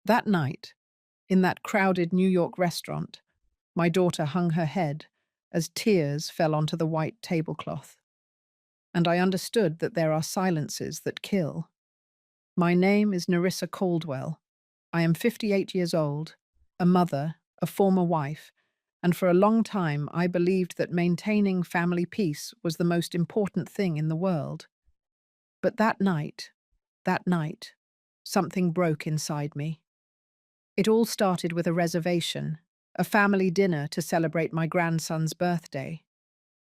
That night, in that crowded New York restaurant, my daughter hung her head as tears fell onto the white tablecloth. And I understood that there are silences that kill. My name is Nerissa Caldwell. I am 58 years old, a mother, a former wife, and for a long time I believed that maintaining family peace was the most important thing in the world. But that night, something broke inside me. It all started with a reservation, a family dinner to celebrate my grandson's birthday.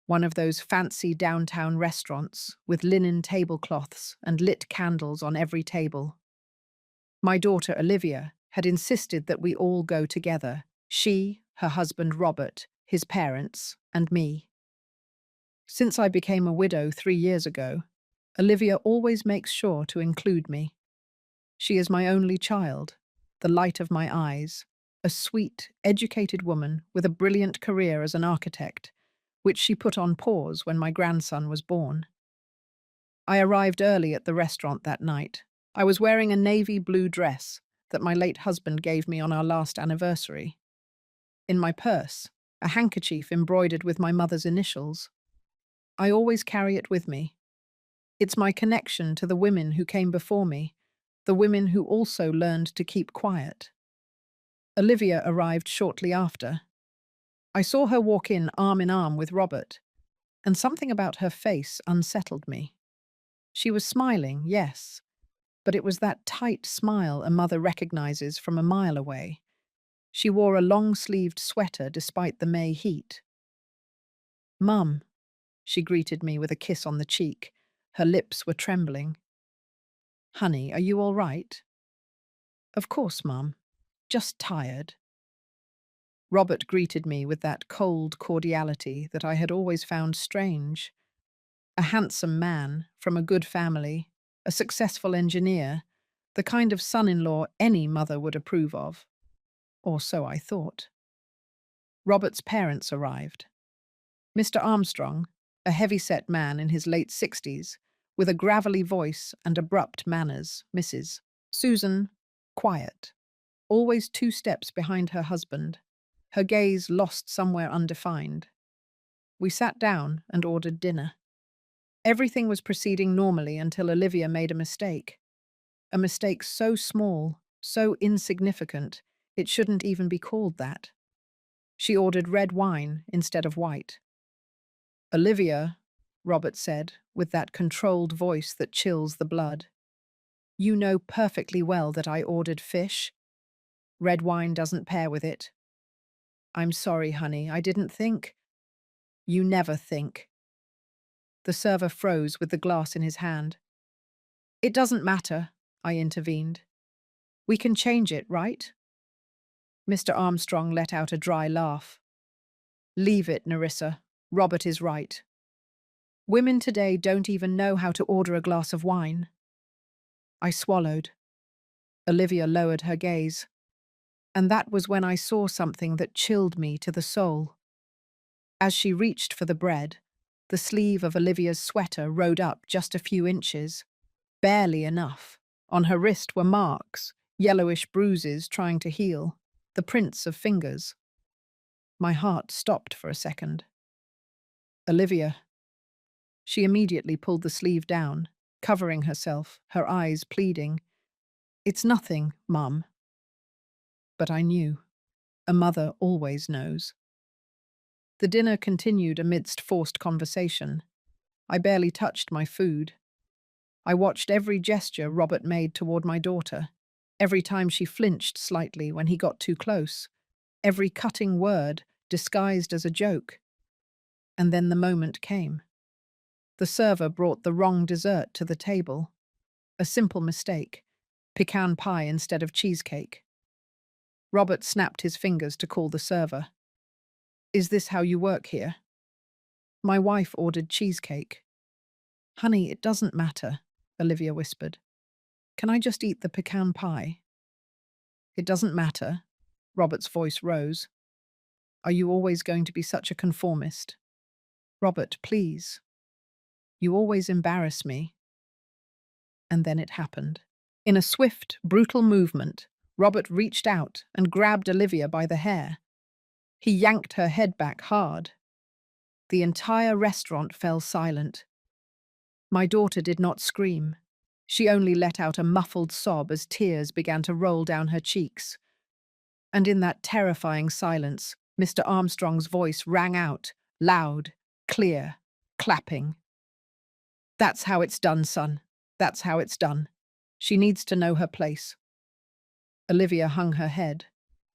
One of those fancy downtown restaurants with linen tablecloths and lit candles on every table. My daughter Olivia had insisted that we all go together, she, her husband Robert, his parents, and me. Since I became a widow 3 years ago, Olivia always makes sure to include me. She is my only child, the light of my eyes, a sweet, educated woman with a brilliant career as an architect, which she put on pause when my grandson was born. I arrived early at the restaurant that night. I was wearing a navy blue dress that my late husband gave me on our last anniversary. In my purse, a handkerchief embroidered with my mother's initials. I always carry it with me. It's my connection to the women who came before me, the women who also learned to keep quiet. Olivia arrived shortly after. I saw her walk in arm with Robert, and something about her face unsettled me. She was smiling, yes, but it was that tight smile a mother recognizes from a mile away. She wore a long-sleeved sweater despite the May heat. "Mum," she greeted me with a kiss on the cheek. Her lips were trembling. "Honey, are you all right?" "Of course, Mum. Just tired." Robert greeted me with that cold cordiality that I had always found strange. A handsome man, from a good family, a successful engineer, the kind of son-in-law any mother would approve of. Or so I thought. Robert's parents arrived. Mr. Armstrong, a heavy-set man in his late 60s, with a gravelly voice and abrupt manners. Mrs. Susan, quiet, always 2 steps behind her husband, her gaze lost somewhere undefined. We sat down and ordered dinner. Everything was proceeding normally until Olivia made a mistake. A mistake so small, so insignificant, it shouldn't even be called that. She ordered red wine instead of white. "Olivia," Robert said, with that controlled voice that chills the blood, "you know perfectly well that I ordered fish. Red wine doesn't pair with it." "I'm sorry, honey, I didn't think." "You never think." The server froze with the glass in his hand. "It doesn't matter," I intervened. "We can change it, right?" Mr. Armstrong let out a dry laugh. "Leave it, Nerissa. Robert is right. Women today don't even know how to order a glass of wine." I swallowed. Olivia lowered her gaze. And that was when I saw something that chilled me to the soul. As she reached for the bread, the sleeve of Olivia's sweater rode up just a few inches. Barely enough. On her wrist were marks, yellowish bruises trying to heal, the prints of fingers. My heart stopped for a second. "Olivia." She immediately pulled the sleeve down, covering herself, her eyes pleading. "It's nothing, Mum." But I knew. A mother always knows. The dinner continued amidst forced conversation. I barely touched my food. I watched every gesture Robert made toward my daughter, every time she flinched slightly when he got too close, every cutting word disguised as a joke. And then the moment came. The server brought the wrong dessert to the table. A simple mistake. Pecan pie instead of cheesecake. Robert snapped his fingers to call the server. "Is this how you work here?" My wife ordered cheesecake. "Honey, it doesn't matter," Olivia whispered. "Can I just eat the pecan pie?" "It doesn't matter." Robert's voice rose. "Are you always going to be such a conformist?" "Robert, please. You always embarrass me." And then it happened. In a swift, brutal movement, Robert reached out and grabbed Olivia by the hair. He yanked her head back hard. The entire restaurant fell silent. My daughter did not scream. She only let out a muffled sob as tears began to roll down her cheeks. And in that terrifying silence, Mr. Armstrong's voice rang out, loud, clear, clapping. "That's how it's done, son. That's how it's done. She needs to know her place." Olivia hung her head.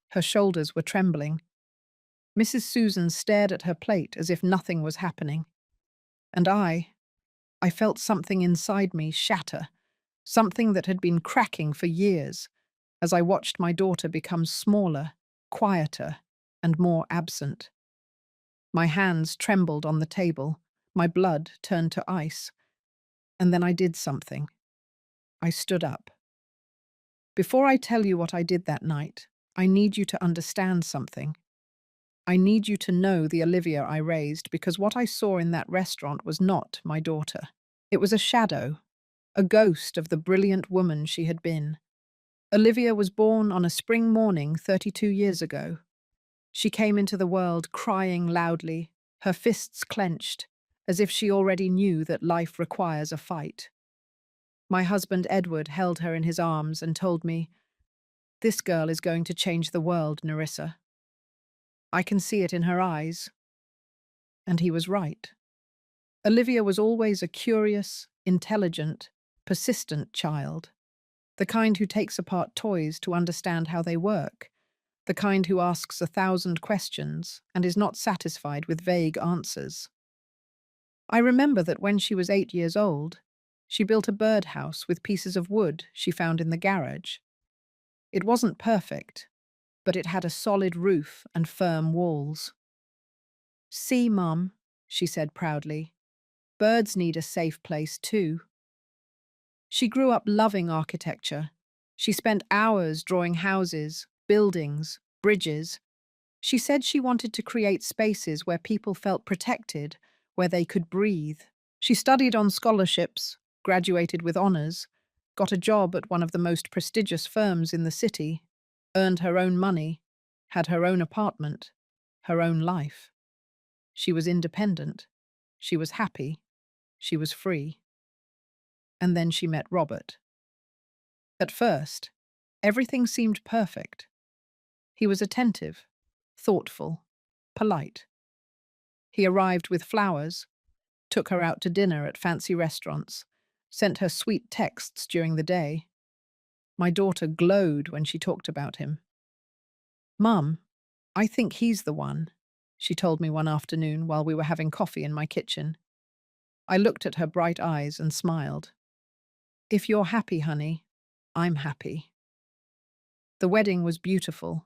Her shoulders were trembling. Mrs. Susan stared at her plate as if nothing was happening. And I felt something inside me shatter, something that had been cracking for years, as I watched my daughter become smaller, quieter, and more absent. My hands trembled on the table, my blood turned to ice. And then I did something. I stood up. Before I tell you what I did that night, I need you to understand something. I need you to know the Olivia I raised, because what I saw in that restaurant was not my daughter. It was a shadow, a ghost of the brilliant woman she had been. Olivia was born on a spring morning 32 years ago. She came into the world crying loudly, her fists clenched, as if she already knew that life requires a fight. My husband Edward held her in his arms and told me, "This girl is going to change the world, Nerissa. I can see it in her eyes." And he was right. Olivia was always a curious, intelligent, persistent child, the kind who takes apart toys to understand how they work, the kind who asks 1,000 questions and is not satisfied with vague answers. I remember that when she was 8 years old, she built a birdhouse with pieces of wood she found in the garage. It wasn't perfect, but it had a solid roof and firm walls. "See, Mum," she said proudly, "birds need a safe place too." She grew up loving architecture. She spent hours drawing houses, buildings, bridges. She said she wanted to create spaces where people felt protected, where they could breathe. She studied on scholarships, graduated with honors, got a job at one of the most prestigious firms in the city, earned her own money, had her own apartment, her own life. She was independent. She was happy. She was free. And then she met Robert. At first, everything seemed perfect. He was attentive, thoughtful, polite. He arrived with flowers, took her out to dinner at fancy restaurants, sent her sweet texts during the day. My daughter glowed when she talked about him. "Mum, I think he's the one," she told me one afternoon while we were having coffee in my kitchen. I looked at her bright eyes and smiled. "If you're happy, honey, I'm happy." The wedding was beautiful.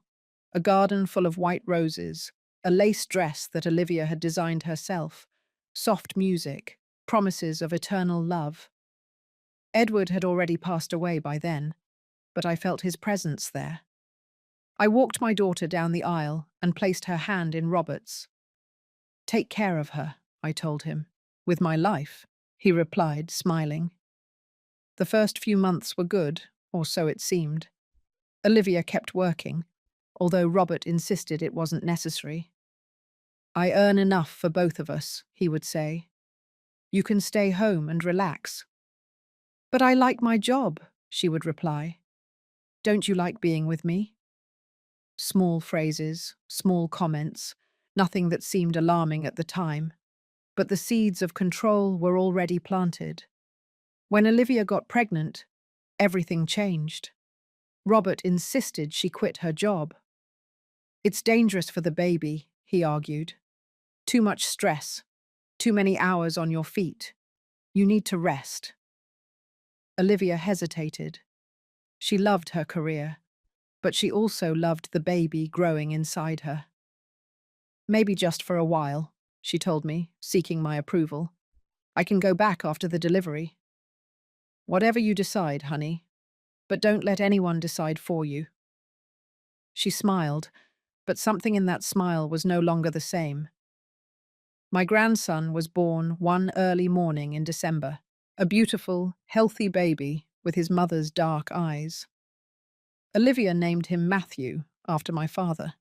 A garden full of white roses, a lace dress that Olivia had designed herself, soft music, promises of eternal love. Edward had already passed away by then, but I felt his presence there. I walked my daughter down the aisle and placed her hand in Robert's. "Take care of her," I told him. "With my life," he replied, smiling. The first few months were good, or so it seemed. Olivia kept working, although Robert insisted it wasn't necessary. "I earn enough for both of us," he would say. "You can stay home and relax." "But I like my job," she would reply. "Don't you like being with me?" Small phrases, small comments, nothing that seemed alarming at the time. But the seeds of control were already planted. When Olivia got pregnant, everything changed. Robert insisted she quit her job. "It's dangerous for the baby," he argued. "Too much stress, too many hours on your feet. You need to rest." Olivia hesitated. She loved her career, but she also loved the baby growing inside her. "Maybe just for a while," she told me, seeking my approval. "I can go back after the delivery." "Whatever you decide, honey, but don't let anyone decide for you." She smiled, but something in that smile was no longer the same. My grandson was born one early morning in December, a beautiful, healthy baby with his mother's dark eyes. Olivia named him Matthew, after my father.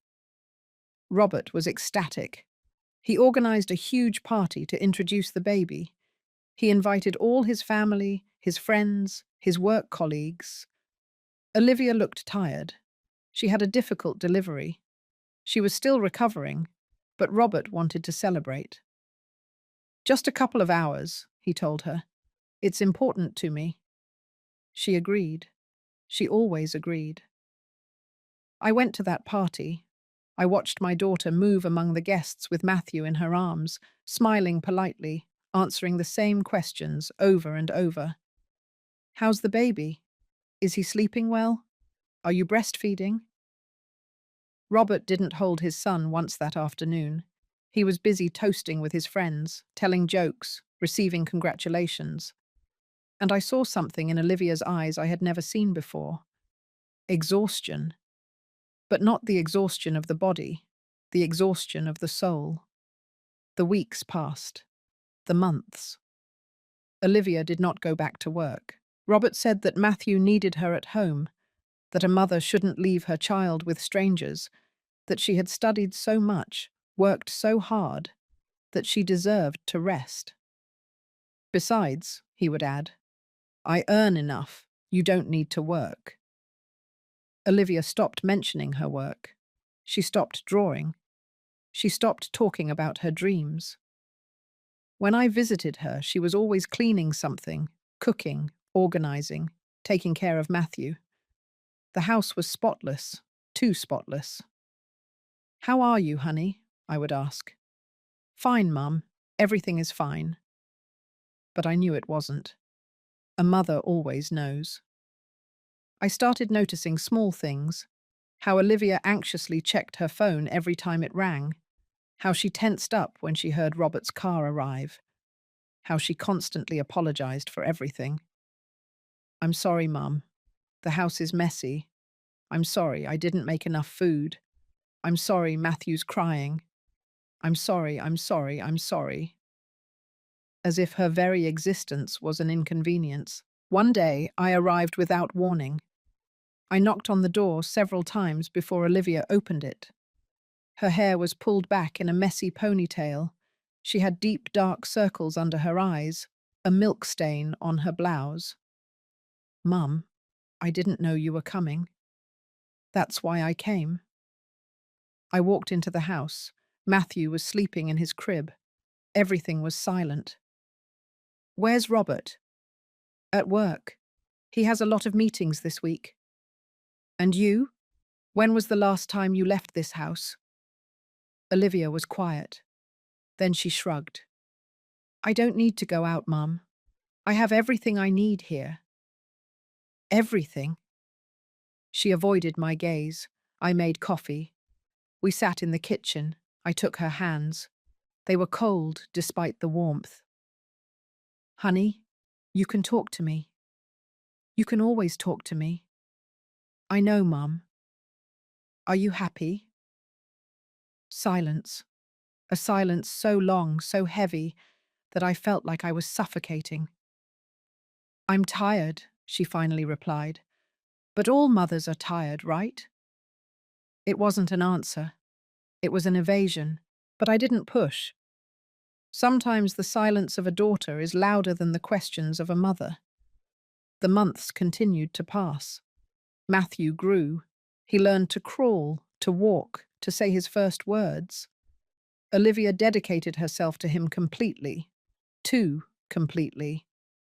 Robert was ecstatic. He organized a huge party to introduce the baby. He invited all his family, his friends, his work colleagues. Olivia looked tired. She had a difficult delivery. She was still recovering, but Robert wanted to celebrate. "Just a couple of hours," he told her. "It's important to me." She agreed. She always agreed. I went to that party. I watched my daughter move among the guests with Matthew in her arms, smiling politely, answering the same questions over and over. "How's the baby? Is he sleeping well? Are you breastfeeding?" Robert didn't hold his son once that afternoon. He was busy toasting with his friends, telling jokes, receiving congratulations. And I saw something in Olivia's eyes I had never seen before. Exhaustion. But not the exhaustion of the body, the exhaustion of the soul. The weeks passed. The months. Olivia did not go back to work. Robert said that Matthew needed her at home, that a mother shouldn't leave her child with strangers, that she had studied so much, worked so hard, that she deserved to rest. "Besides," he would add, "I earn enough. You don't need to work." Olivia stopped mentioning her work. She stopped drawing. She stopped talking about her dreams. When I visited her, she was always cleaning something, cooking, organizing, taking care of Matthew. The house was spotless, too spotless. "How are you, honey?" I would ask. "Fine, Mum. Everything is fine." But I knew it wasn't. A mother always knows. I started noticing small things. How Olivia anxiously checked her phone every time it rang. How she tensed up when she heard Robert's car arrive. How she constantly apologized for everything. "I'm sorry, Mum. The house is messy. I'm sorry I didn't make enough food. I'm sorry Matthew's crying. I'm sorry, I'm sorry, I'm sorry." As if her very existence was an inconvenience. One day, I arrived without warning. I knocked on the door several times before Olivia opened it. Her hair was pulled back in a messy ponytail. She had deep, dark circles under her eyes, a milk stain on her blouse. "Mum, I didn't know you were coming. That's why I came." I walked into the house. Matthew was sleeping in his crib. Everything was silent. "Where's Robert?" "At work. He has a lot of meetings this week." "And you? When was the last time you left this house?" Olivia was quiet. Then she shrugged. "I don't need to go out, Mum. I have everything I need here." "Everything?" She avoided my gaze. I made coffee. We sat in the kitchen. I took her hands. They were cold despite the warmth. "Honey, you can talk to me. You can always talk to me." "I know, Mum." "Are you happy?" Silence. A silence so long, so heavy, that I felt like I was suffocating. "I'm tired," she finally replied. "But all mothers are tired, right?" It wasn't an answer. It was an evasion. But I didn't push. Sometimes the silence of a daughter is louder than the questions of a mother. The months continued to pass. Matthew grew. He learned to crawl, to walk, to say his first words. Olivia dedicated herself to him completely, too completely,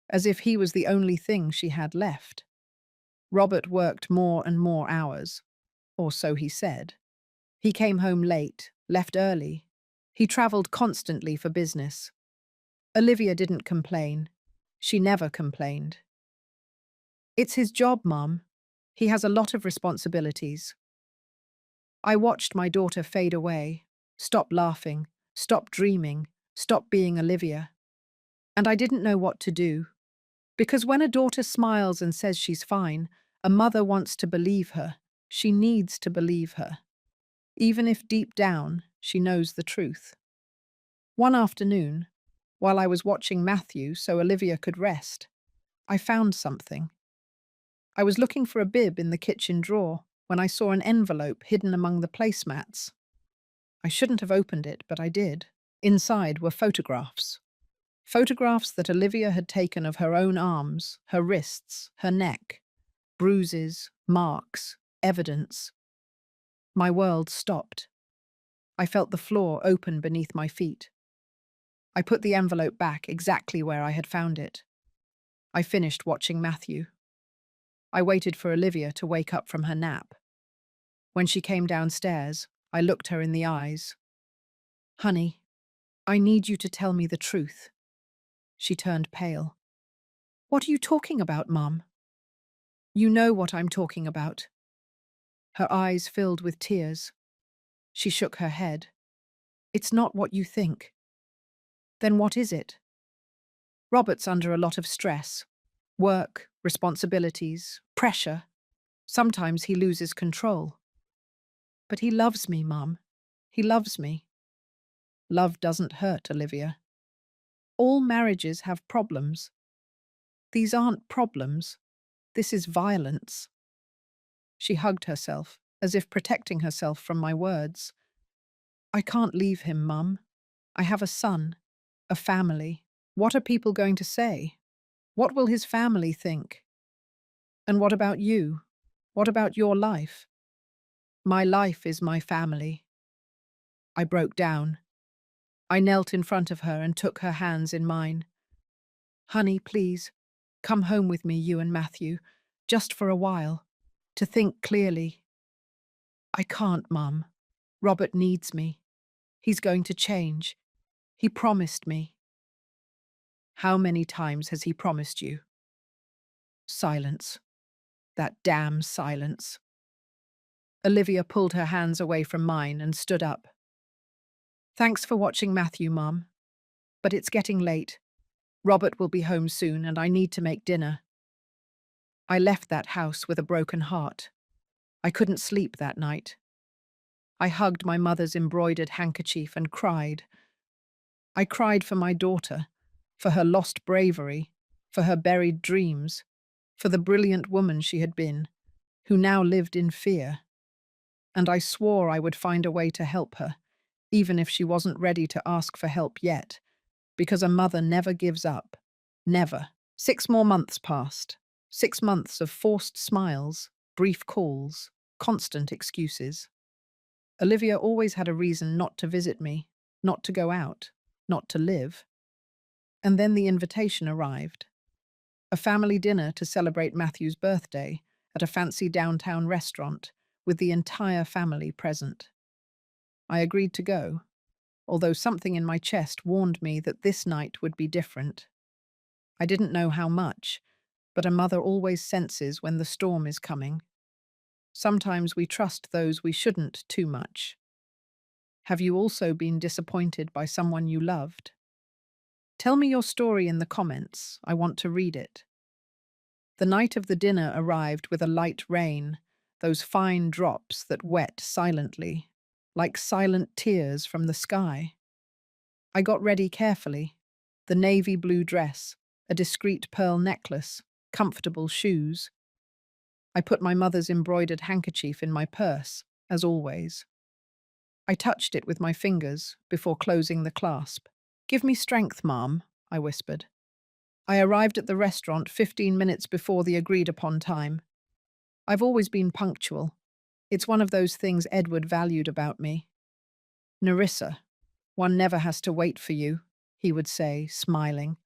as if he was the only thing she had left. Robert worked more and more hours, or so he said. He came home late, left early. He travelled constantly for business. Olivia didn't complain. She never complained. "It's his job, Mum. He has a lot of responsibilities." I watched my daughter fade away, stop laughing, stop dreaming, stop being Olivia. And I didn't know what to do. Because when a daughter smiles and says she's fine, a mother wants to believe her. She needs to believe her, even if deep down she knows the truth. One afternoon, while I was watching Matthew so Olivia could rest, I found something. I was looking for a bib in the kitchen drawer when I saw an envelope hidden among the placemats. I shouldn't have opened it, but I did. Inside were photographs. Photographs that Olivia had taken of her own arms, her wrists, her neck. Bruises, marks, evidence. My world stopped. I felt the floor open beneath my feet. I put the envelope back exactly where I had found it. I finished watching Matthew. I waited for Olivia to wake up from her nap. When she came downstairs, I looked her in the eyes. "Honey, I need you to tell me the truth." She turned pale. "What are you talking about, Mum?" "You know what I'm talking about." Her eyes filled with tears. She shook her head. "It's not what you think." "Then what is it?" "Robert's under a lot of stress. Work, responsibilities, pressure. Sometimes he loses control." "But he loves me, Mum. He loves me." "Love doesn't hurt, Olivia. All marriages have problems. These aren't problems. This is violence." She hugged herself, as if protecting herself from my words. "I can't leave him, Mum. I have a son, a family. What are people going to say? What will his family think? And what about you? What about your life?" "My life is my family." I broke down. I knelt in front of her and took her hands in mine. "Honey, please, come home with me, you and Matthew, just for a while, to think clearly." "I can't, Mum. Robert needs me. He's going to change. He promised me." "How many times has he promised you?" Silence. That damn silence. Olivia pulled her hands away from mine and stood up. "Thanks for watching Matthew, Mum. But it's getting late. Robert will be home soon and I need to make dinner." I left that house with a broken heart. I couldn't sleep that night. I hugged my mother's embroidered handkerchief and cried. I cried for my daughter, for her lost bravery, for her buried dreams, for the brilliant woman she had been, who now lived in fear. And I swore I would find a way to help her, even if she wasn't ready to ask for help yet, because a mother never gives up. Never. 6 more months passed. 6 months of forced smiles, brief calls, constant excuses. Olivia always had a reason not to visit me, not to go out, not to live. And then the invitation arrived. A family dinner to celebrate Matthew's birthday at a fancy downtown restaurant with the entire family present. I agreed to go, although something in my chest warned me that this night would be different. I didn't know how much, but a mother always senses when the storm is coming. Sometimes we trust those we shouldn't too much. Have you also been disappointed by someone you loved? Tell me your story in the comments. I want to read it. The night of the dinner arrived with a light rain, those fine drops that wet silently, like silent tears from the sky. I got ready carefully. The navy blue dress, a discreet pearl necklace, comfortable shoes. I put my mother's embroidered handkerchief in my purse, as always. I touched it with my fingers before closing the clasp. "Give me strength, Mom," I whispered. I arrived at the restaurant 15 minutes before the agreed-upon time. I've always been punctual. It's one of those things Edward valued about me. "Nerissa, one never has to wait for you," he would say, smiling.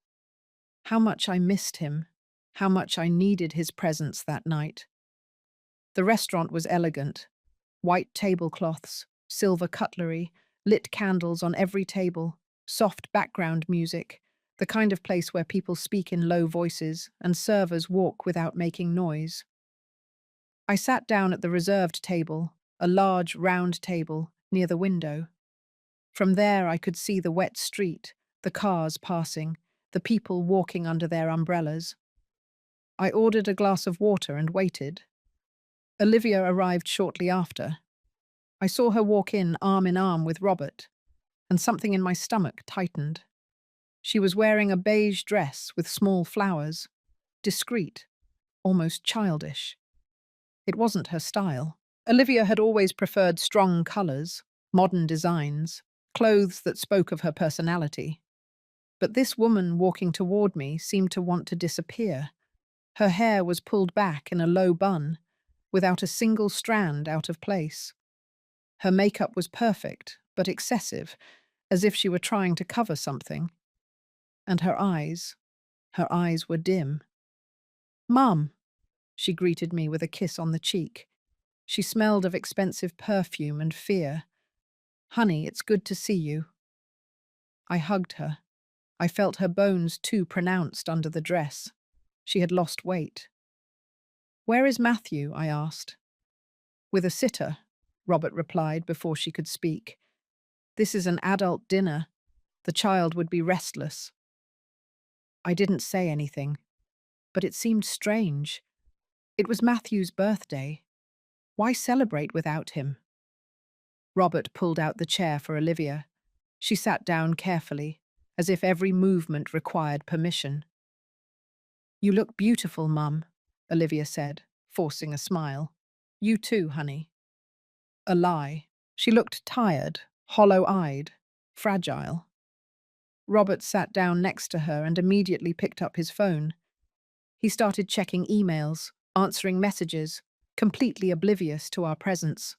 How much I missed him, how much I needed his presence that night. The restaurant was elegant. White tablecloths, silver cutlery, lit candles on every table, soft background music, the kind of place where people speak in low voices and servers walk without making noise. I sat down at the reserved table, a large, round table, near the window. From there I could see the wet street, the cars passing, the people walking under their umbrellas. I ordered a glass of water and waited. Olivia arrived shortly after. I saw her walk in arm with Robert, and something in my stomach tightened. She was wearing a beige dress with small flowers, discreet. almost childish. It wasn't her style. Olivia had always preferred strong colours, modern designs, clothes that spoke of her personality. But this woman walking toward me seemed to want to disappear. Her hair was pulled back in a low bun, without a single strand out of place. Her makeup was perfect, but excessive, as if she were trying to cover something. And her eyes were dim. "Mum," she greeted me with a kiss on the cheek. She smelled of expensive perfume and fear. "Honey, it's good to see you." I hugged her. I felt her bones too pronounced under the dress. She had lost weight. "Where is Matthew?" I asked. "With a sitter," Robert replied before she could speak. "This is an adult dinner. The child would be restless." I didn't say anything, but it seemed strange. It was Matthew's birthday. Why celebrate without him? Robert pulled out the chair for Olivia. She sat down carefully, as if every movement required permission. "You look beautiful, Mum," Olivia said, forcing a smile. "You too, honey." A lie. She looked tired, hollow-eyed, fragile. Robert sat down next to her and immediately picked up his phone. He started checking emails, answering messages, completely oblivious to our presence.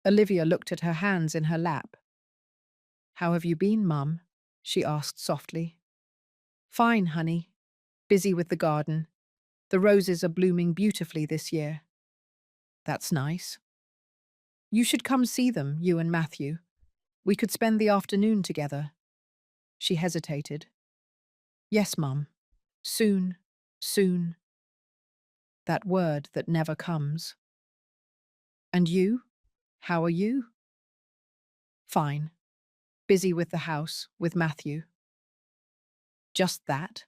Olivia looked at her hands in her lap. "How have you been, Mum?" she asked softly. "Fine, honey. Busy with the garden. The roses are blooming beautifully this year." "That's nice." "You should come see them, you and Matthew. We could spend the afternoon together." She hesitated. "Yes, Mum. Soon, soon." That word that never comes. "And you? How are you?" "Fine. Busy with the house, with Matthew." "Just that?"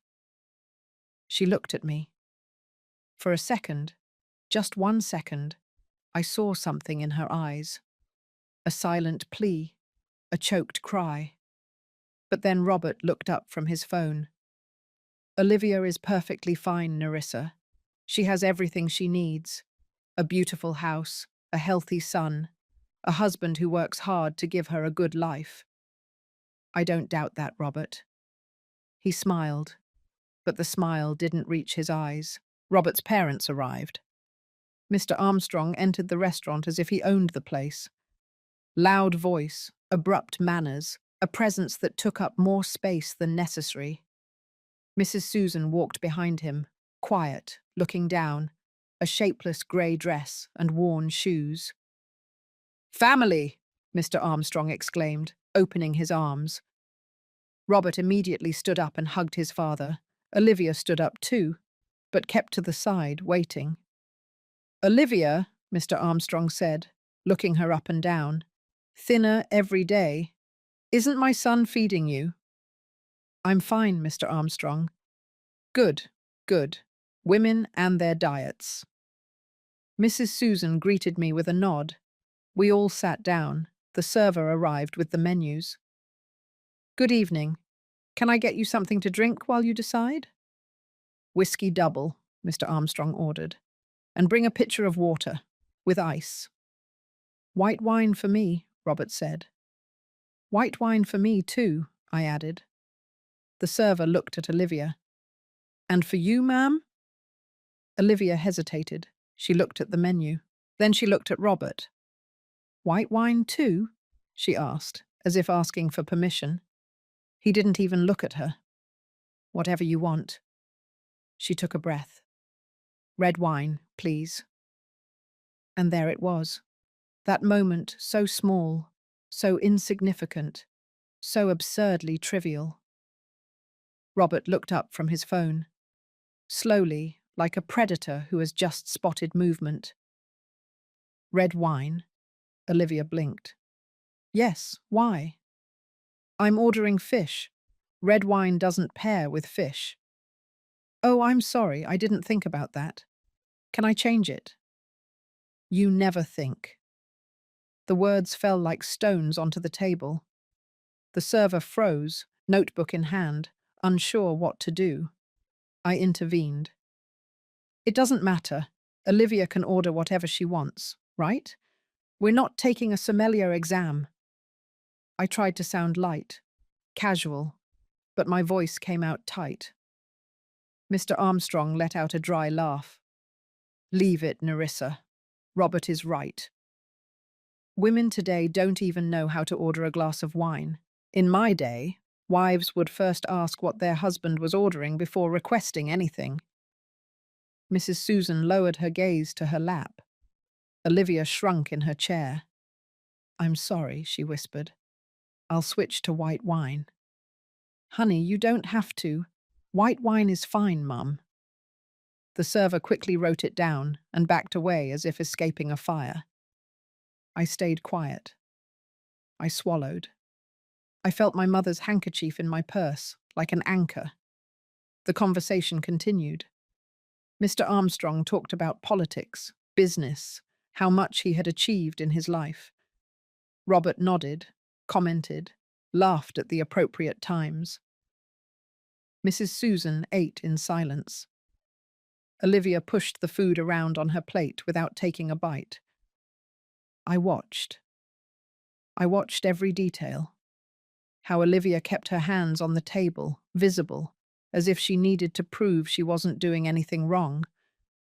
She looked at me. For a second, just 1 second, I saw something in her eyes. A silent plea, a choked cry. But then Robert looked up from his phone. "Olivia is perfectly fine, Nerissa. She has everything she needs. A beautiful house, a healthy son, a husband who works hard to give her a good life." "I don't doubt that, Robert." He smiled, but the smile didn't reach his eyes. Robert's parents arrived. Mr. Armstrong entered the restaurant as if he owned the place. Loud voice, abrupt manners, a presence that took up more space than necessary. Mrs. Susan walked behind him, quiet, looking down, a shapeless grey dress and worn shoes. "Family!" Mr. Armstrong exclaimed, opening his arms. Robert immediately stood up and hugged his father. Olivia stood up too, but kept to the side, waiting. "Olivia," Mr. Armstrong said, looking her up and down, "thinner every day. Isn't my son feeding you?" "I'm fine, Mr. Armstrong." "Good, good. Women and their diets." Mrs. Susan greeted me with a nod. We all sat down. The server arrived with the menus. "Good evening. Can I get you something to drink while you decide?" "Whiskey double," Mr. Armstrong ordered. "And bring a pitcher of water, with ice." "White wine for me," Robert said. "White wine for me too," I added. The server looked at Olivia. "And for you, ma'am?" Olivia hesitated. She looked at the menu. Then she looked at Robert. "White wine too?" she asked, as if asking for permission. He didn't even look at her. "Whatever you want." She took a breath. "Red wine, please." And there it was. That moment, so small, so insignificant, so absurdly trivial. Robert looked up from his phone. Slowly, like a predator who has just spotted movement. "Red wine?" Olivia blinked. "Yes, why?" "I'm ordering fish. Red wine doesn't pair with fish." "Oh, I'm sorry, I didn't think about that. Can I change it?" "You never think." The words fell like stones onto the table. The server froze, notebook in hand, unsure what to do. I intervened. It doesn't matter. Olivia can order whatever she wants, right? We're not taking a sommelier exam. I tried to sound light, casual, but my voice came out tight. Mr. Armstrong let out a dry laugh. Leave it, Nerissa. Robert is right. Women today don't even know how to order a glass of wine. In my day, wives would first ask what their husband was ordering before requesting anything. Mrs. Susan lowered her gaze to her lap. Olivia shrunk in her chair. I'm sorry, she whispered. I'll switch to white wine. Honey, you don't have to. White wine is fine, Mum. The server quickly wrote it down and backed away as if escaping a fire. I stayed quiet. I swallowed. I felt my mother's handkerchief in my purse, like an anchor. The conversation continued. Mr. Armstrong talked about politics, business, how much he had achieved in his life. Robert nodded, commented, laughed at the appropriate times. Mrs. Susan ate in silence. Olivia pushed the food around on her plate without taking a bite. I watched. I watched every detail. How Olivia kept her hands on the table, visible, as if she needed to prove she wasn't doing anything wrong.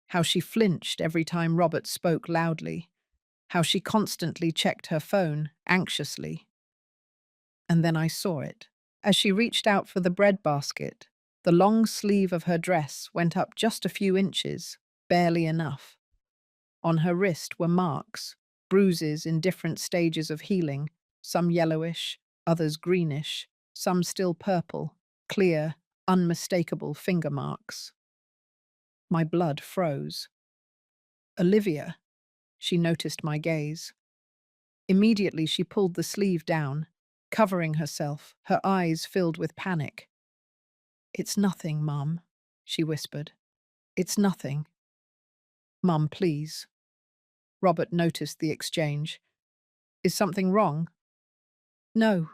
How she flinched every time Robert spoke loudly. How she constantly checked her phone, anxiously. And then I saw it. As she reached out for the bread basket, the long sleeve of her dress went up just a few inches, barely enough. On her wrist were marks, bruises in different stages of healing, some yellowish, others greenish, some still purple, clear, unmistakable finger marks. My blood froze. Olivia, she noticed my gaze. Immediately she pulled the sleeve down, covering herself, her eyes filled with panic. It's nothing, Mum, she whispered. It's nothing. Mum, please. Robert noticed the exchange. Is something wrong? No,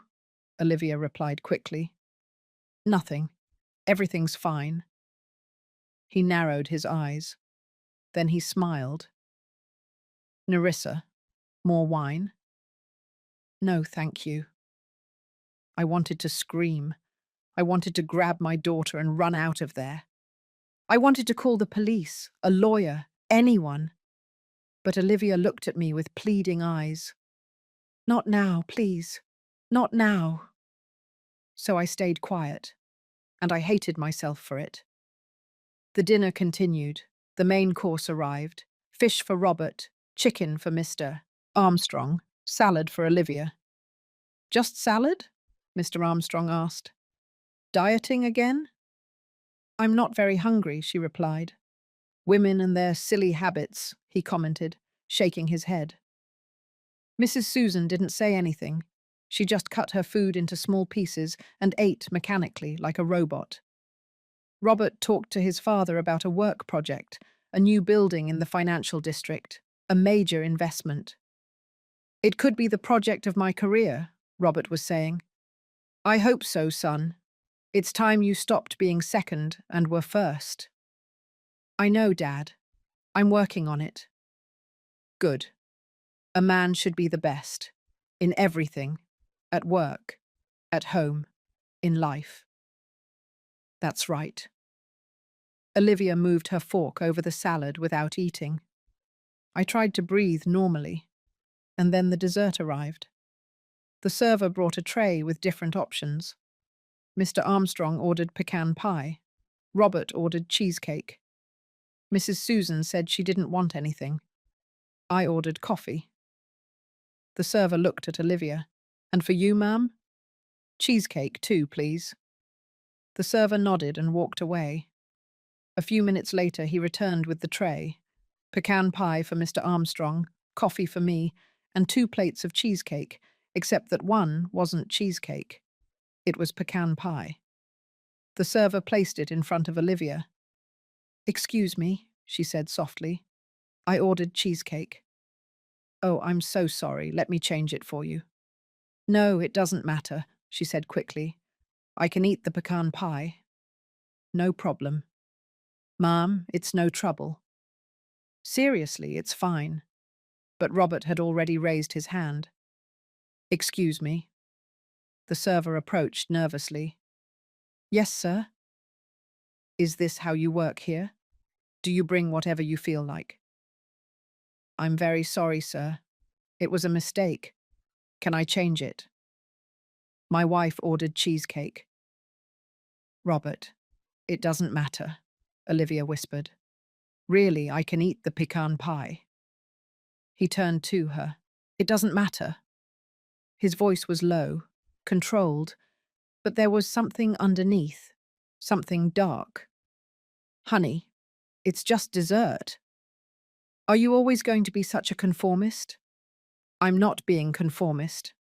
Olivia replied quickly. Nothing. Everything's fine. He narrowed his eyes. Then he smiled. Nerissa, more wine? No, thank you. I wanted to scream. I wanted to grab my daughter and run out of there. I wanted to call the police, a lawyer, anyone. But Olivia looked at me with pleading eyes. Not now, please. Not now. So I stayed quiet, and I hated myself for it. The dinner continued. The main course arrived. Fish for Robert, chicken for Mr. Armstrong, salad for Olivia. Just salad? Mr. Armstrong asked. Dieting again? I'm not very hungry, she replied. Women and their silly habits, he commented, shaking his head. Mrs. Susan didn't say anything. She just cut her food into small pieces and ate mechanically like a robot. Robert talked to his father about a work project, a new building in the financial district, a major investment. It could be the project of my career, Robert was saying. I hope so, son. It's time you stopped being second and were first. I know, Dad. I'm working on it. Good. A man should be the best. In everything. At work. At home. In life. That's right. Olivia moved her fork over the salad without eating. I tried to breathe normally, and then the dessert arrived. The server brought a tray with different options. Mr. Armstrong ordered pecan pie. Robert ordered cheesecake. Mrs. Susan said she didn't want anything. I ordered coffee. The server looked at Olivia. And for you, ma'am? Cheesecake too, please. The server nodded and walked away. A few minutes later, he returned with the tray. Pecan pie for Mr. Armstrong, coffee for me, and 2 plates of cheesecake, except that one wasn't cheesecake. It was pecan pie. The server placed it in front of Olivia. Excuse me, she said softly. I ordered cheesecake. Oh, I'm so sorry. Let me change it for you. No, it doesn't matter, she said quickly. I can eat the pecan pie. No problem. Ma'am, it's no trouble. Seriously, it's fine. But Robert had already raised his hand. Excuse me. The server approached nervously. Yes, sir. Is this how you work here? Do you bring whatever you feel like? I'm very sorry, sir. It was a mistake. Can I change it? My wife ordered cheesecake. Robert, it doesn't matter, Olivia whispered. Really, I can eat the pecan pie. He turned to her. It doesn't matter. His voice was low, controlled, but there was something underneath, something dark. Honey, it's just dessert. Are you always going to be such a conformist? I'm not being conformist.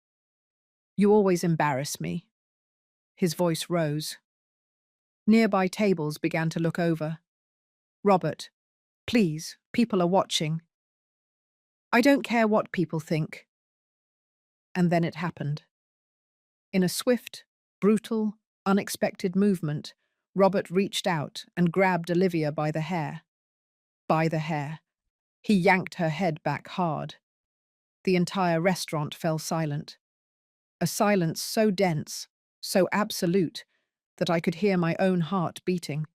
You always embarrass me. His voice rose. Nearby tables began to look over. Robert, please, people are watching. I don't care what people think. And then it happened. In a swift, brutal, unexpected movement, Robert reached out and grabbed Olivia by the hair. By the hair. He yanked her head back hard. The entire restaurant fell silent. A silence so dense, so absolute, that I could hear my own heart beating.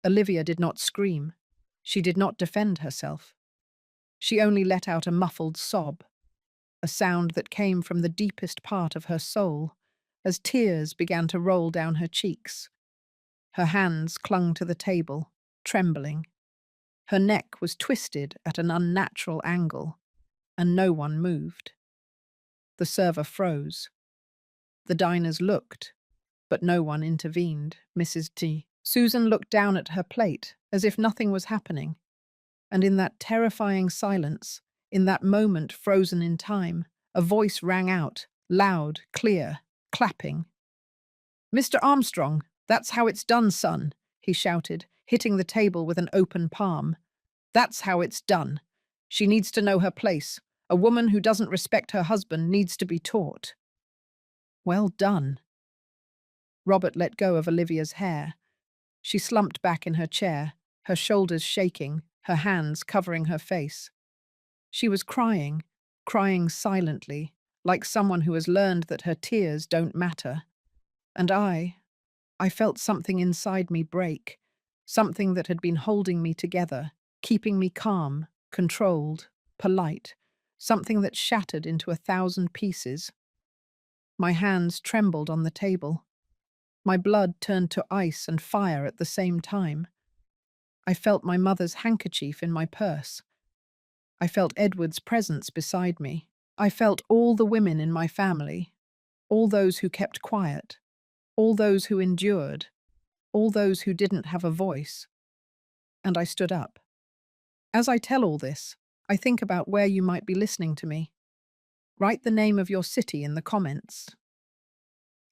Olivia did not scream. She did not defend herself. She only let out a muffled sob, a sound that came from the deepest part of her soul, as tears began to roll down her cheeks. Her hands clung to the table, trembling. Her neck was twisted at an unnatural angle, and no one moved. The server froze. The diners looked, but no one intervened. Mrs. T. Susan looked down at her plate as if nothing was happening, and in that terrifying silence, in that moment frozen in time, a voice rang out, loud, clear, clapping. Mr. Armstrong, that's how it's done, son, he shouted, hitting the table with an open palm. That's how it's done. She needs to know her place. A woman who doesn't respect her husband needs to be taught. Well done. Robert let go of Olivia's hair. She slumped back in her chair, her shoulders shaking, her hands covering her face. She was crying, crying silently, like someone who has learned that her tears don't matter. And I felt something inside me break, something that had been holding me together, keeping me calm, controlled, polite, something that shattered into 1,000 pieces. My hands trembled on the table. My blood turned to ice and fire at the same time. I felt my mother's handkerchief in my purse. I felt Edward's presence beside me. I felt all the women in my family, all those who kept quiet, all those who endured, all those who didn't have a voice. And I stood up. As I tell all this, I think about where you might be listening to me. Write the name of your city in the comments.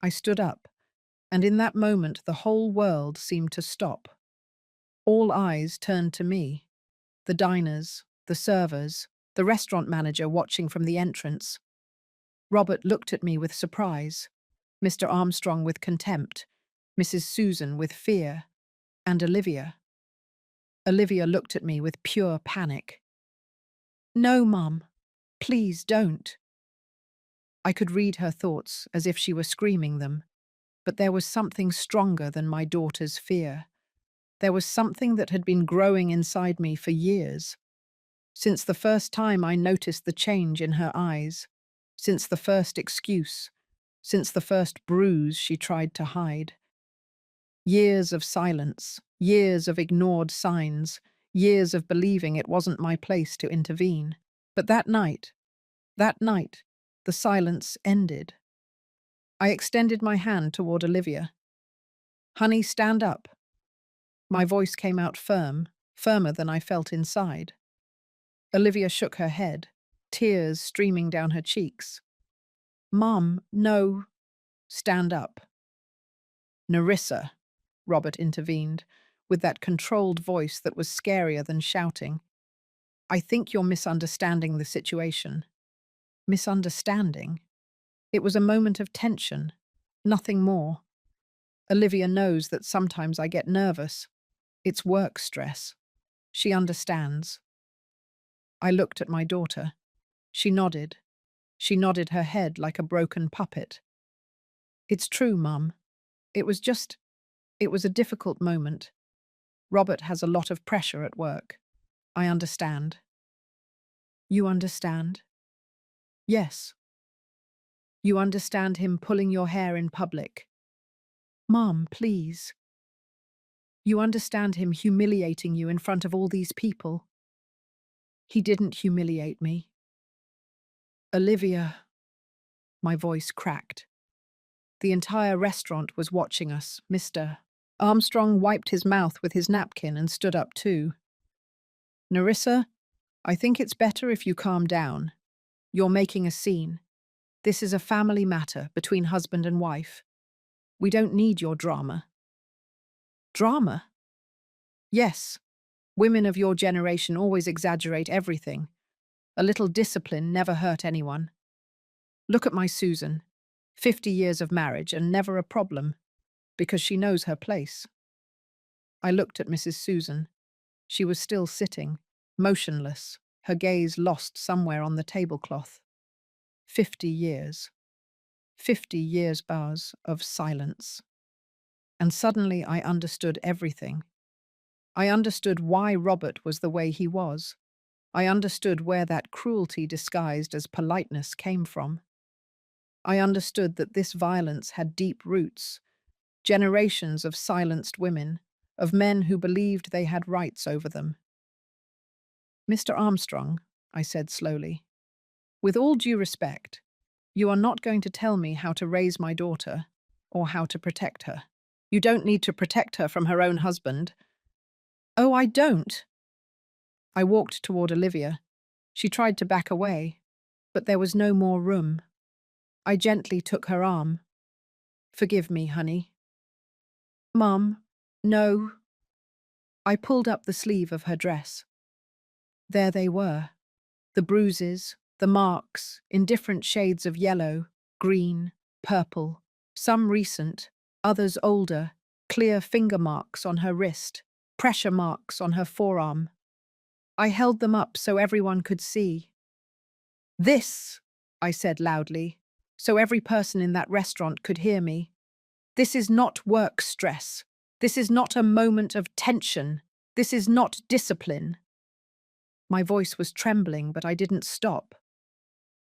I stood up, and in that moment the whole world seemed to stop. All eyes turned to me. The diners, the servers, the restaurant manager watching from the entrance. Robert looked at me with surprise, Mr. Armstrong with contempt, Mrs. Susan with fear, and Olivia. Olivia looked at me with pure panic. No, Mum. Please don't. I could read her thoughts as if she were screaming them, but there was something stronger than my daughter's fear. There was something that had been growing inside me for years. Since the first time I noticed the change in her eyes, since the first excuse, since the first bruise she tried to hide. Years of silence, years of ignored signs, years of believing it wasn't my place to intervene. But that night, the silence ended. I extended my hand toward Olivia. Honey, stand up. My voice came out firm, firmer than I felt inside. Olivia shook her head, tears streaming down her cheeks. Mom, no. Stand up. Nerissa, Robert intervened, with that controlled voice that was scarier than shouting. I think you're misunderstanding the situation. Misunderstanding? It was a moment of tension, nothing more. Olivia knows that sometimes I get nervous. It's work stress. She understands. I looked at my daughter. She nodded. She nodded her head like a broken puppet. It's true, Mum. It was just, it was a difficult moment. Robert has a lot of pressure at work. I understand. You understand? Yes. You understand him pulling your hair in public. Mom, please. You understand him humiliating you in front of all these people. He didn't humiliate me. Olivia. My voice cracked. The entire restaurant was watching us. Mr. Armstrong wiped his mouth with his napkin and stood up too. Nerissa, I think it's better if you calm down. You're making a scene. This is a family matter between husband and wife. We don't need your drama. Drama? Yes. Women of your generation always exaggerate everything. A little discipline never hurt anyone. Look at my Susan. 50 years of marriage and never a problem, because she knows her place. I looked at Mrs. Susan. She was still sitting, motionless, her gaze lost somewhere on the tablecloth. 50 years. 50 years, bars of silence. And suddenly I understood everything. I understood why Robert was the way he was. I understood where that cruelty disguised as politeness came from. I understood that this violence had deep roots, generations of silenced women, of men who believed they had rights over them. Mr. Armstrong, I said slowly, with all due respect, you are not going to tell me how to raise my daughter or how to protect her. You don't need to protect her from her own husband. Oh, I don't. I walked toward Olivia. She tried to back away, but there was no more room. I gently took her arm. Forgive me, honey. Mum, no. I pulled up the sleeve of her dress. There they were, the bruises, the marks, in different shades of yellow, green, purple, some recent, others older, clear finger marks on her wrist, pressure marks on her forearm. I held them up so everyone could see. This, I said loudly, so every person in that restaurant could hear me. This is not work stress. This is not a moment of tension. This is not discipline. My voice was trembling, but I didn't stop.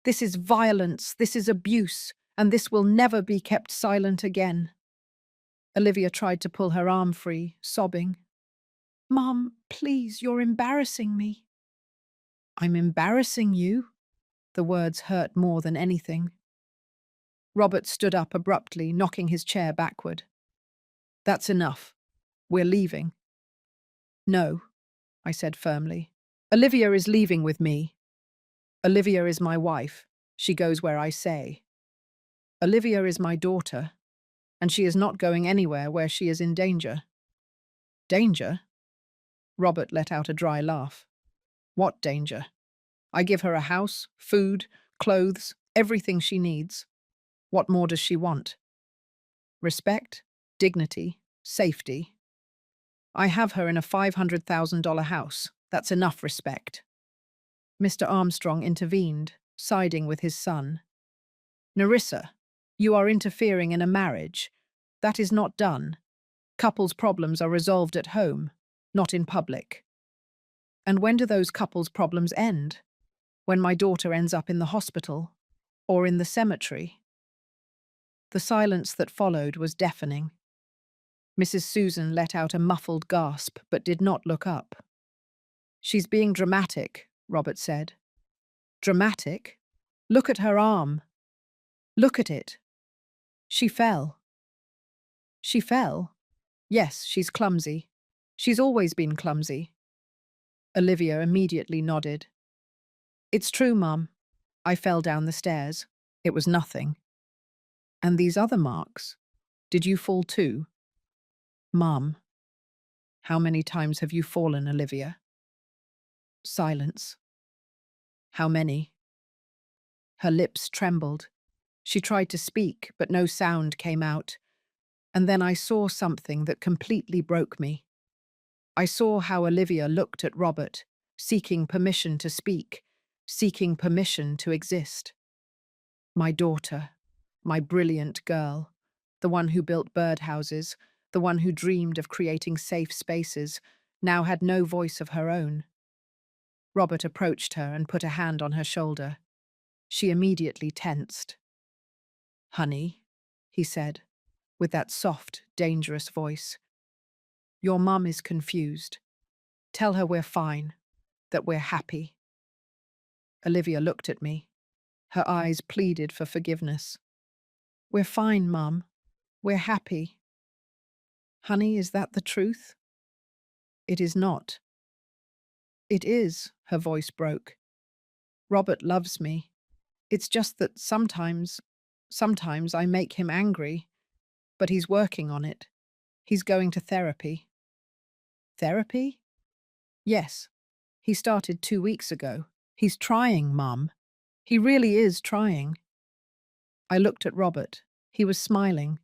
This is violence, this is abuse, and this will never be kept silent again. Olivia tried to pull her arm free, sobbing. Mom, please, you're embarrassing me. I'm embarrassing you? The words hurt more than anything. Robert stood up abruptly, knocking his chair backward. That's enough. We're leaving. No, I said firmly. Olivia is leaving with me. Olivia is my wife. She goes where I say. Olivia is my daughter, and she is not going anywhere where she is in danger. Danger? Robert let out a dry laugh. What danger? I give her a house, food, clothes, everything she needs. What more does she want? Respect, dignity, safety. I have her in a $500,000 house. That's enough respect. Mr. Armstrong intervened, siding with his son. Nerissa, you are interfering in a marriage. That is not done. Couples' problems are resolved at home, not in public. And when do those couples' problems end? When my daughter ends up in the hospital or in the cemetery? The silence that followed was deafening. Mrs. Susan let out a muffled gasp but did not look up. She's being dramatic, Robert said. Dramatic? Look at her arm. Look at it. She fell. She fell? Yes, she's clumsy. She's always been clumsy. Olivia immediately nodded. It's true, Mum. I fell down the stairs. It was nothing. And these other marks? Did you fall too? Mum. How many times have you fallen, Olivia? Silence. How many? Her lips trembled. She tried to speak, but no sound came out. And then I saw something that completely broke me. I saw how Olivia looked at Robert, seeking permission to speak, seeking permission to exist. My daughter, my brilliant girl, the one who built birdhouses, the one who dreamed of creating safe spaces, now had no voice of her own. Robert approached her and put a hand on her shoulder. She immediately tensed. "Honey," he said, with that soft, dangerous voice, "your mum is confused. Tell her we're fine, that we're happy." Olivia looked at me. Her eyes pleaded for forgiveness. "We're fine, Mum. We're happy." "Honey, is that the truth?" "It is not." "It is," her voice broke. "Robert loves me. It's just that sometimes I make him angry, but he's working on it. He's going to therapy." "Therapy?" "Yes. He started 2 weeks ago. He's trying, Mum. He really is trying." I looked at Robert. He was smiling.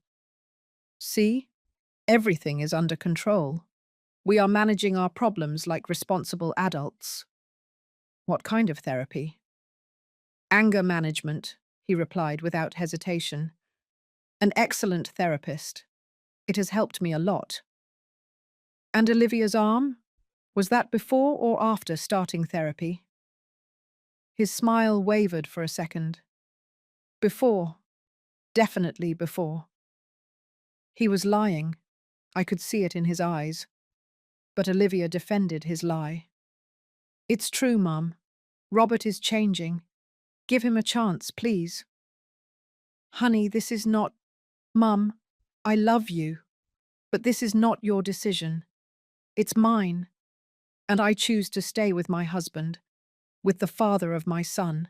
"See? Everything is under control. We are managing our problems like responsible adults." "What kind of therapy?" "Anger management," he replied without hesitation. "An excellent therapist. It has helped me a lot." "And Olivia's arm? Was that before or after starting therapy?" His smile wavered for a second. "Before. Definitely before." He was lying. I could see it in his eyes. But Olivia defended his lie. "It's true, Mum. Robert is changing. Give him a chance, please." "Honey, this is not— Mum, I love you, but this is not your decision. It's mine, and I choose to stay with my husband, with the father of my son."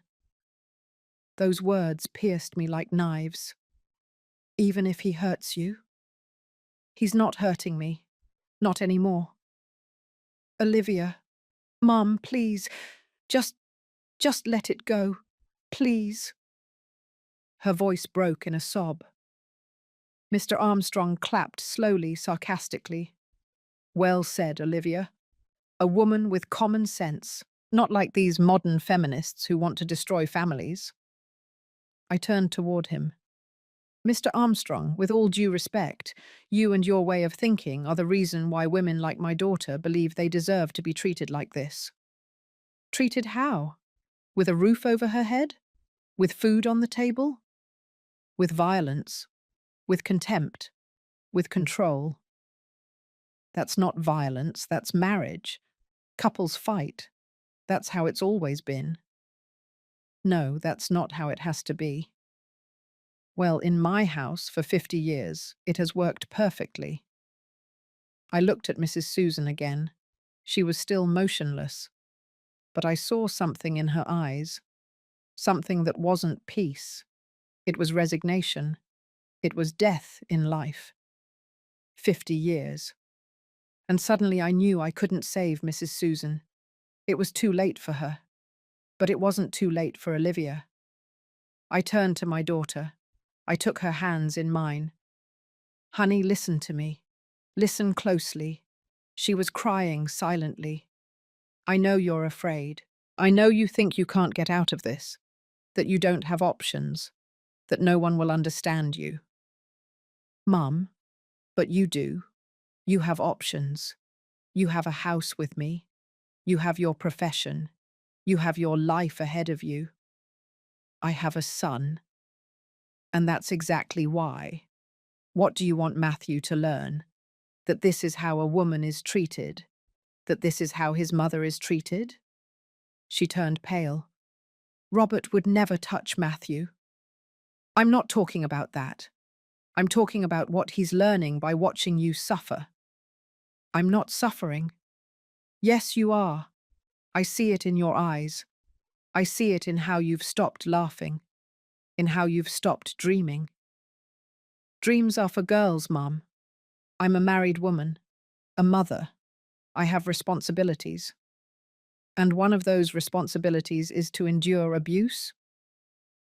Those words pierced me like knives. "Even if he hurts you?" "He's not hurting me. Not anymore." "Olivia, Mum, please, just, just let it go. Please." Her voice broke in a sob. Mr. Armstrong clapped slowly, sarcastically. "Well said, Olivia. A woman with common sense, not like these modern feminists who want to destroy families." I turned toward him. "Mr. Armstrong, with all due respect, you and your way of thinking are the reason why women like my daughter believe they deserve to be treated like this." "Treated how? With a roof over her head? With food on the table?" "With violence. With contempt. With control." "That's not violence, that's marriage. Couples fight. That's how it's always been." "No, that's not how it has to be." "Well, in my house for 50 years, it has worked perfectly." I looked at Mrs. Susan again. She was still motionless, but I saw something in her eyes, something that wasn't peace. It was resignation. It was death in life. 50 years. And suddenly I knew I couldn't save Mrs. Susan. It was too late for her. But it wasn't too late for Olivia. I turned to my daughter. I took her hands in mine. "Honey, listen to me. Listen closely." She was crying silently. "I know you're afraid. I know you think you can't get out of this, that you don't have options, that no one will understand you." "Mum, but you do. You have options. You have a house with me. You have your profession. You have your life ahead of you. I have a son. And that's exactly why. What do you want Matthew to learn? That this is how a woman is treated? That this is how his mother is treated?" She turned pale. "Robert would never touch Matthew." "I'm not talking about that. I'm talking about what he's learning by watching you suffer." "I'm not suffering." "Yes, you are. I see it in your eyes. I see it in how you've stopped laughing, in how you've stopped dreaming." "Dreams are for girls, Mum. I'm a married woman, a mother. I have responsibilities." "And one of those responsibilities is to endure abuse?"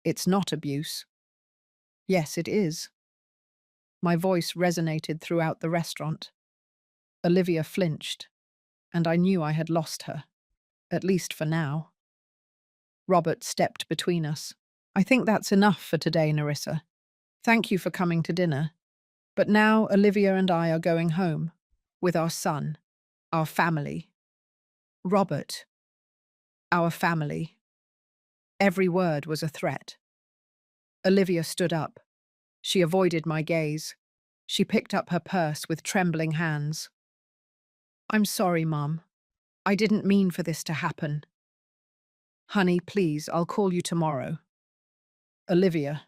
"It's not abuse." "Yes, it is." My voice resonated throughout the restaurant. Olivia flinched. and I knew I had lost her, at least for now. Robert stepped between us. I think that's enough for today, Nerissa. Thank you for coming to dinner. But now Olivia and I are going home, with our son, our family. Robert, our family. Every word was a threat. Olivia stood up. She avoided my gaze. She picked up her purse with trembling hands. I'm sorry, Mum. I didn't mean for this to happen. Honey, please, I'll call you tomorrow. Olivia.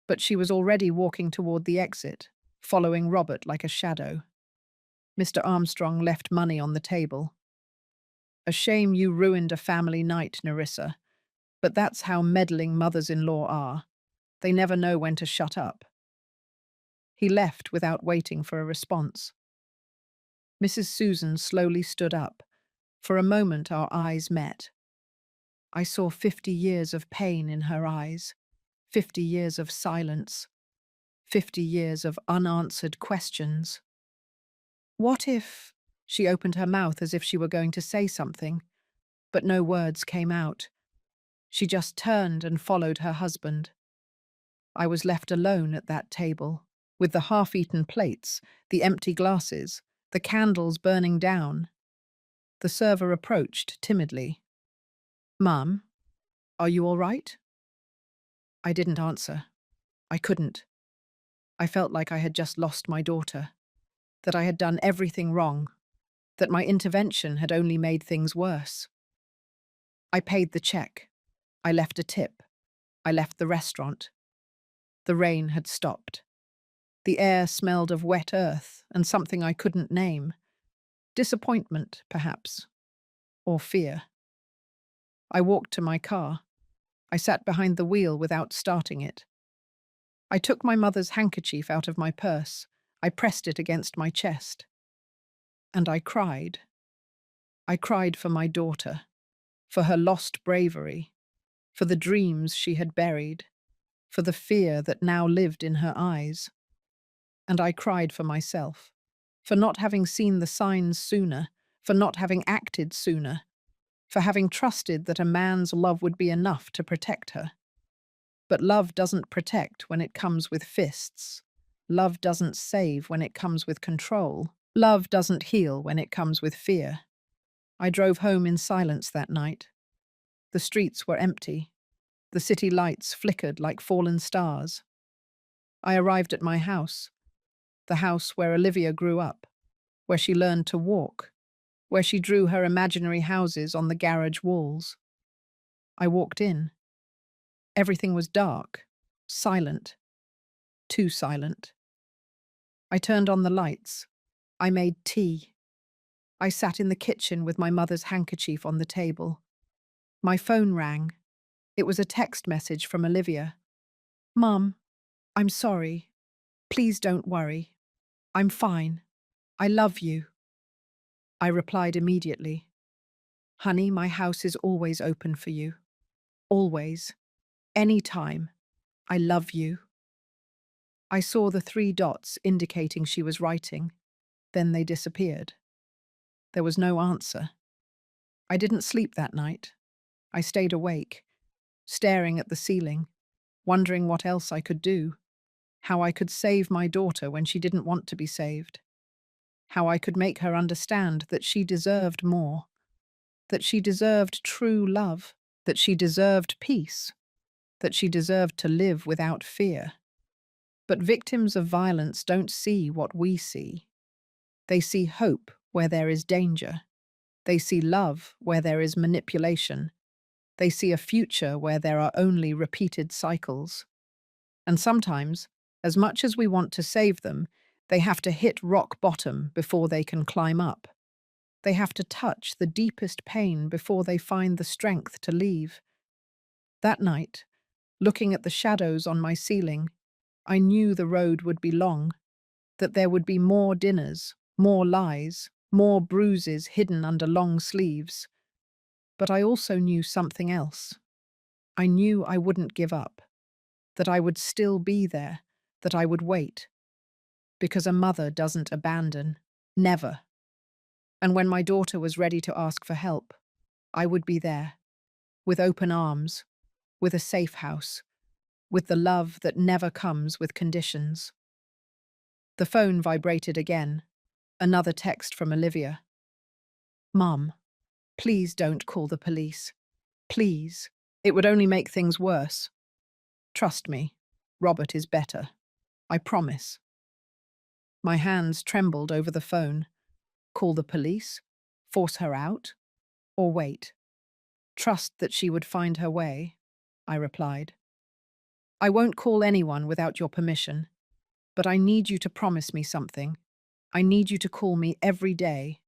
But she was already walking toward the exit, following Robert like a shadow. Mr. Armstrong left money on the table. A shame you ruined a family night, Nerissa. But that's how meddling mothers-in-law are. They never know when to shut up. He left without waiting for a response. Mrs. Susan slowly stood up. For a moment our eyes met. I saw 50 years of pain in her eyes, 50 years of silence, 50 years of unanswered questions. What if... She opened her mouth as if she were going to say something, but no words came out. She just turned and followed her husband. I was left alone at that table, with the half-eaten plates, the empty glasses, the candles burning down. The server approached timidly. Mum, are you all right? I didn't answer. I couldn't. I felt like I had just lost my daughter, that I had done everything wrong, that my intervention had only made things worse. I paid the check. I left a tip. I left the restaurant. The rain had stopped. The air smelled of wet earth and something I couldn't name. Disappointment, perhaps, or fear. I walked to my car. I sat behind the wheel without starting it. I took my mother's handkerchief out of my purse. I pressed it against my chest. And I cried. I cried for my daughter, for her lost bravery, for the dreams she had buried, for the fear that now lived in her eyes. And I cried for myself, for not having seen the signs sooner, for not having acted sooner, for having trusted that a man's love would be enough to protect her. But love doesn't protect when it comes with fists. Love doesn't save when it comes with control. Love doesn't heal when it comes with fear. I drove home in silence that night. The streets were empty. The city lights flickered like fallen stars. I arrived at my house, the house where Olivia grew up, where she learned to walk, where she drew her imaginary houses on the garage walls. I walked in. Everything was dark, silent, too silent. I turned on the lights. I made tea. I sat in the kitchen with my mother's handkerchief on the table. My phone rang. It was a text message from Olivia. Mum, I'm sorry. Please don't worry. I'm fine. I love you. I replied immediately. Honey, my house is always open for you. Always. Any time. I love you. I saw the 3 dots indicating she was writing. Then they disappeared. There was no answer. I didn't sleep that night. I stayed awake, staring at the ceiling, wondering what else I could do, how I could save my daughter when she didn't want to be saved, how I could make her understand that she deserved more, that she deserved true love, that she deserved peace, that she deserved to live without fear. But victims of violence don't see what we see. They see hope where there is danger. They see love where there is manipulation. They see a future where there are only repeated cycles. And sometimes, as much as we want to save them, they have to hit rock bottom before they can climb up. They have to touch the deepest pain before they find the strength to leave. That night, looking at the shadows on my ceiling, I knew the road would be long, that there would be more dinners, more lies, more bruises hidden under long sleeves. But I also knew something else. I knew I wouldn't give up, that I would still be there, that I would wait. Because a mother doesn't abandon. Never. And when my daughter was ready to ask for help, I would be there, with open arms, with a safe house, with the love that never comes with conditions. The phone vibrated again. Another text from Olivia. Mum, please don't call the police. Please. It would only make things worse. Trust me, Robert is better. I promise. My hands trembled over the phone. Call the police? Force her out? Or wait? Trust that she would find her way, I replied. I won't call anyone without your permission, but I need you to promise me something. I need you to call me every day,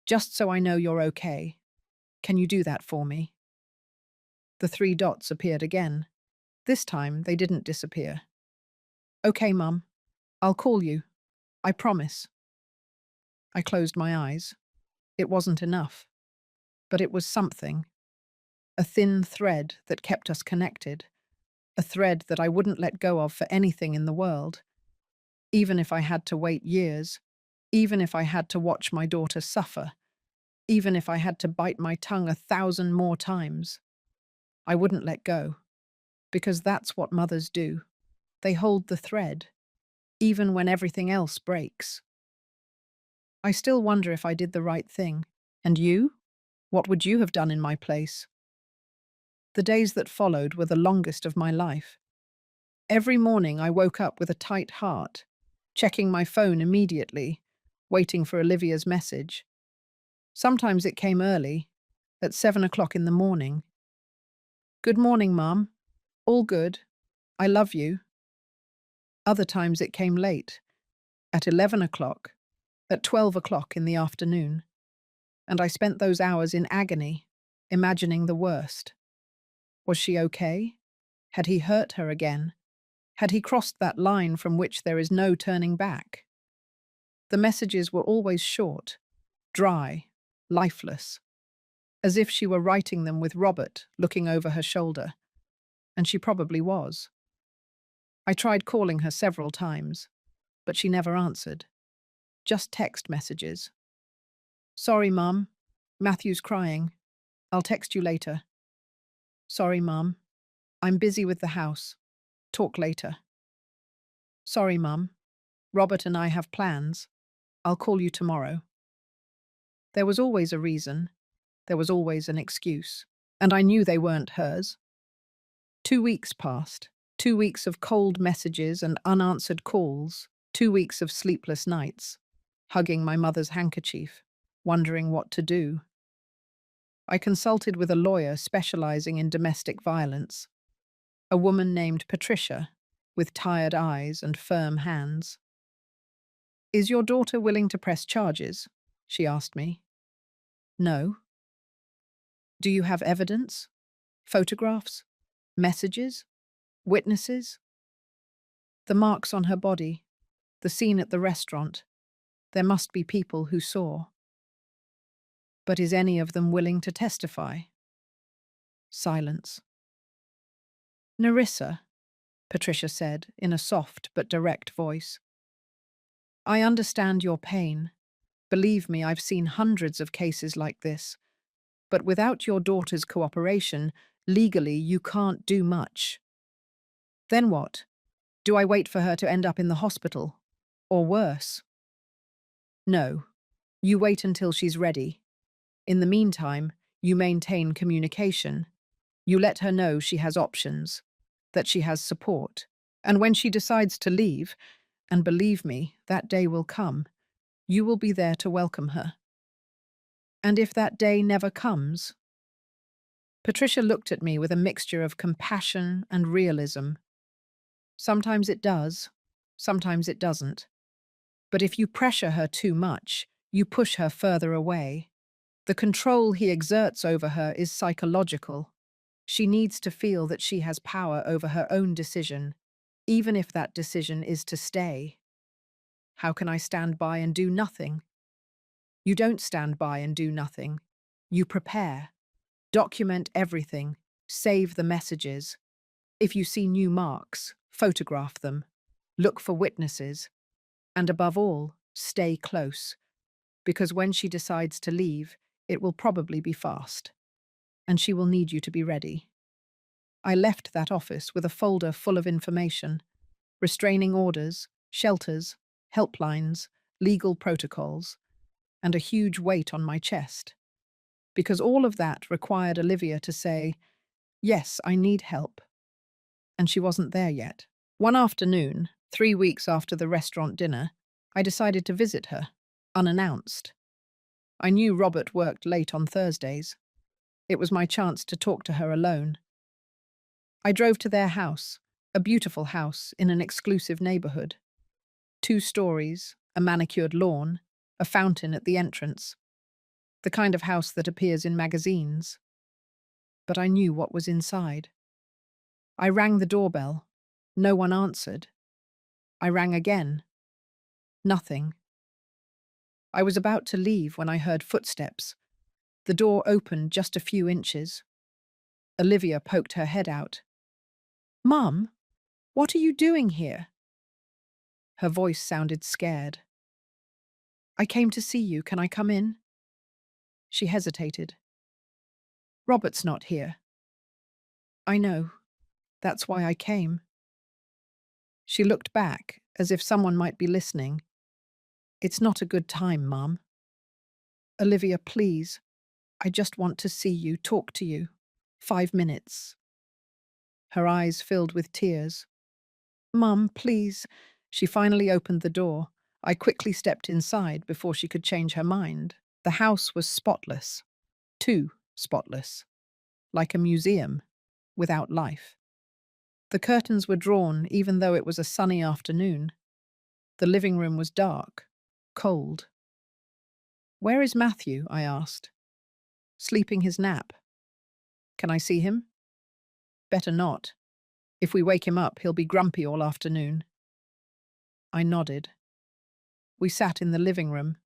just so I know you're okay. Can you do that for me? The three dots appeared again. This time they didn't disappear. Okay, Mum. I'll call you. I promise. I closed my eyes. It wasn't enough, but it was something. A thin thread that kept us connected. A thread that I wouldn't let go of for anything in the world. Even if I had to wait years, even if I had to watch my daughter suffer, even if I had to bite my tongue 1,000 more times, I wouldn't let go. Because that's what mothers do. They hold the thread, even when everything else breaks. I still wonder if I did the right thing. And you? What would you have done in my place? The days that followed were the longest of my life. Every morning I woke up with a tight heart, checking my phone immediately, waiting for Olivia's message. Sometimes it came early, at 7 o'clock in the morning. Good morning, Mum. All good. I love you. Other times it came late, at 11 o'clock, at 12 o'clock in the afternoon. And I spent those hours in agony, imagining the worst. Was she okay? Had he hurt her again? Had he crossed that line from which there is no turning back? The messages were always short, dry, lifeless, as if she were writing them with Robert looking over her shoulder. And she probably was. I tried calling her several times, but she never answered. Just text messages. Sorry, Mum. Matthew's crying. I'll text you later. Sorry, Mum. I'm busy with the house. Talk later. Sorry, Mum. Robert and I have plans. I'll call you tomorrow. There was always a reason. There was always an excuse. And I knew they weren't hers. 2 weeks passed. 2 weeks of cold messages and unanswered calls. 2 weeks of sleepless nights. Hugging my mother's handkerchief, wondering what to do. I consulted with a lawyer specializing in domestic violence. A woman named Patricia, with tired eyes and firm hands. Is your daughter willing to press charges? She asked me. No. Do you have evidence? Photographs? Messages? Witnesses? The marks on her body, the scene at the restaurant. There must be people who saw. But is any of them willing to testify? Silence. Nerissa, Patricia said in a soft but direct voice. I understand your pain. Believe me, I've seen hundreds of cases like this. But without your daughter's cooperation, legally you can't do much. Then what? Do I wait for her to end up in the hospital? Or worse? No. You wait until she's ready. In the meantime, you maintain communication. You let her know she has options, that she has support. And when she decides to leave, and believe me, that day will come, you will be there to welcome her. And if that day never comes? Patricia looked at me with a mixture of compassion and realism. Sometimes it does, sometimes it doesn't. But if you pressure her too much, you push her further away. The control he exerts over her is psychological. She needs to feel that she has power over her own decision, even if that decision is to stay. How can I stand by and do nothing? You don't stand by and do nothing. You prepare. Document everything. Save the messages. If you see new marks, photograph them. Look for witnesses. And above all, stay close. because when she decides to leave, it will probably be fast, and she will need you to be ready. I left that office with a folder full of information: restraining orders, shelters, helplines, legal protocols, and a huge weight on my chest, because all of that required Olivia to say, "Yes, I need help," and she wasn't there yet. One afternoon, 3 weeks after the restaurant dinner, I decided to visit her, unannounced. I knew Robert worked late on Thursdays. It was my chance to talk to her alone. I drove to their house, a beautiful house in an exclusive neighborhood. 2 stories, a manicured lawn, a fountain at the entrance. The kind of house that appears in magazines. But I knew what was inside. I rang the doorbell. No one answered. I rang again. Nothing. I was about to leave when I heard footsteps. The door opened just a few inches. Olivia poked her head out. "Mum, what are you doing here?" Her voice sounded scared. "I came to see you. Can I come in?" She hesitated. "Robert's not here." "I know. That's why I came." She looked back, as if someone might be listening. "It's not a good time, Mum." "Olivia, please. I just want to see you, talk to you. 5 minutes." Her eyes filled with tears. "Mum, please." She finally opened the door. I quickly stepped inside before she could change her mind. The house was spotless. Too spotless. Like a museum, without life. The curtains were drawn even though it was a sunny afternoon. The living room was dark, cold. "Where is Matthew?" I asked. "Sleeping his nap." "Can I see him?" "Better not. If we wake him up, he'll be grumpy all afternoon." I nodded. We sat in the living room.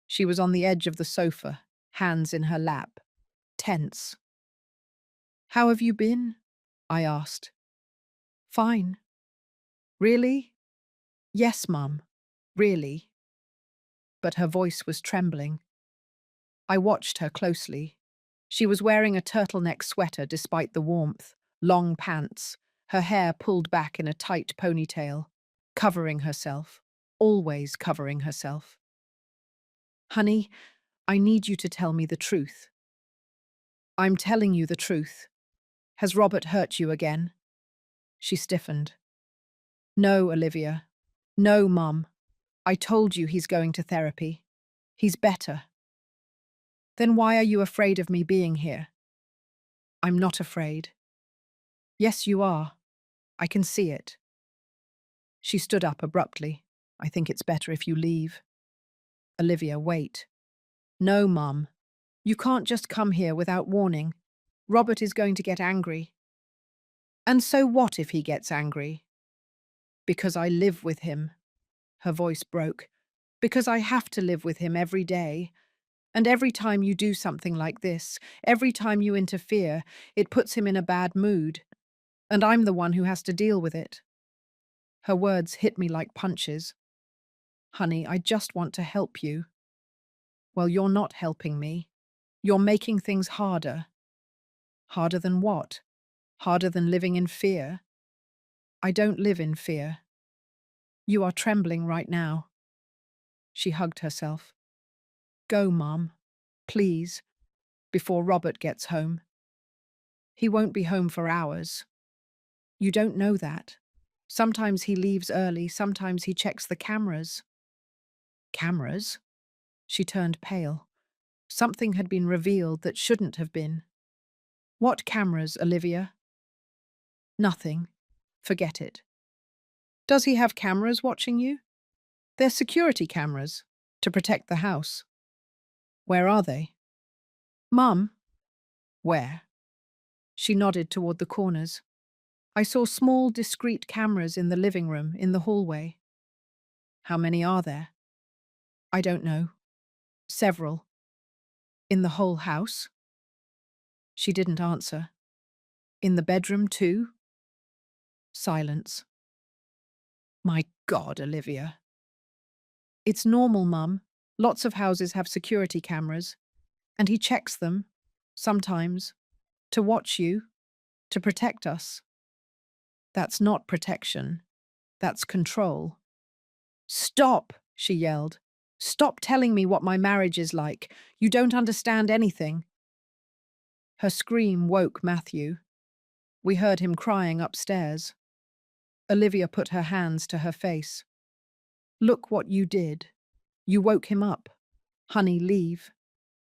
She was on the edge of the sofa, hands in her lap, tense. "How have you been?" I asked. "Fine." "Really?" "Yes, Mum. Really." But her voice was trembling. I watched her closely. She was wearing a turtleneck sweater despite the warmth, long pants, her hair pulled back in a tight ponytail, covering herself, always covering herself. "Honey, I need you to tell me the truth." "I'm telling you the truth. Has Robert hurt you again?" She stiffened. "No, Olivia. No, Mum. I told you he's going to therapy. He's better." "Then why are you afraid of me being here?" "I'm not afraid." "Yes, you are. I can see it." She stood up abruptly. "I think it's better if you leave." "Olivia, wait." "No, Mum. You can't just come here without warning. Robert is going to get angry." "And so what if he gets angry?" "Because I live with him." Her voice broke. "Because I have to live with him every day. And every time you do something like this, every time you interfere, it puts him in a bad mood. And I'm the one who has to deal with it." Her words hit me like punches. "Honey, I just want to help you." "Well, you're not helping me. You're making things harder." "Harder than what? Harder than living in fear?" "I don't live in fear." "You are trembling right now." She hugged herself. "Go, Mum. Please. Before Robert gets home." "He won't be home for hours." "You don't know that. Sometimes he leaves early, sometimes he checks the cameras." "Cameras?" She turned pale. Something had been revealed that shouldn't have been. "What cameras, Olivia?" "Nothing. Forget it." "Does he have cameras watching you?" "They're security cameras, to protect the house." "Where are they?" "Mum." "Where?" She nodded toward the corners. I saw small, discreet cameras in the living room, in the hallway. "How many are there?" "I don't know. Several." "In the whole house?" She didn't answer. "In the bedroom, too?" Silence. "My God, Olivia." "It's normal, Mum. Lots of houses have security cameras, and he checks them, sometimes, to watch you, to protect us. That's not protection. That's control. Stop, she yelled. Stop telling me what my marriage is like. You don't understand anything. Her scream woke Matthew. We heard him crying upstairs. Olivia put her hands to her face. Look what you did. You woke him up. Honey, leave.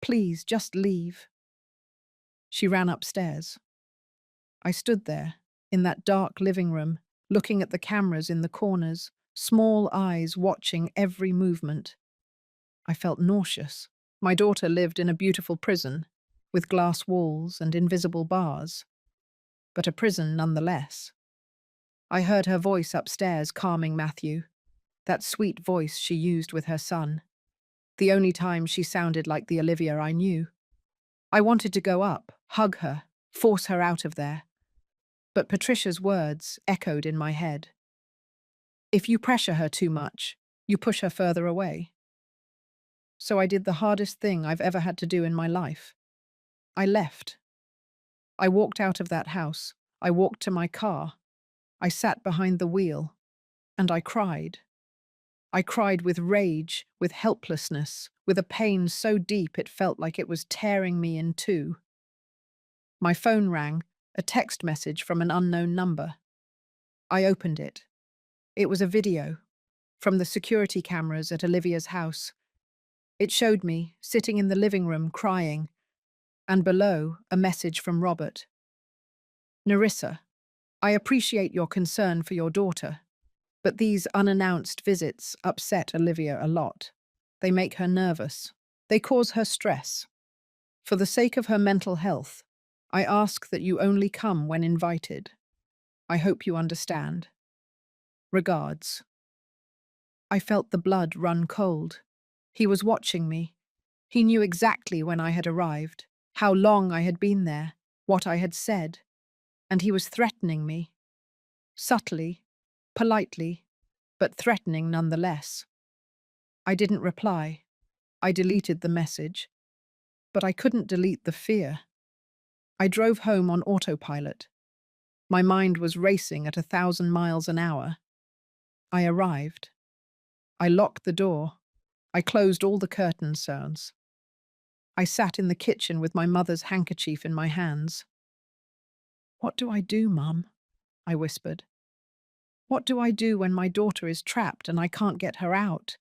Please, just leave. She ran upstairs. I stood there, in that dark living room, looking at the cameras in the corners, small eyes watching every movement. I felt nauseous. My daughter lived in a beautiful prison, with glass walls and invisible bars, but a prison nonetheless. I heard her voice upstairs calming Matthew, that sweet voice she used with her son, the only time she sounded like the Olivia I knew. I wanted to go up, hug her, force her out of there, but Patricia's words echoed in my head. If you pressure her too much, you push her further away. So I did the hardest thing I've ever had to do in my life. I left. I walked out of that house. I walked to my car. I sat behind the wheel, and I cried. I cried with rage, with helplessness, with a pain so deep it felt like it was tearing me in two. My phone rang, a text message from an unknown number. I opened it. It was a video from the security cameras at Olivia's house. It showed me, sitting in the living room, crying, and below, a message from Robert. Narissa, I appreciate your concern for your daughter, but these unannounced visits upset Olivia a lot. They make her nervous. They cause her stress. For the sake of her mental health, I ask that you only come when invited. I hope you understand. Regards. I felt the blood run cold. He was watching me. He knew exactly when I had arrived, how long I had been there, what I had said, and he was threatening me. Subtly, politely, but threatening nonetheless. I didn't reply. I deleted the message, but I couldn't delete the fear. I drove home on autopilot. My mind was racing at 1,000 miles an hour. I arrived. I locked the door. I closed all the curtain sounds. I sat in the kitchen with my mother's handkerchief in my hands. What do I do, Mum? I whispered. What do I do when my daughter is trapped and I can't get her out?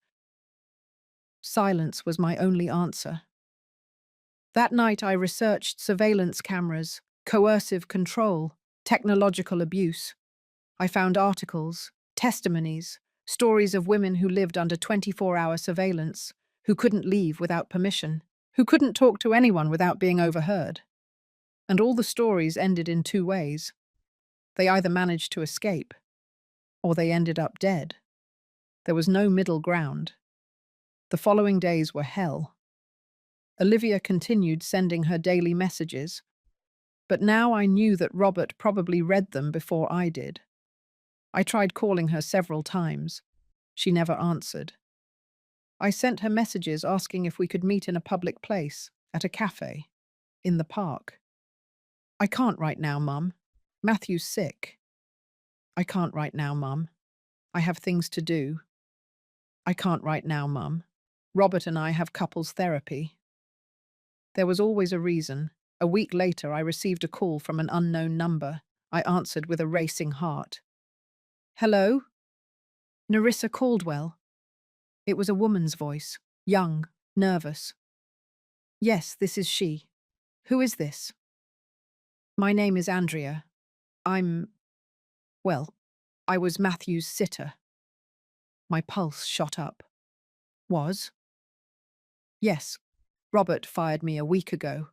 Silence was my only answer. That night I researched surveillance cameras, coercive control, technological abuse. I found articles, testimonies, stories of women who lived under 24-hour surveillance, who couldn't leave without permission, who couldn't talk to anyone without being overheard. And all the stories ended in two ways. They either managed to escape, or they ended up dead. There was no middle ground. The following days were hell. Olivia continued sending her daily messages, but now I knew that Robert probably read them before I did. I tried calling her several times. She never answered. I sent her messages asking if we could meet in a public place, at a cafe, in the park. I can't right now, Mum. Matthew's sick. I can't right now, Mum. I have things to do. I can't right now, Mum. Robert and I have couples therapy. There was always a reason. A week later, I received a call from an unknown number. I answered with a racing heart. Hello? Narissa Caldwell. It was a woman's voice, young, nervous. Yes, this is she. Who is this? My name is Andrea. Well, I was Matthew's sitter. My pulse shot up. Was? Yes, Robert fired me a week ago.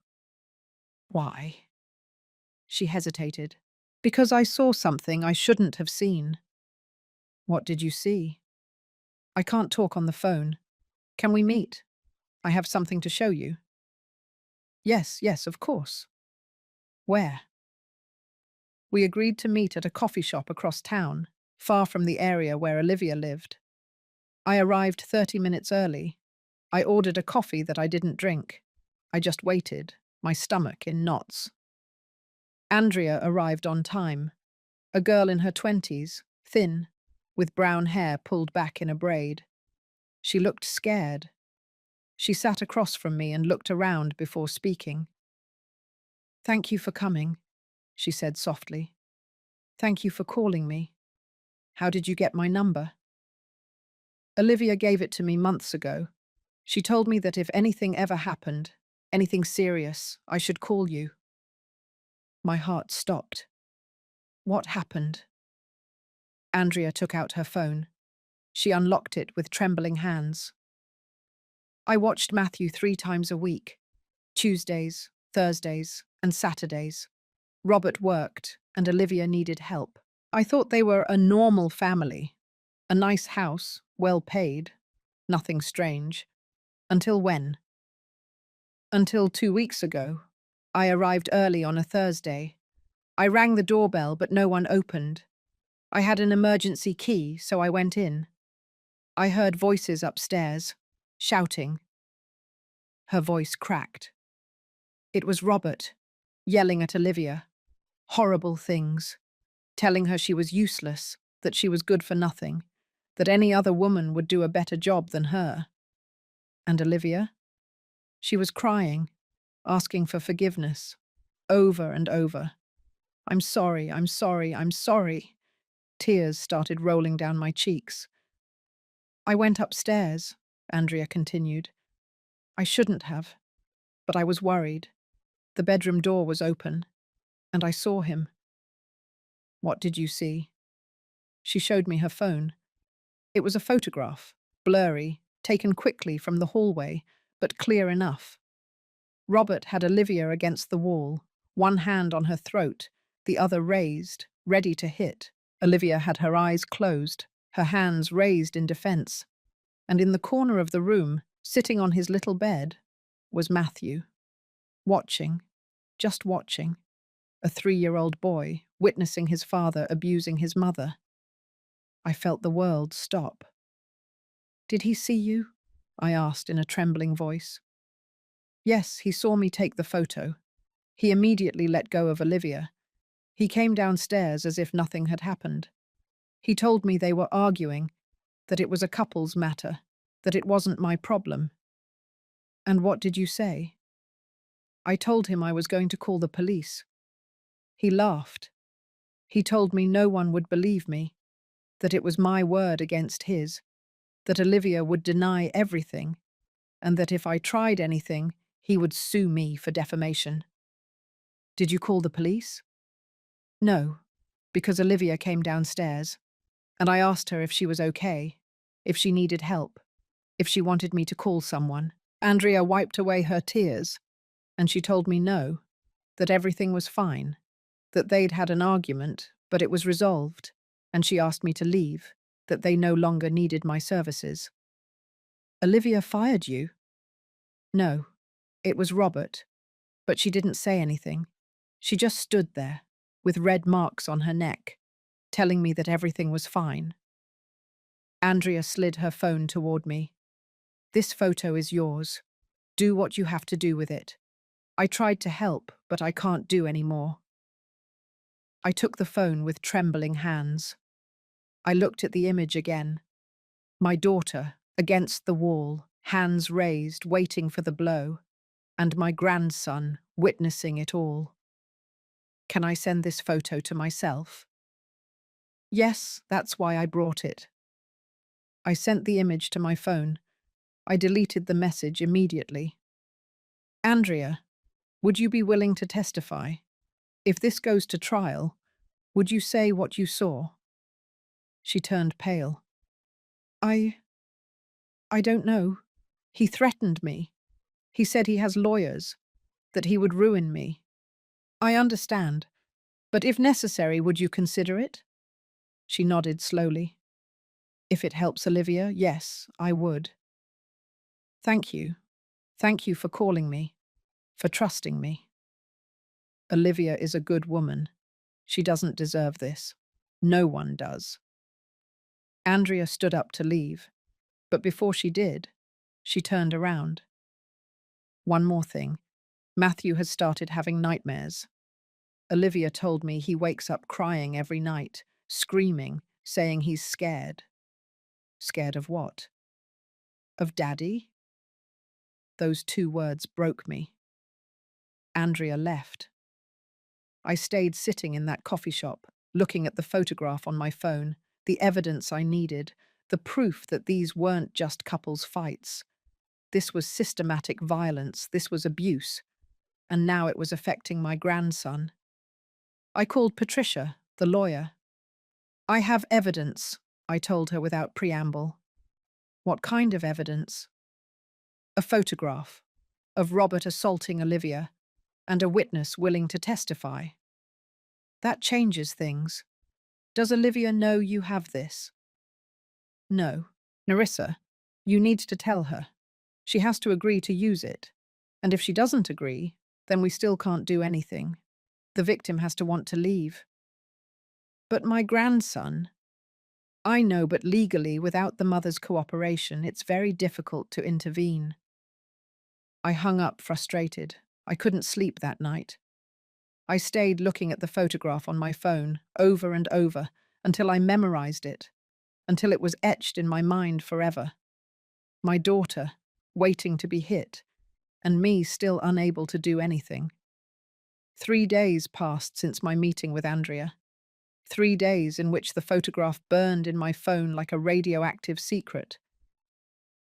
Why? She hesitated. Because I saw something I shouldn't have seen. What did you see? I can't talk on the phone. Can we meet? I have something to show you. Yes, yes, of course. Where? We agreed to meet at a coffee shop across town, far from the area where Olivia lived. I arrived 30 minutes early. I ordered a coffee that I didn't drink. I just waited, my stomach in knots. Andrea arrived on time. A girl in her 20s, thin, with brown hair pulled back in a braid. She looked scared. She sat across from me and looked around before speaking. "Thank you for coming," she said softly. "Thank you for calling me. How did you get my number?" "Olivia gave it to me months ago. She told me that if anything ever happened, anything serious, I should call you." My heart stopped. What happened? Andrea took out her phone. She unlocked it with trembling hands. "I watched Matthew 3 times a week, Tuesdays, Thursdays, and Saturdays. Robert worked, and Olivia needed help. I thought they were a normal family. A nice house, well paid, nothing strange. Until when? Until 2 weeks ago. I arrived early on a Thursday. I rang the doorbell, but no one opened. I had an emergency key, so I went in. I heard voices upstairs, shouting." Her voice cracked. It was Robert, yelling at Olivia. Horrible things. Telling her she was useless, that she was good for nothing, that any other woman would do a better job than her. And Olivia? She was crying, asking for forgiveness, over and over. "I'm sorry, I'm sorry, I'm sorry." Tears started rolling down my cheeks. "I went upstairs," Andrea continued. "I shouldn't have, but I was worried. The bedroom door was open, and I saw him." "What did you see?" She showed me her phone. It was a photograph, blurry, taken quickly from the hallway, but clear enough. Robert had Olivia against the wall, one hand on her throat, the other raised, ready to hit. Olivia had her eyes closed, her hands raised in defense. And in the corner of the room, sitting on his little bed, was Matthew. Watching, just watching. A 3-year-old boy, witnessing his father abusing his mother. I felt the world stop. "Did he see you?" I asked in a trembling voice. "Yes, he saw me take the photo. He immediately let go of Olivia. He came downstairs as if nothing had happened. He told me they were arguing, that it was a couple's matter, that it wasn't my problem." "And what did you say?" "I told him I was going to call the police." He laughed. He told me no one would believe me, that it was my word against his, that Olivia would deny everything, and that if I tried anything, he would sue me for defamation. "Did you call the police?" "No, because Olivia came downstairs, and I asked her if she was okay, if she needed help, if she wanted me to call someone." Andrea wiped away her tears, and she told me no, that everything was fine, that they'd had an argument, but it was resolved, and she asked me to leave, that they no longer needed my services. "Olivia fired you?" "No, it was Robert, but she didn't say anything. She just stood there, with red marks on her neck, telling me that everything was fine." Andrea slid her phone toward me. "This photo is yours. Do what you have to do with it. I tried to help, but I can't do any more." I took the phone with trembling hands. I looked at the image again. My daughter, against the wall, hands raised, waiting for the blow, and my grandson, witnessing it all. Can I send this photo to myself? Yes, that's why I brought it. I sent the image to my phone. I deleted the message immediately. "Andrea, would you be willing to testify? If this goes to trial, would you say what you saw?" She turned pale. I I don't know. He threatened me. He said he has lawyers, that he would ruin me." "I understand, but if necessary, would you consider it?" She nodded slowly. "If it helps Olivia, yes, I would." "Thank you. Thank you for calling me, for trusting me. Olivia is a good woman. She doesn't deserve this. No one does." Andrea stood up to leave, but before she did, She turned around. One more thing. Matthew has started having nightmares. Olivia told me he wakes up crying every night, screaming, saying he's scared. Scared of what? Of Daddy? Those two words broke me. Andrea left. I stayed sitting in that coffee shop, looking at the photograph on my phone, the evidence I needed, the proof that these weren't just couples' fights. This was systematic violence, this was abuse, and now it was affecting my grandson. I called Patricia, the lawyer. I have evidence, I told her without preamble. What kind of evidence? A photograph of Robert assaulting Olivia and a witness willing to testify. That changes things. Does Olivia know you have this? No. Narissa, you need to tell her. She has to agree to use it. And if she doesn't agree, then we still can't do anything. The victim has to want to leave. But my grandson… I know, but legally, without the mother's cooperation, it's very difficult to intervene. I hung up frustrated. I couldn't sleep that night. I stayed looking at the photograph on my phone, over and over, until I memorized it, until it was etched in my mind forever. My daughter, waiting to be hit, and me still unable to do anything. 3 days passed since my meeting with Andrea. 3 days in which the photograph burned in my phone like a radioactive secret.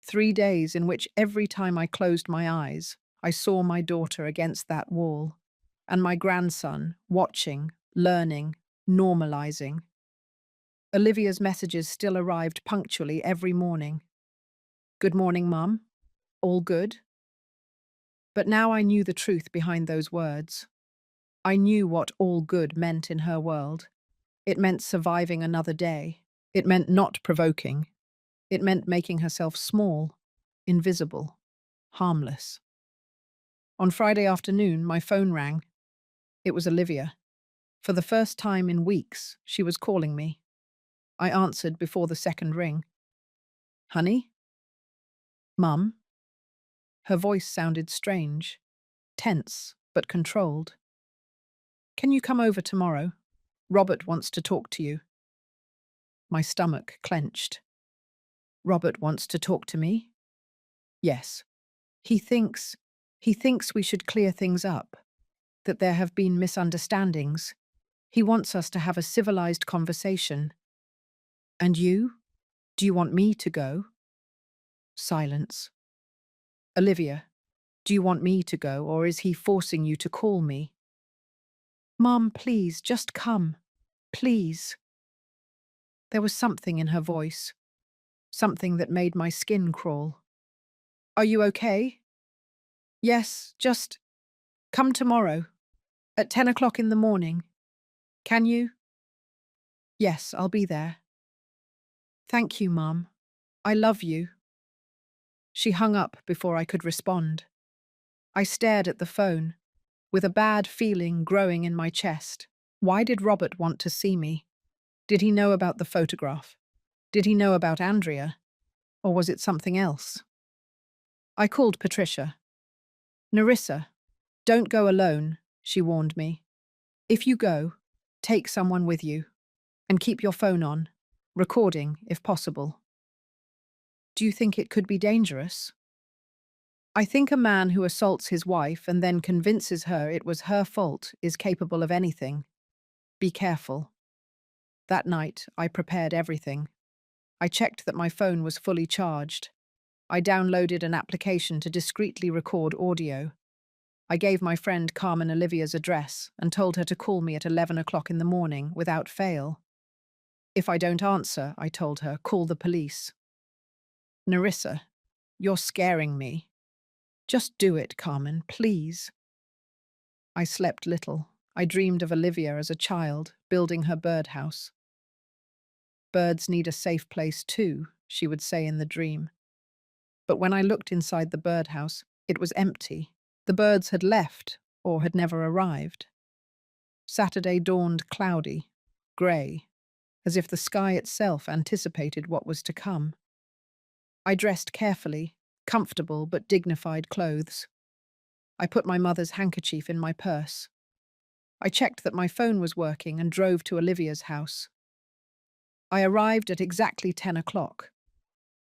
3 days in which every time I closed my eyes, I saw my daughter against that wall, and my grandson watching, learning, normalizing. Olivia's messages still arrived punctually every morning. Good morning, Mum. All good? But now I knew the truth behind those words. I knew what all good meant in her world. It meant surviving another day. It meant not provoking. It meant making herself small, invisible, harmless. On Friday afternoon, my phone rang. It was Olivia. For the first time in weeks, she was calling me. I answered before the second ring. Honey? Mum? Her voice sounded strange, tense, but controlled. Can you come over tomorrow? Robert wants to talk to you. My stomach clenched. Robert wants to talk to me? Yes. He thinks we should clear things up, that there have been misunderstandings. He wants us to have a civilized conversation. And you? Do you want me to go? Silence. Olivia, do you want me to go, or is he forcing you to call me? Mom, please, just come. Please. There was something in her voice, something that made my skin crawl. Are you okay? Yes, just come tomorrow, at 10 o'clock in the morning. Can you? Yes, I'll be there. Thank you, Mum. I love you. She hung up before I could respond. I stared at the phone, with a bad feeling growing in my chest. Why did Robert want to see me? Did he know about the photograph? Did he know about Andrea? Or was it something else? I called Patricia. Narissa, don't go alone, she warned me. If you go, take someone with you. And keep your phone on, recording if possible. Do you think it could be dangerous? I think a man who assaults his wife and then convinces her it was her fault is capable of anything. Be careful. That night, I prepared everything. I checked that my phone was fully charged. I downloaded an application to discreetly record audio. I gave my friend Carmen Olivia's address and told her to call me at 11 o'clock in the morning without fail. If I don't answer, I told her, call the police. Narissa, you're scaring me. Just do it, Carmen, please. I slept little. I dreamed of Olivia as a child, building her birdhouse. Birds need a safe place too, she would say in the dream. But when I looked inside the birdhouse, it was empty. The birds had left or had never arrived. Saturday dawned cloudy, grey, as if the sky itself anticipated what was to come. I dressed carefully, comfortable but dignified clothes. I put my mother's handkerchief in my purse. I checked that my phone was working and drove to Olivia's house. I arrived at exactly 10 o'clock.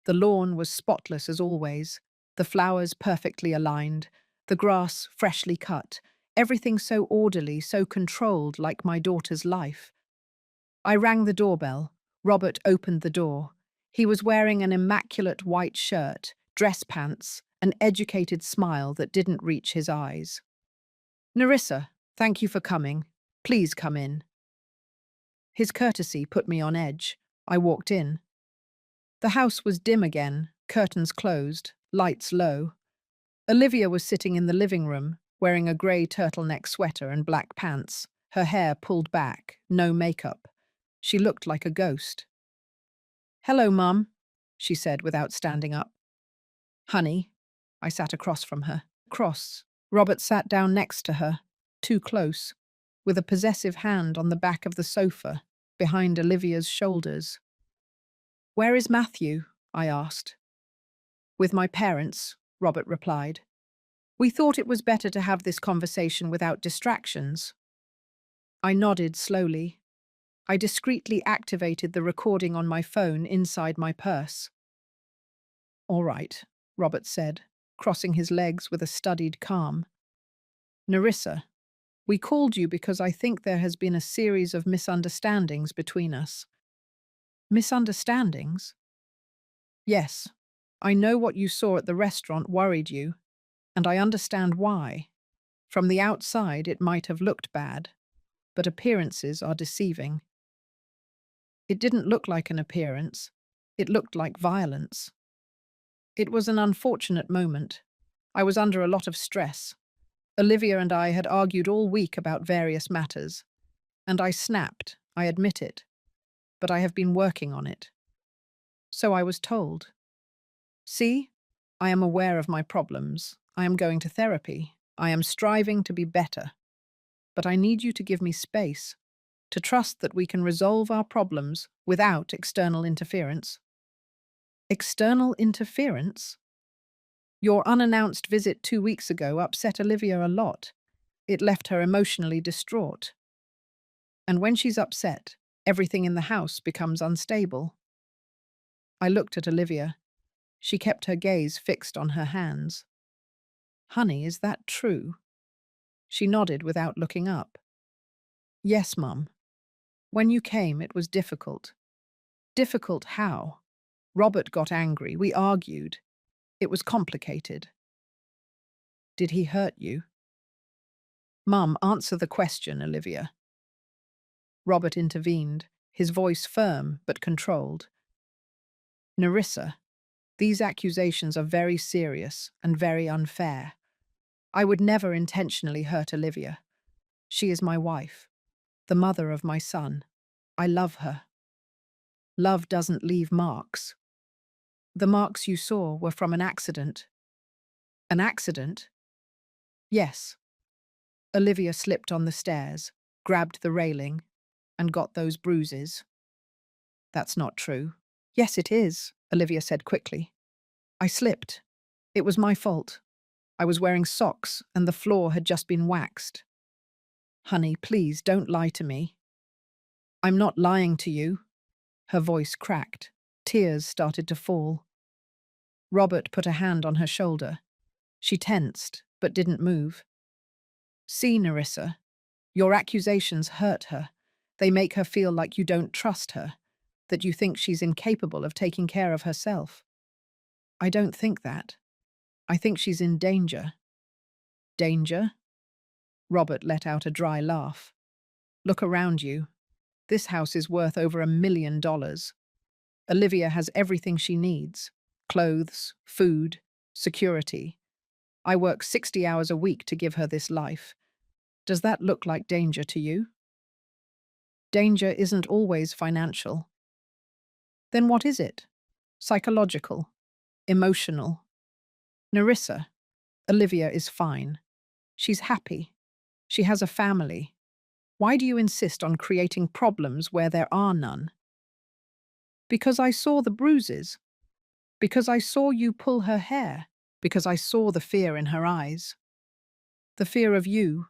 The lawn was spotless as always, the flowers perfectly aligned, the grass freshly cut, everything so orderly, so controlled, like my daughter's life. I rang the doorbell. Robert opened the door. He was wearing an immaculate white shirt, dress pants, an educated smile that didn't reach his eyes. "Narissa, thank you for coming. Please come in." His courtesy put me on edge. I walked in. The house was dim again, curtains closed, lights low. Olivia was sitting in the living room, wearing a grey turtleneck sweater and black pants, her hair pulled back, no makeup. She looked like a ghost. "Hello, Mum," she said without standing up. "Honey." I sat across from her. Cross. Robert sat down next to her, too close, with a possessive hand on the back of the sofa, behind Olivia's shoulders. "Where is Matthew?" I asked. "With my parents," Robert replied. "We thought it was better to have this conversation without distractions." I nodded slowly. I discreetly activated the recording on my phone inside my purse. "All right," Robert said, crossing his legs with a studied calm. "Narissa, we called you because I think there has been a series of misunderstandings between us." "Misunderstandings?" "Yes. I know what you saw at the restaurant worried you, and I understand why. From the outside, it might have looked bad, but appearances are deceiving." "It didn't look like an appearance. It looked like violence." "It was an unfortunate moment. I was under a lot of stress. Olivia and I had argued all week about various matters, and I snapped, I admit it, but I have been working on it." "So I was told." "See, I am aware of my problems. I am going to therapy. I am striving to be better. But I need you to give me space, to trust that we can resolve our problems without external interference." "External interference?" "Your unannounced visit 2 weeks ago upset Olivia a lot. It left her emotionally distraught. And when she's upset, everything in the house becomes unstable." I looked at Olivia. She kept her gaze fixed on her hands. "Honey, is that true?" She nodded without looking up. "Yes, Mum. When you came, it was difficult." "Difficult how?" "Robert got angry. We argued. It was complicated." "Did he hurt you?" "Mum, answer the question, Olivia." Robert intervened, his voice firm but controlled. "Narissa, these accusations are very serious and very unfair. I would never intentionally hurt Olivia. She is my wife, the mother of my son. I love her. Love doesn't leave marks. The marks you saw were from an accident." "An accident?" "Yes. Olivia slipped on the stairs, grabbed the railing, and got those bruises." "That's not true." "Yes, it is," Olivia said quickly. "I slipped. It was my fault. I was wearing socks and the floor had just been waxed." "Honey, please don't lie to me." "I'm not lying to you." Her voice cracked. Tears started to fall. Robert put a hand on her shoulder. She tensed, but didn't move. "See, Narissa, your accusations hurt her. They make her feel like you don't trust her, that you think she's incapable of taking care of herself." "I don't think that. I think she's in danger." "Danger?" Robert let out a dry laugh. "Look around you. This house is worth over $1 million. Olivia has everything she needs: clothes, food, security. I work 60 hours a week to give her this life. Does that look like danger to you?" "Danger isn't always financial." "Then what is it? Psychological? Emotional?" "Narissa, Olivia is fine. She's happy. She has a family. Why do you insist on creating problems where there are none?" "Because I saw the bruises." Because I saw you pull her hair, because I saw the fear in her eyes. The fear of you,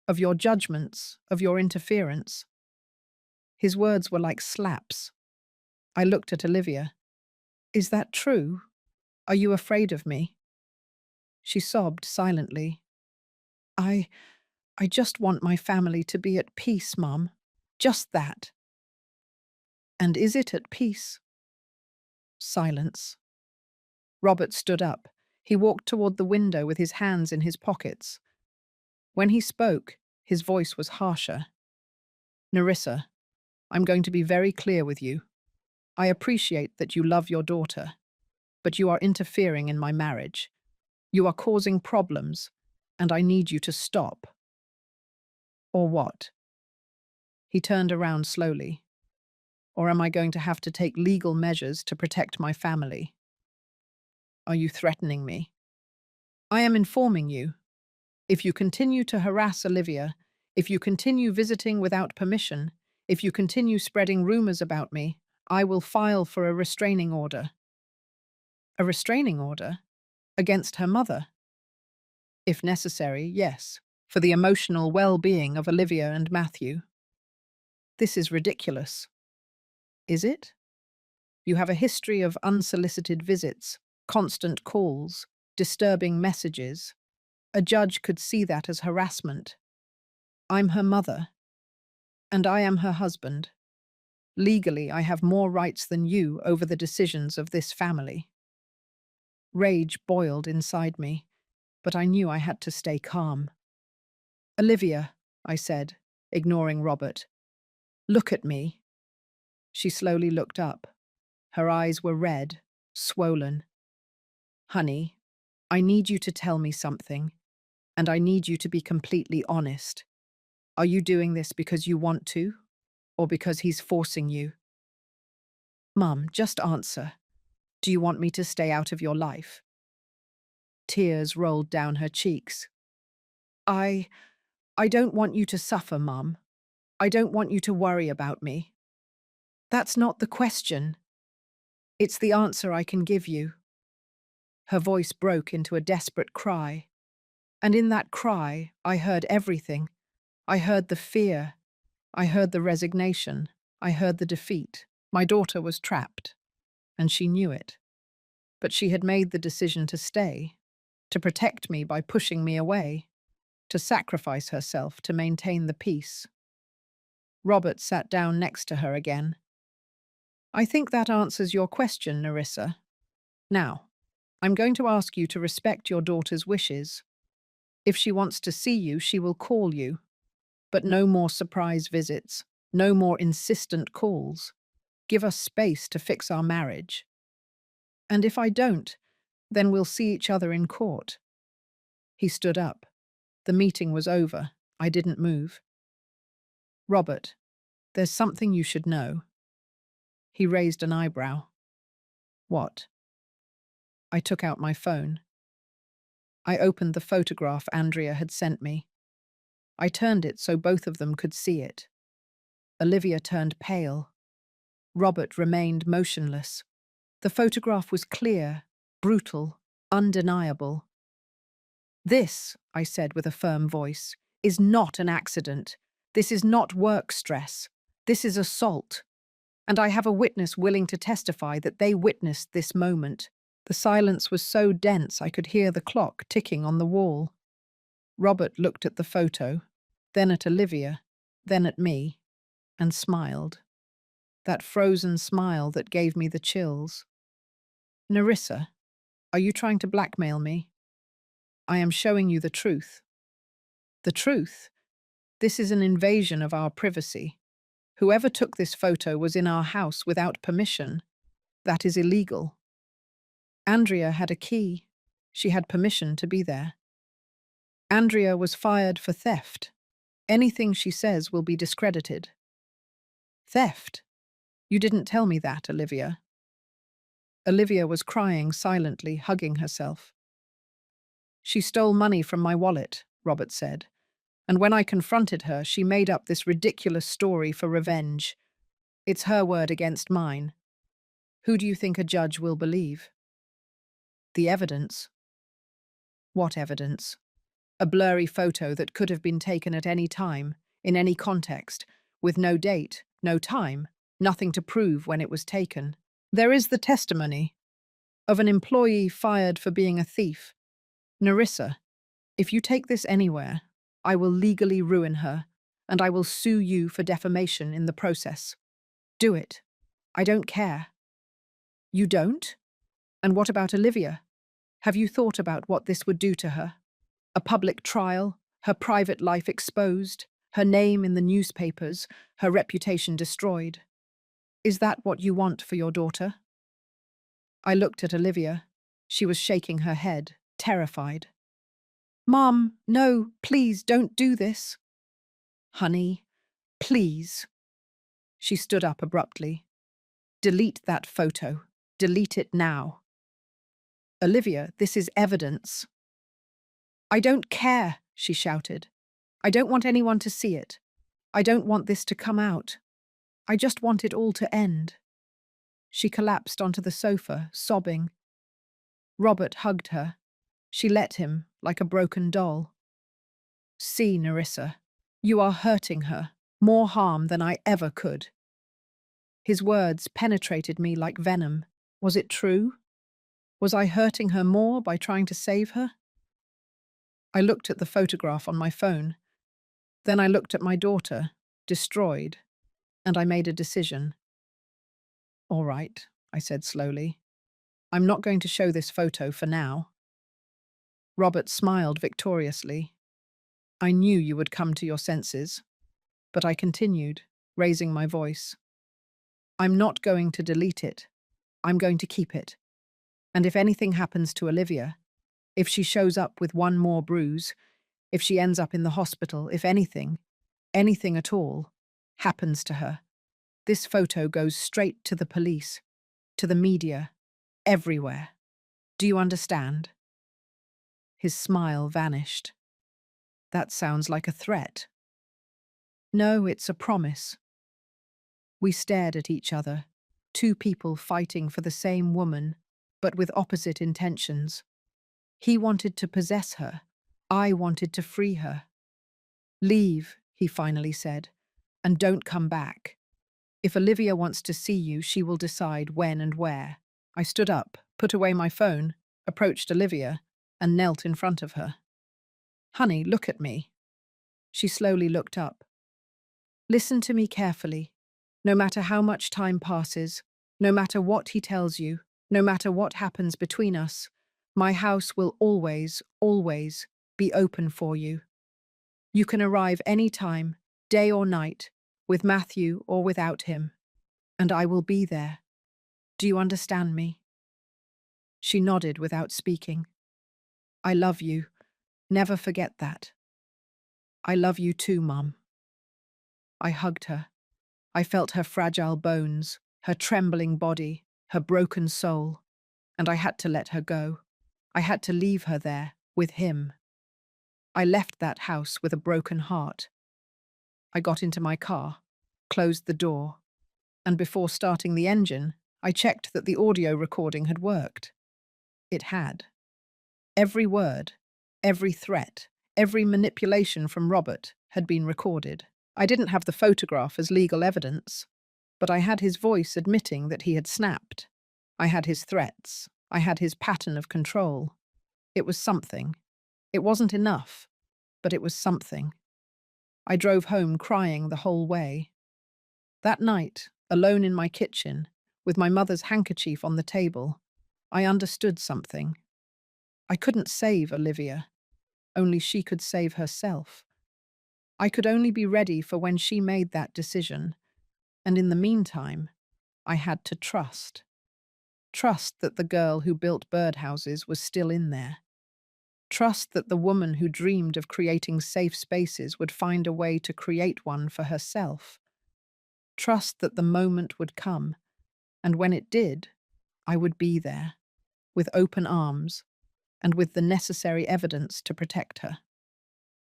of your judgments, of your interference. His words were like slaps. I looked at Olivia. Is that true? Are you afraid of me? She sobbed silently. I, I just want my family to be at peace, Mum. Just that. And is it at peace? Silence. Robert stood up. He walked toward the window with his hands in his pockets. When he spoke, his voice was harsher. Nerissa, I'm going to be very clear with you. I appreciate that you love your daughter, but you are interfering in my marriage. You are causing problems, and I need you to stop. Or what? He turned around slowly. Or am I going to have to take legal measures to protect my family? Are you threatening me? I am informing you. If you continue to harass Olivia, if you continue visiting without permission, if you continue spreading rumors about me, I will file for a restraining order. A restraining order? Against her mother? If necessary, yes, for the emotional well-being of Olivia and Matthew. This is ridiculous. Is it? You have a history of unsolicited visits, constant calls, disturbing messages. A judge could see that as harassment. I'm her mother, and I am her husband. Legally, I have more rights than you over the decisions of this family. Rage boiled inside me, but I knew I had to stay calm. Olivia, I said, ignoring Robert. Look at me. She slowly looked up. Her eyes were red, swollen. Honey, I need you to tell me something, and I need you to be completely honest. Are you doing this because you want to, or because he's forcing you? Mum, just answer. Do you want me to stay out of your life? Tears rolled down her cheeks. I don't want you to suffer, Mum. I don't want you to worry about me. That's not the question. It's the answer I can give you. Her voice broke into a desperate cry. And in that cry, I heard everything. I heard the fear. I heard the resignation. I heard the defeat. My daughter was trapped, and she knew it. But she had made the decision to stay, to protect me by pushing me away, to sacrifice herself to maintain the peace. Robert sat down next to her again. I think that answers your question, Nerissa. Now, I'm going to ask you to respect your daughter's wishes. If she wants to see you, she will call you. But no more surprise visits, no more insistent calls. Give us space to fix our marriage. And if I don't, then we'll see each other in court. He stood up. The meeting was over. I didn't move. Robert, there's something you should know. He raised an eyebrow. What? I took out my phone. I opened the photograph Andrea had sent me. I turned it so both of them could see it. Olivia turned pale. Robert remained motionless. The photograph was clear, brutal, undeniable. This, I said with a firm voice, is not an accident. This is not work stress. This is assault. And I have a witness willing to testify that they witnessed this moment. The silence was so dense I could hear the clock ticking on the wall. Robert looked at the photo, then at Olivia, then at me, and smiled. That frozen smile that gave me the chills. Nerissa, are you trying to blackmail me? I am showing you the truth. The truth? This is an invasion of our privacy. Whoever took this photo was in our house without permission. That is illegal. Andrea had a key. She had permission to be there. Andrea was fired for theft. Anything she says will be discredited. Theft? You didn't tell me that, Olivia. Olivia was crying silently, hugging herself. She stole money from my wallet, Robert said. And when I confronted her, she made up this ridiculous story for revenge. It's her word against mine. Who do you think a judge will believe? The evidence? What evidence? A blurry photo that could have been taken at any time, in any context, with no date, no time, nothing to prove when it was taken. There is the testimony of an employee fired for being a thief. Narissa, if you take this anywhere, I will legally ruin her, and I will sue you for defamation in the process. Do it. I don't care. You don't? And what about Olivia? Have you thought about what this would do to her? A public trial, her private life exposed, her name in the newspapers, her reputation destroyed. Is that what you want for your daughter? I looked at Olivia. She was shaking her head, terrified. Mom, no, please don't do this. Honey, please. She stood up abruptly. Delete that photo. Delete it now. Olivia, this is evidence. I don't care, she shouted. I don't want anyone to see it. I don't want this to come out. I just want it all to end. She collapsed onto the sofa, sobbing. Robert hugged her. She let him, like a broken doll. See, Narissa, you are hurting her, more harm than I ever could. His words penetrated me like venom. Was it true? Was I hurting her more by trying to save her? I looked at the photograph on my phone. Then I looked at my daughter, destroyed, and I made a decision. All right, I said slowly. I'm not going to show this photo for now. Robert smiled victoriously. I knew you would come to your senses, but I continued, raising my voice. I'm not going to delete it. I'm going to keep it. And if anything happens to Olivia, if she shows up with one more bruise, if she ends up in the hospital, if anything at all, happens to her, this photo goes straight to the police, to the media, everywhere. Do you understand? His smile vanished. That sounds like a threat. No, it's a promise. We stared at each other, two people fighting for the same woman, but with opposite intentions. He wanted to possess her. I wanted to free her. Leave, he finally said, and don't come back. If Olivia wants to see you, she will decide when and where. I stood up, put away my phone, approached Olivia, and knelt in front of her. Honey, look at me. She slowly looked up. Listen to me carefully. No matter how much time passes, no matter what he tells you, no matter what happens between us, my house will always, always be open for you. You can arrive any time, day or night, with Matthew or without him, and I will be there. Do you understand me? She nodded without speaking. I love you. Never forget that. I love you too, Mum. I hugged her. I felt her fragile bones, her trembling body, her broken soul, and I had to let her go. I had to leave her there, with him. I left that house with a broken heart. I got into my car, closed the door, and before starting the engine, I checked that the audio recording had worked. It had. Every word, every threat, every manipulation from Robert had been recorded. I didn't have the photograph as legal evidence, but I had his voice admitting that he had snapped. I had his threats. I had his pattern of control. It was something. It wasn't enough, but it was something. I drove home crying the whole way. That night, alone in my kitchen, with my mother's handkerchief on the table, I understood something. I couldn't save Olivia. Only she could save herself. I could only be ready for when she made that decision, and in the meantime, I had to trust. Trust that the girl who built birdhouses was still in there. Trust that the woman who dreamed of creating safe spaces would find a way to create one for herself. Trust that the moment would come, and when it did, I would be there, with open arms, and with the necessary evidence to protect her.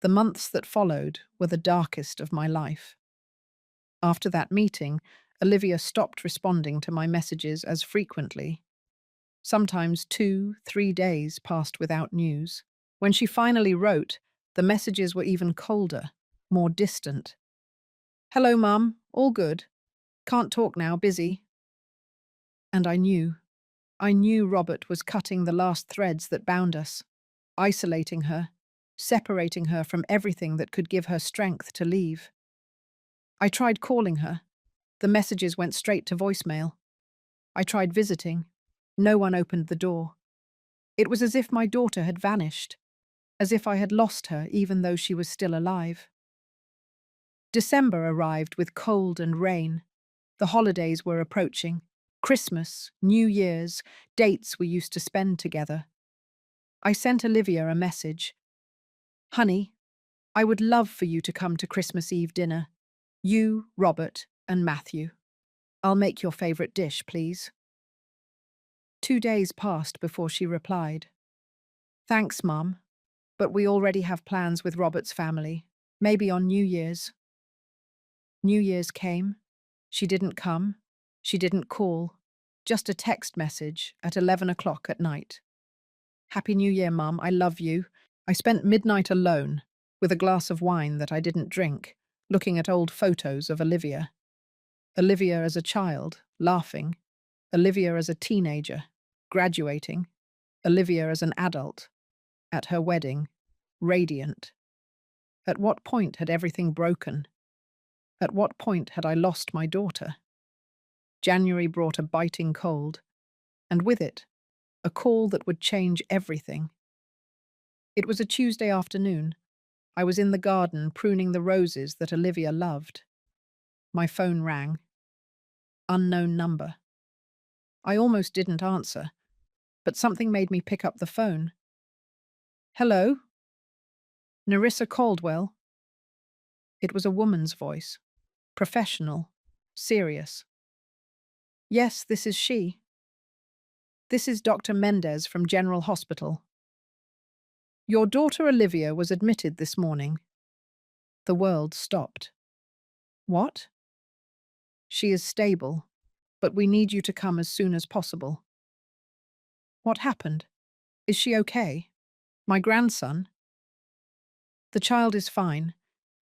The months that followed were the darkest of my life. After that meeting, Olivia stopped responding to my messages as frequently. Sometimes 2, 3 days passed without news. When she finally wrote, the messages were even colder, more distant. "Hello, Mum. All good. Can't talk now, busy." And I knew Robert was cutting the last threads that bound us, isolating her, separating her from everything that could give her strength to leave. I tried calling her. The messages went straight to voicemail. I tried visiting. No one opened the door. It was as if my daughter had vanished, as if I had lost her even though she was still alive. December arrived with cold and rain. The holidays were approaching. Christmas, New Year's, dates we used to spend together. I sent Olivia a message. "Honey, I would love for you to come to Christmas Eve dinner. You, Robert, and Matthew. I'll make your favorite dish, please." 2 days passed before she replied. "Thanks, Mum, but we already have plans with Robert's family. Maybe on New Year's." New Year's came. She didn't come. She didn't call. Just a text message at 11 o'clock at night. "Happy New Year, Mum. I love you." I spent midnight alone, with a glass of wine that I didn't drink, looking at old photos of Olivia. Olivia as a child, laughing. Olivia as a teenager, graduating. Olivia as an adult, at her wedding, radiant. At what point had everything broken? At what point had I lost my daughter? January brought a biting cold, and with it, a call that would change everything. It was a Tuesday afternoon. I was in the garden pruning the roses that Olivia loved. My phone rang. Unknown number. I almost didn't answer, but something made me pick up the phone. "Hello? Nerissa Caldwell?" It was a woman's voice. Professional. Serious. "Yes, this is she. This is Dr. Mendez from General Hospital. Your daughter Olivia was admitted this morning." The world stopped. "What?" "She is stable, but we need you to come as soon as possible." "What happened? Is she okay? My grandson?" "The child is fine.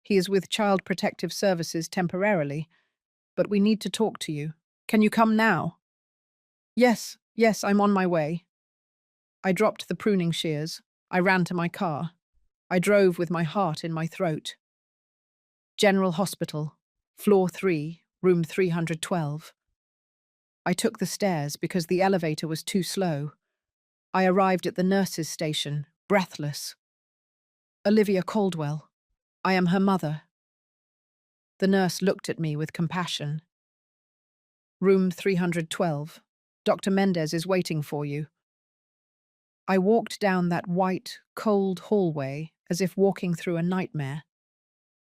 He is with Child Protective Services temporarily, but we need to talk to you. Can you come now?" Yes, I'm on my way." I dropped the pruning shears. I ran to my car. I drove with my heart in my throat. General Hospital, floor 3, room 312. I took the stairs because the elevator was too slow. I arrived at the nurse's station, breathless. "Olivia Caldwell. I am her mother." The nurse looked at me with compassion. "Room 312. Dr. Mendez is waiting for you." I walked down that white, cold hallway as if walking through a nightmare.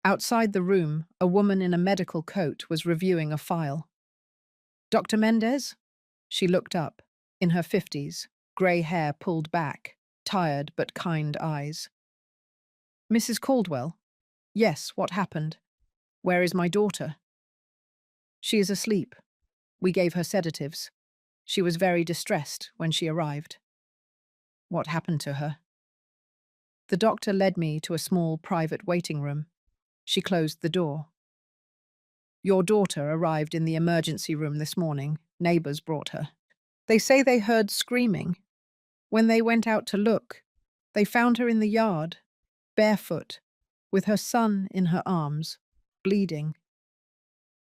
Outside the room, a woman in a medical coat was reviewing a file. "Dr. Mendez?" She looked up, in her 50s, grey hair pulled back, tired but kind eyes. "Mrs. Caldwell?" "Yes, what happened? Where is my daughter?" "She is asleep. We gave her sedatives. She was very distressed when she arrived." "What happened to her?" The doctor led me to a small private waiting room. She closed the door. "Your daughter arrived in the emergency room this morning. Neighbors brought her. They say they heard screaming. When they went out to look, they found her in the yard, barefoot, with her son in her arms, bleeding.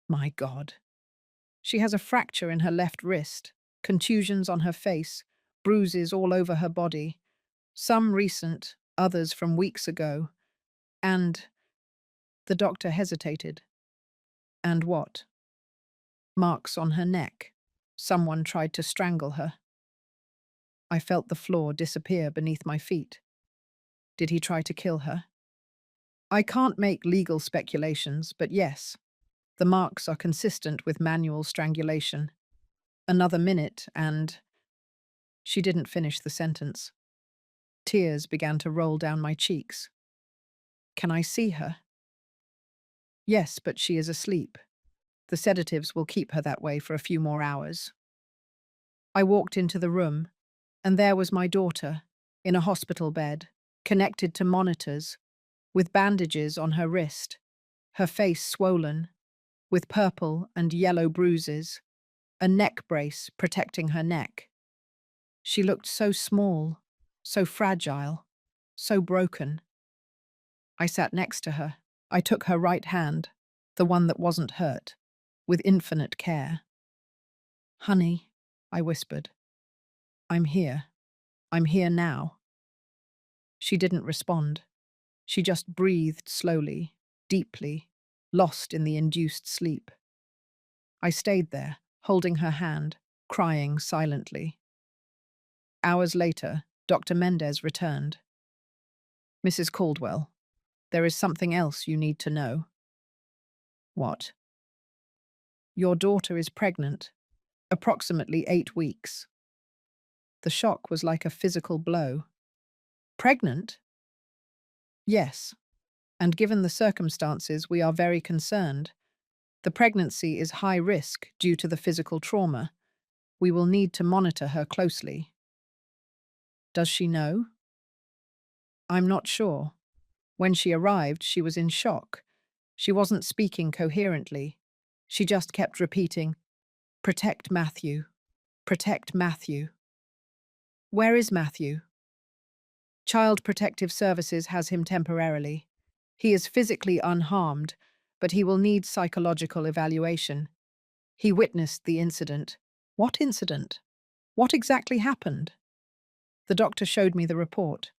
My God. She has a fracture in her left wrist, contusions on her face, bruises all over her body, some recent, others from weeks ago, and—" The doctor hesitated. "And what?" "Marks on her neck. Someone tried to strangle her." I felt the floor disappear beneath my feet. Did he try to kill her? I can't make legal speculations, but yes, the marks are consistent with manual strangulation. Another minute and— She didn't finish the sentence. Tears began to roll down my cheeks. "Can I see her?" "Yes, but she is asleep. The sedatives will keep her that way for a few more hours." I walked into the room, and there was my daughter, in a hospital bed, connected to monitors, with bandages on her wrist, her face swollen, with purple and yellow bruises, a neck brace protecting her neck. She looked so small, so fragile, so broken. I sat next to her. I took her right hand, the one that wasn't hurt, with infinite care. "Honey," I whispered, "I'm here. I'm here now." She didn't respond. She just breathed slowly, deeply, lost in the induced sleep. I stayed there, holding her hand, crying silently. Hours later, Dr. Mendez returned. "Mrs. Caldwell, there is something else you need to know." "What?" "Your daughter is pregnant, approximately 8 weeks." The shock was like a physical blow. "Pregnant?" "Yes, and given the circumstances, we are very concerned. The pregnancy is high risk due to the physical trauma. We will need to monitor her closely." "Does she know?" "I'm not sure. When she arrived, she was in shock. She wasn't speaking coherently. She just kept repeating, 'Protect Matthew. Protect Matthew.'" "Where is Matthew?" "Child Protective Services has him temporarily. He is physically unharmed, but he will need psychological evaluation. He witnessed the incident." "What incident? What exactly happened?" The doctor showed me the report.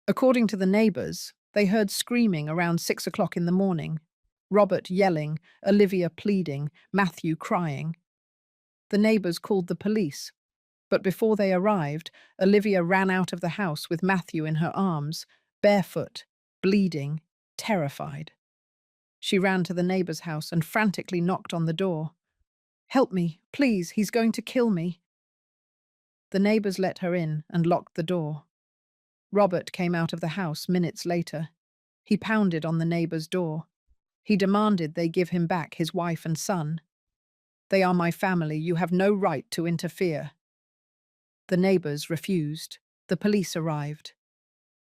According to the neighbors, they heard screaming around 6 o'clock in the morning. Robert yelling, Olivia pleading, Matthew crying. The neighbors called the police, but before they arrived, Olivia ran out of the house with Matthew in her arms, barefoot, bleeding, terrified. She ran to the neighbor's house and frantically knocked on the door. "Help me, please, he's going to kill me." The neighbors let her in and locked the door. Robert came out of the house minutes later. He pounded on the neighbor's door. He demanded they give him back his wife and son. "They are my family. You have no right to interfere." The neighbors refused. The police arrived.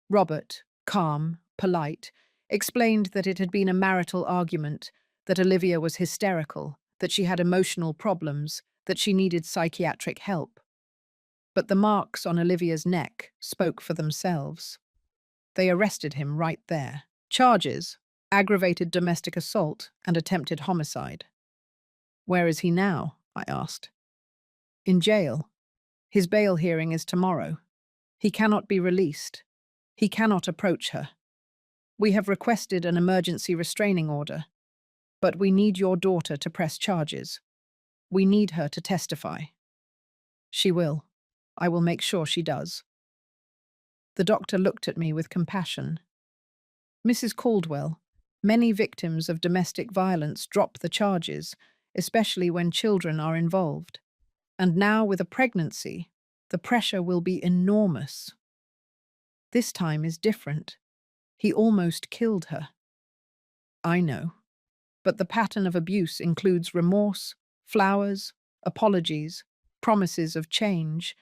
Robert, calm, polite, explained that it had been a marital argument, that Olivia was hysterical, that she had emotional problems, that she needed psychiatric help. But the marks on Olivia's neck spoke for themselves. They arrested him right there. Charges: aggravated domestic assault and attempted homicide. "Where is he now?" I asked. "In jail. His bail hearing is tomorrow. He cannot be released. He cannot approach her. We have requested an emergency restraining order, but we need your daughter to press charges. We need her to testify." "She will. I will make sure she does." The doctor looked at me with compassion. "Mrs. Caldwell, many victims of domestic violence drop the charges, especially when children are involved. And now with a pregnancy, the pressure will be enormous. This time is different. He almost killed her." "I know. But the pattern of abuse includes remorse, flowers, apologies, promises of change,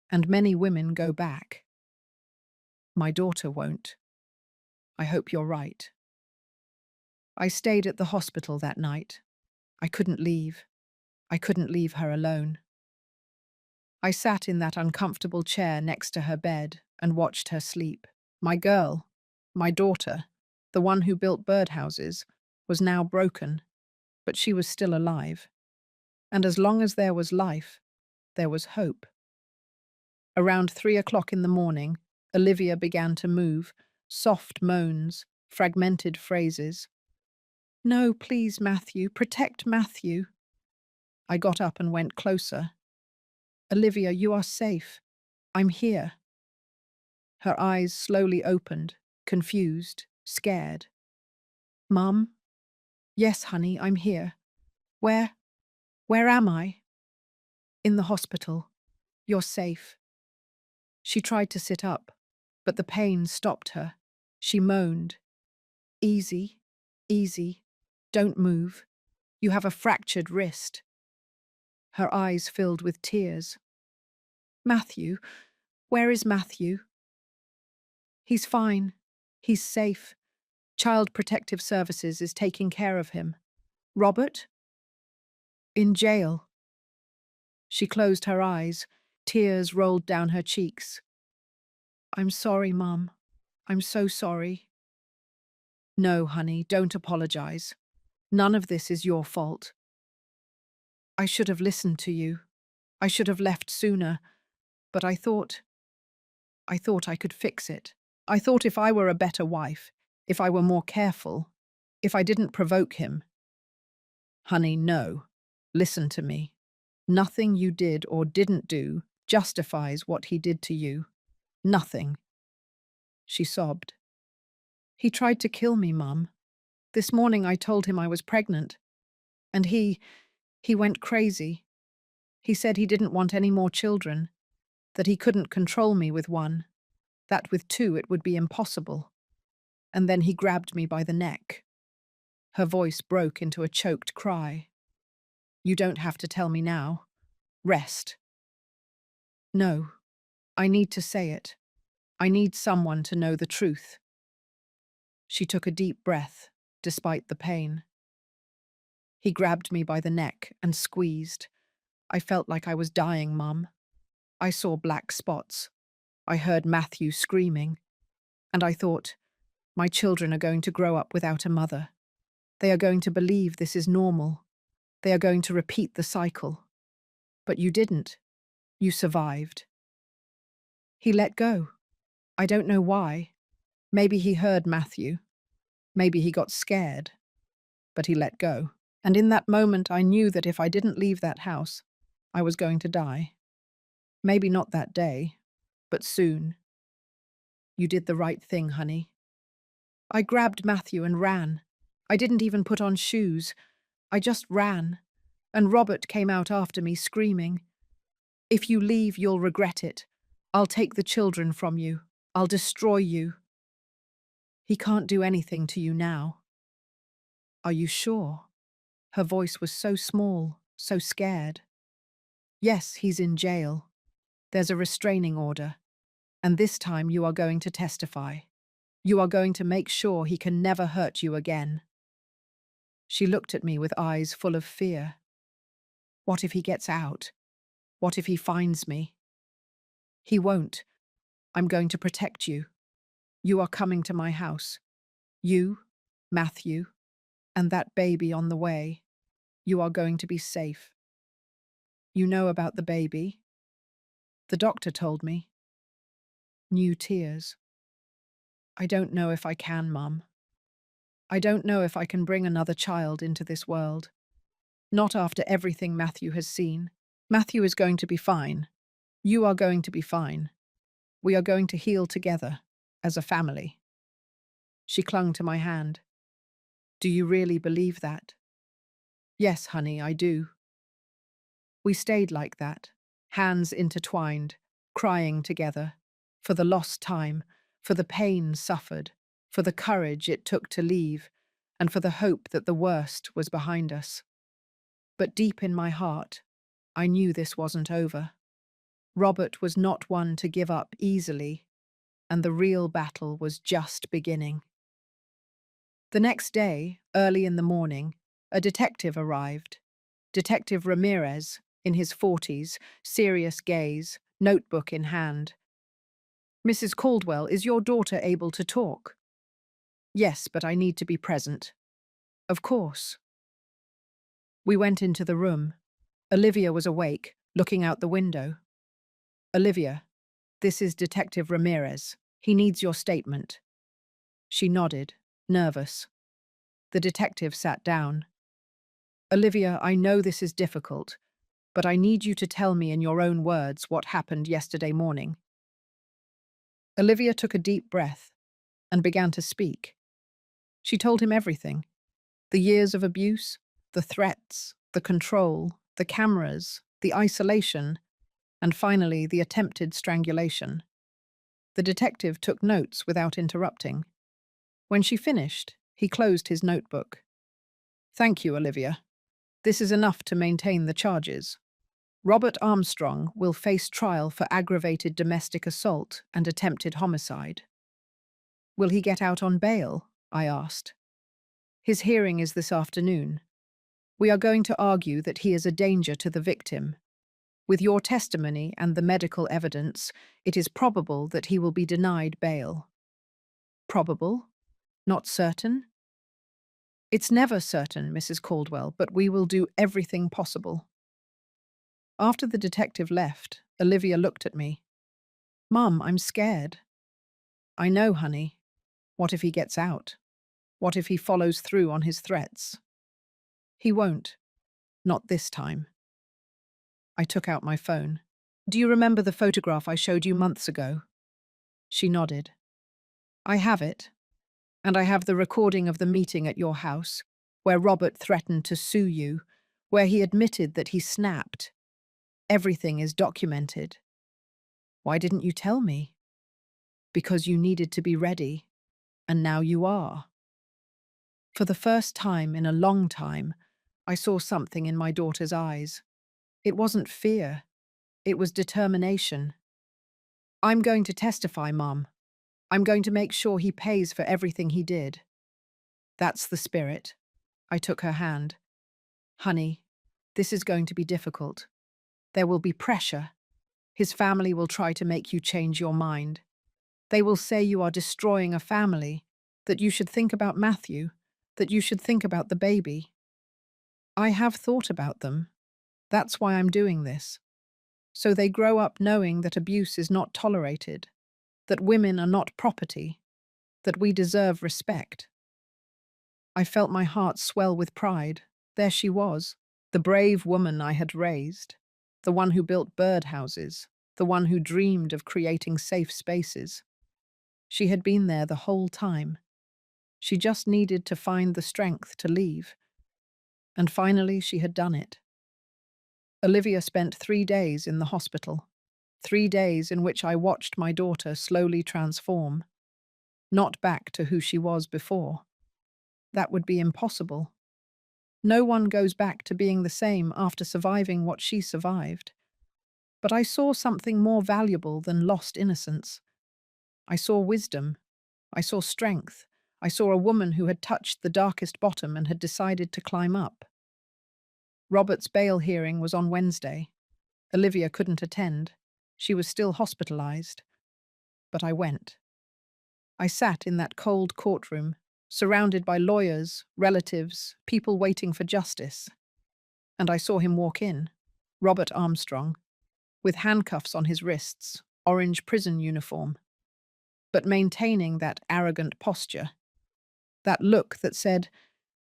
and many women go back. My daughter won't. I hope you're right." I stayed at the hospital that night. I couldn't leave. I couldn't leave her alone. I sat in that uncomfortable chair next to her bed and watched her sleep. My girl, my daughter, the one who built birdhouses, was now broken, but she was still alive. And as long as there was life, there was hope. Around 3 o'clock in the morning, Olivia began to move, soft moans, fragmented phrases. "No, please, Matthew, protect Matthew." I got up and went closer. "Olivia, you are safe. I'm here." Her eyes slowly opened, confused, scared. "Mum?" "Yes, honey, I'm here." Where am I?" "In the hospital. You're safe." She tried to sit up, but the pain stopped her. She moaned. "Easy, easy. Don't move. You have a fractured wrist." her eyes filled with tears. Matthew, where is Matthew? He's fine. He's safe. Child Protective Services is taking care of him. Robert? In jail. She closed her eyes. Tears rolled down her cheeks. I'm sorry, Mum. I'm so sorry. No, honey, don't apologize. None of this is your fault. I should have listened to you. I should have left sooner, but I thought I could fix it. I thought if I were a better wife, if I were more careful, if I didn't provoke him. Honey, no. Listen to me. Nothing you did or didn't do justifies what he did to you. Nothing. She sobbed. He tried to kill me, Mum. This morning I told him I was pregnant. And he went crazy. He said he didn't want any more children, that he couldn't control me with one, that with two it would be impossible. And then he grabbed me by the neck. Her voice broke into a choked cry. You don't have to tell me now. Rest. No, I need to say it. I need someone to know the truth. She took a deep breath, despite the pain. He grabbed me by the neck and squeezed. I felt like I was dying, Mum. I saw black spots. I heard Matthew screaming. And I thought, my children are going to grow up without a mother. They are going to believe this is normal. They are going to repeat the cycle. But you didn't. You survived. He let go. I don't know why. Maybe he heard Matthew. Maybe he got scared. But he let go. And in that moment, I knew that if I didn't leave that house, I was going to die. Maybe not that day, but soon. You did the right thing, honey. I grabbed Matthew and ran. I didn't even put on shoes. I just ran. And Robert came out after me, screaming, If you leave, you'll regret it. I'll take the children from you. I'll destroy you. He can't do anything to you now. Are you sure? Her voice was so small, so scared. Yes, he's in jail. There's a restraining order. And this time you are going to testify. You are going to make sure he can never hurt you again. She looked at me with eyes full of fear. What if he gets out? What if he finds me? He won't. I'm going to protect you. You are coming to my house. You, Matthew, and that baby on the way. You are going to be safe. You know about the baby? The doctor told me. New tears. I don't know if I can, Mum. I don't know if I can bring another child into this world. Not after everything Matthew has seen. Matthew is going to be fine. You are going to be fine. We are going to heal together, as a family. She clung to my hand. Do you really believe that? Yes, honey, I do. We stayed like that, hands intertwined, crying together, for the lost time, for the pain suffered, for the courage it took to leave, and for the hope that the worst was behind us. But deep in my heart, I knew this wasn't over. Robert was not one to give up easily, and the real battle was just beginning. The next day, early in the morning, a detective arrived. Detective Ramirez, in his 40s, serious gaze, notebook in hand. Mrs. Caldwell, is your daughter able to talk? Yes, but I need to be present. Of course. We went into the room. Olivia was awake, looking out the window. Olivia, this is Detective Ramirez. He needs your statement. She nodded, nervous. The detective sat down. Olivia, I know this is difficult, but I need you to tell me in your own words what happened yesterday morning. Olivia took a deep breath and began to speak. She told him everything. The years of abuse, the threats, the control, the cameras, the isolation, and finally the attempted strangulation. The detective took notes without interrupting. When she finished, he closed his notebook. Thank you, Olivia. This is enough to maintain the charges. Robert Armstrong will face trial for aggravated domestic assault and attempted homicide. Will he get out on bail? I asked. His hearing is this afternoon. We are going to argue that he is a danger to the victim. With your testimony and the medical evidence, it is probable that he will be denied bail. Probable? Not certain? It's never certain, Mrs. Caldwell, but we will do everything possible. After the detective left, Olivia looked at me. Mum, I'm scared. I know, honey. What if he gets out? What if he follows through on his threats? He won't. Not this time. I took out my phone. Do you remember the photograph I showed you months ago? She nodded. I have it. And I have the recording of the meeting at your house, where Robert threatened to sue you, where he admitted that he snapped. Everything is documented. Why didn't you tell me? Because you needed to be ready, and now you are. For the first time in a long time, I saw something in my daughter's eyes. It wasn't fear. It was determination. I'm going to testify, Mum. I'm going to make sure he pays for everything he did. That's the spirit. I took her hand. Honey, this is going to be difficult. There will be pressure. His family will try to make you change your mind. They will say you are destroying a family, that you should think about Matthew, that you should think about the baby. I have thought about them. That's why I'm doing this. So they grow up knowing that abuse is not tolerated, that women are not property, that we deserve respect. I felt my heart swell with pride. There she was, the brave woman I had raised, the one who built birdhouses, the one who dreamed of creating safe spaces. She had been there the whole time. She just needed to find the strength to leave. And finally she had done it. Olivia spent 3 days in the hospital. 3 days in which I watched my daughter slowly transform. Not back to who she was before. That would be impossible. No one goes back to being the same after surviving what she survived. But I saw something more valuable than lost innocence. I saw wisdom. I saw strength. I saw a woman who had touched the darkest bottom and had decided to climb up. Robert's bail hearing was on Wednesday. Olivia couldn't attend. She was still hospitalized. But I went. I sat in that cold courtroom, surrounded by lawyers, relatives, people waiting for justice. And I saw him walk in, Robert Armstrong, with handcuffs on his wrists, orange prison uniform, but maintaining that arrogant posture, that look that said,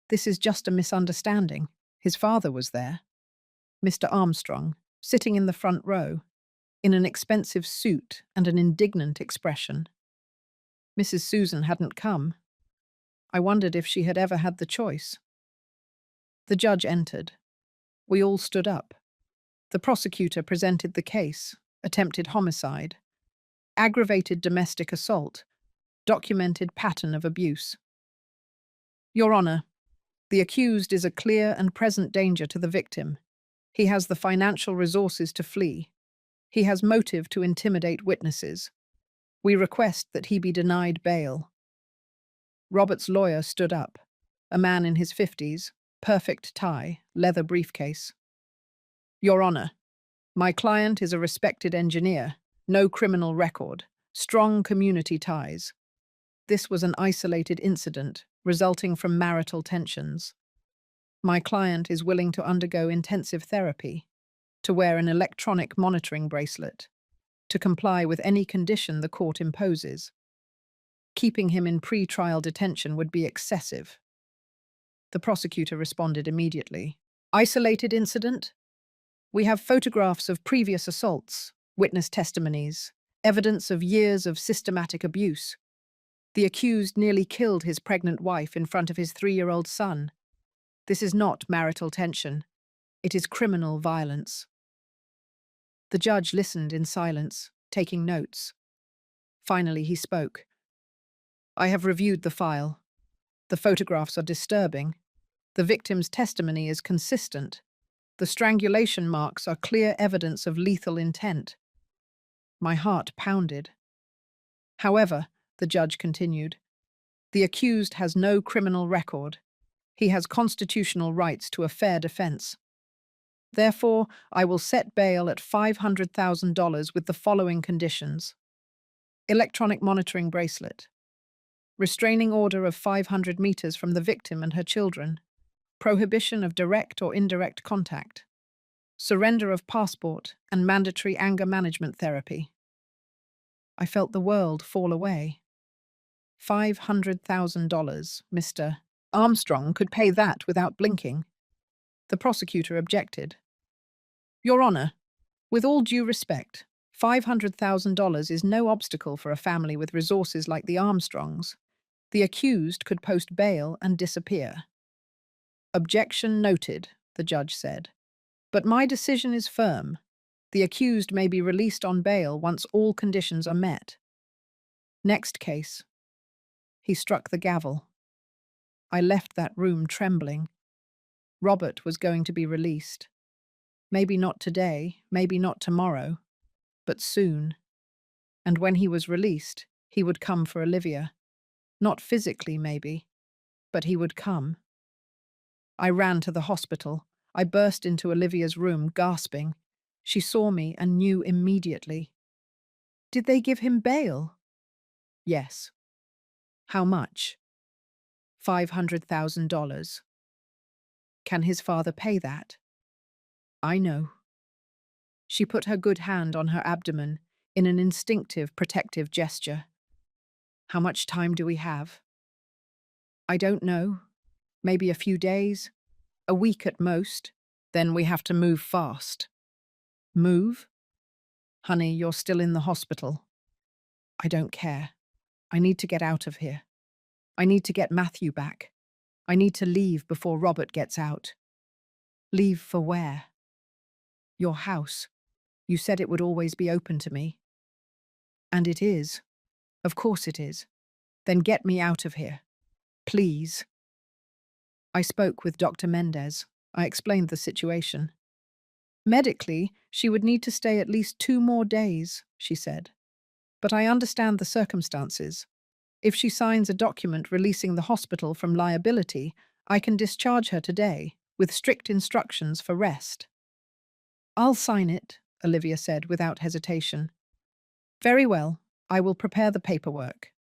"This is just a misunderstanding." His father was there, Mr. Armstrong, sitting in the front row, in an expensive suit and an indignant expression. Mrs. Susan hadn't come. I wondered if she had ever had the choice. The judge entered. We all stood up. The prosecutor presented the case: attempted homicide, aggravated domestic assault, documented pattern of abuse. Your Honor, the accused is a clear and present danger to the victim. He has the financial resources to flee. He has motive to intimidate witnesses. We request that he be denied bail. Robert's lawyer stood up, a man in his 50s, perfect tie, leather briefcase. Your Honor, my client is a respected engineer, no criminal record, strong community ties. This was an isolated incident resulting from marital tensions. My client is willing to undergo intensive therapy, to wear an electronic monitoring bracelet, to comply with any condition the court imposes. Keeping him in pre-trial detention would be excessive. The prosecutor responded immediately. Isolated incident? We have photographs of previous assaults, witness testimonies, evidence of years of systematic abuse. The accused nearly killed his pregnant wife in front of his 3-year-old son. This is not marital tension. It is criminal violence. The judge listened in silence, taking notes. Finally, he spoke. I have reviewed the file. The photographs are disturbing. The victim's testimony is consistent. The strangulation marks are clear evidence of lethal intent. My heart pounded. However, the judge continued, the accused has no criminal record. He has constitutional rights to a fair defense. Therefore, I will set bail at $500,000 with the following conditions. Electronic monitoring bracelet. Restraining order of 500 meters from the victim and her children. Prohibition of direct or indirect contact. Surrender of passport and mandatory anger management therapy. I felt the world fall away. $500,000, Mr. Armstrong could pay that without blinking. The prosecutor objected. Your Honor, with all due respect, $500,000 is no obstacle for a family with resources like the Armstrongs. The accused could post bail and disappear. Objection noted, the judge said. But my decision is firm. The accused may be released on bail once all conditions are met. Next case. He struck the gavel. I left that room trembling. Robert was going to be released. Maybe not today, maybe not tomorrow, but soon. And when he was released, he would come for Olivia. Not physically, maybe, but he would come. I ran to the hospital. I burst into Olivia's room, gasping. She saw me and knew immediately. Did they give him bail? Yes. How much? $500,000. Can his father pay that? I know. She put her good hand on her abdomen in an instinctive, protective gesture. How much time do we have? I don't know. Maybe a few days, a week at most. Then we have to move fast. Move? Honey, you're still in the hospital. I don't care. I need to get out of here. I need to get Matthew back. I need to leave before Robert gets out. Leave for where? Your house. You said it would always be open to me. And it is. Of course it is. Then get me out of here. Please. I spoke with Dr. Mendez. I explained the situation. Medically, she would need to stay at least 2 more days, she said. But I understand the circumstances. If she signs a document releasing the hospital from liability, I can discharge her today, with strict instructions for rest. I'll sign it, Olivia said without hesitation. Very well, I will prepare the paperwork.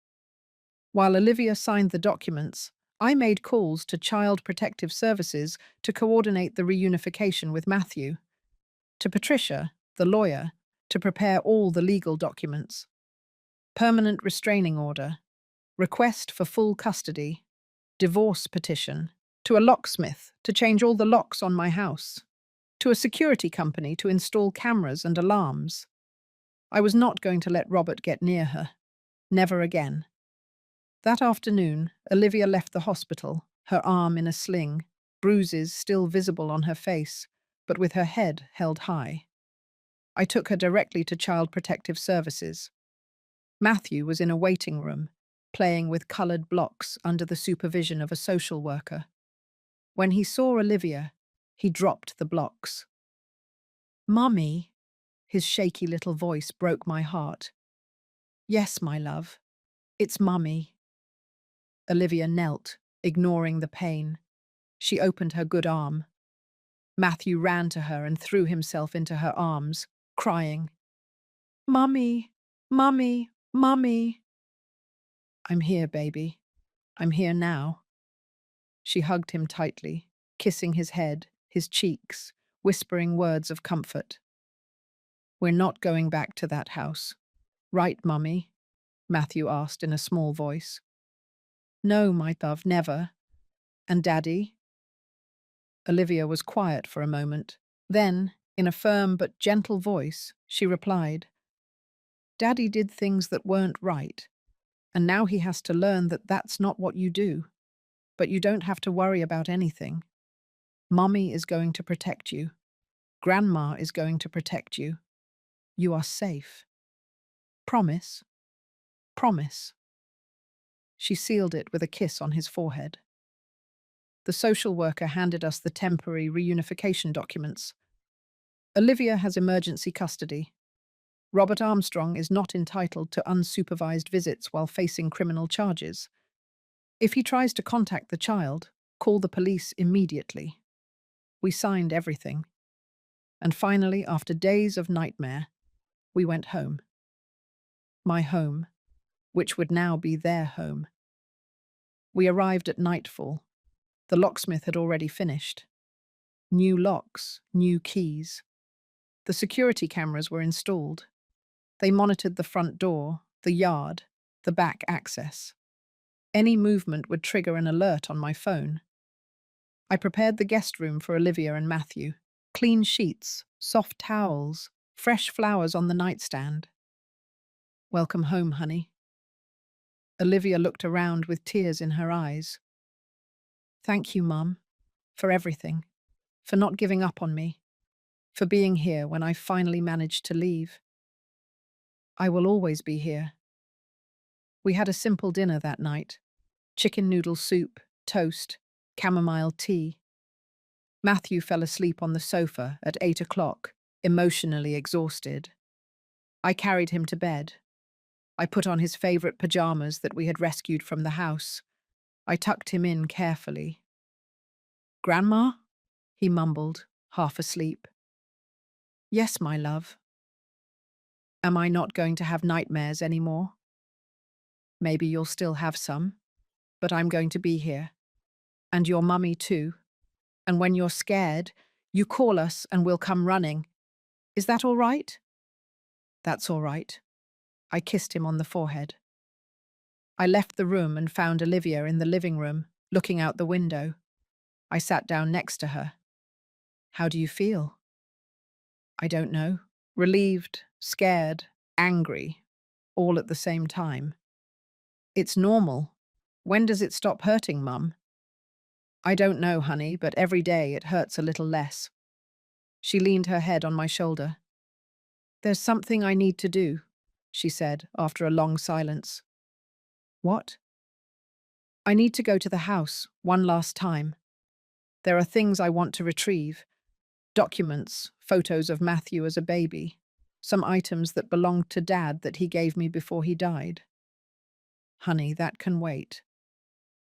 While Olivia signed the documents, I made calls to Child Protective Services to coordinate the reunification with Matthew. To Patricia, the lawyer, to prepare all the legal documents. Permanent restraining order. Request for full custody. Divorce petition. To a locksmith to change all the locks on my house. To a security company to install cameras and alarms. I was not going to let Robert get near her. Never again. That afternoon, Olivia left the hospital, her arm in a sling, bruises still visible on her face, but with her head held high. I took her directly to Child Protective Services. Matthew was in a waiting room, playing with coloured blocks under the supervision of a social worker. When he saw Olivia, he dropped the blocks. Mummy, his shaky little voice broke my heart. Yes, my love, it's Mummy. Olivia knelt, ignoring the pain. She opened her good arm. Matthew ran to her and threw himself into her arms, crying, Mummy, Mummy, Mummy. I'm here, baby. I'm here now. She hugged him tightly, kissing his head, his cheeks, whispering words of comfort. We're not going back to that house. Right, Mummy? Matthew asked in a small voice. No, my love, never. And Daddy? Olivia was quiet for a moment. Then, in a firm but gentle voice, she replied, Daddy did things that weren't right, and now he has to learn that that's not what you do. But you don't have to worry about anything. Mummy is going to protect you. Grandma is going to protect you. You are safe. Promise? Promise. She sealed it with a kiss on his forehead. The social worker handed us the temporary reunification documents. Olivia has emergency custody. Robert Armstrong is not entitled to unsupervised visits while facing criminal charges. If he tries to contact the child, call the police immediately. We signed everything. And finally, after days of nightmare, we went home. My home, which would now be their home. We arrived at nightfall. The locksmith had already finished. New locks, new keys. The security cameras were installed. They monitored the front door, the yard, the back access. Any movement would trigger an alert on my phone. I prepared the guest room for Olivia and Matthew. Clean sheets, soft towels, fresh flowers on the nightstand. Welcome home, honey. Olivia looked around with tears in her eyes. Thank you, Mum, for everything, for not giving up on me, for being here when I finally managed to leave. I will always be here. We had a simple dinner that night. Chicken noodle soup, toast, chamomile tea. Matthew fell asleep on the sofa at 8 o'clock, emotionally exhausted. I carried him to bed. I put on his favorite pajamas that we had rescued from the house. I tucked him in carefully. Grandma? He mumbled, half asleep. Yes, my love. Am I not going to have nightmares anymore? Maybe you'll still have some, but I'm going to be here. And your mummy too. And when you're scared, you call us and we'll come running. Is that all right? That's all right. I kissed him on the forehead. I left the room and found Olivia in the living room, looking out the window. I sat down next to her. How do you feel? I don't know. Relieved, scared, angry, all at the same time. It's normal. When does it stop hurting, Mum? I don't know, honey, but every day it hurts a little less. She leaned her head on my shoulder. There's something I need to do, she said after a long silence. What? I need to go to the house one last time. There are things I want to retrieve. Documents, photos of Matthew as a baby, some items that belonged to Dad that he gave me before he died. Honey, that can wait.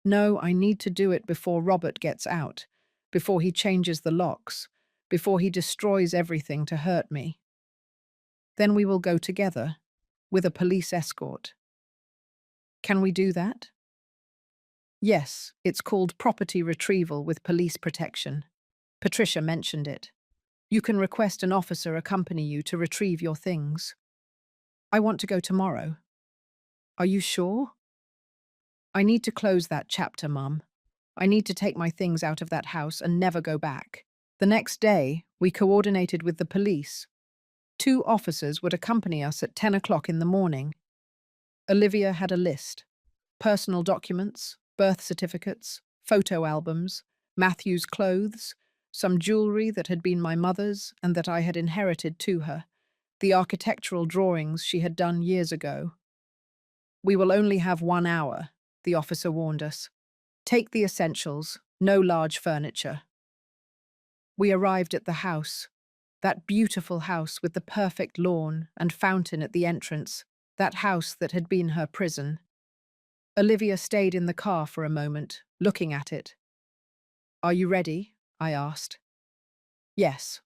No, I need to do it before Robert gets out, before he changes the locks, before he destroys everything to hurt me. Then we will go together, with a police escort. Can we do that? Yes, it's called property retrieval with police protection. Patricia mentioned it. You can request an officer accompany you to retrieve your things. I want to go tomorrow. Are you sure? I need to close that chapter, Mum. I need to take my things out of that house and never go back. The next day, we coordinated with the police. 2 officers would accompany us at 10 o'clock in the morning. Olivia had a list. Personal documents, birth certificates, photo albums, Matthew's clothes, some jewellery that had been my mother's and that I had inherited to her, the architectural drawings she had done years ago. We will only have 1 hour, the officer warned us. Take the essentials, no large furniture. We arrived at the house, that beautiful house with the perfect lawn and fountain at the entrance, that house that had been her prison. Olivia stayed in the car for a moment, looking at it. Are you ready? I asked. Yes.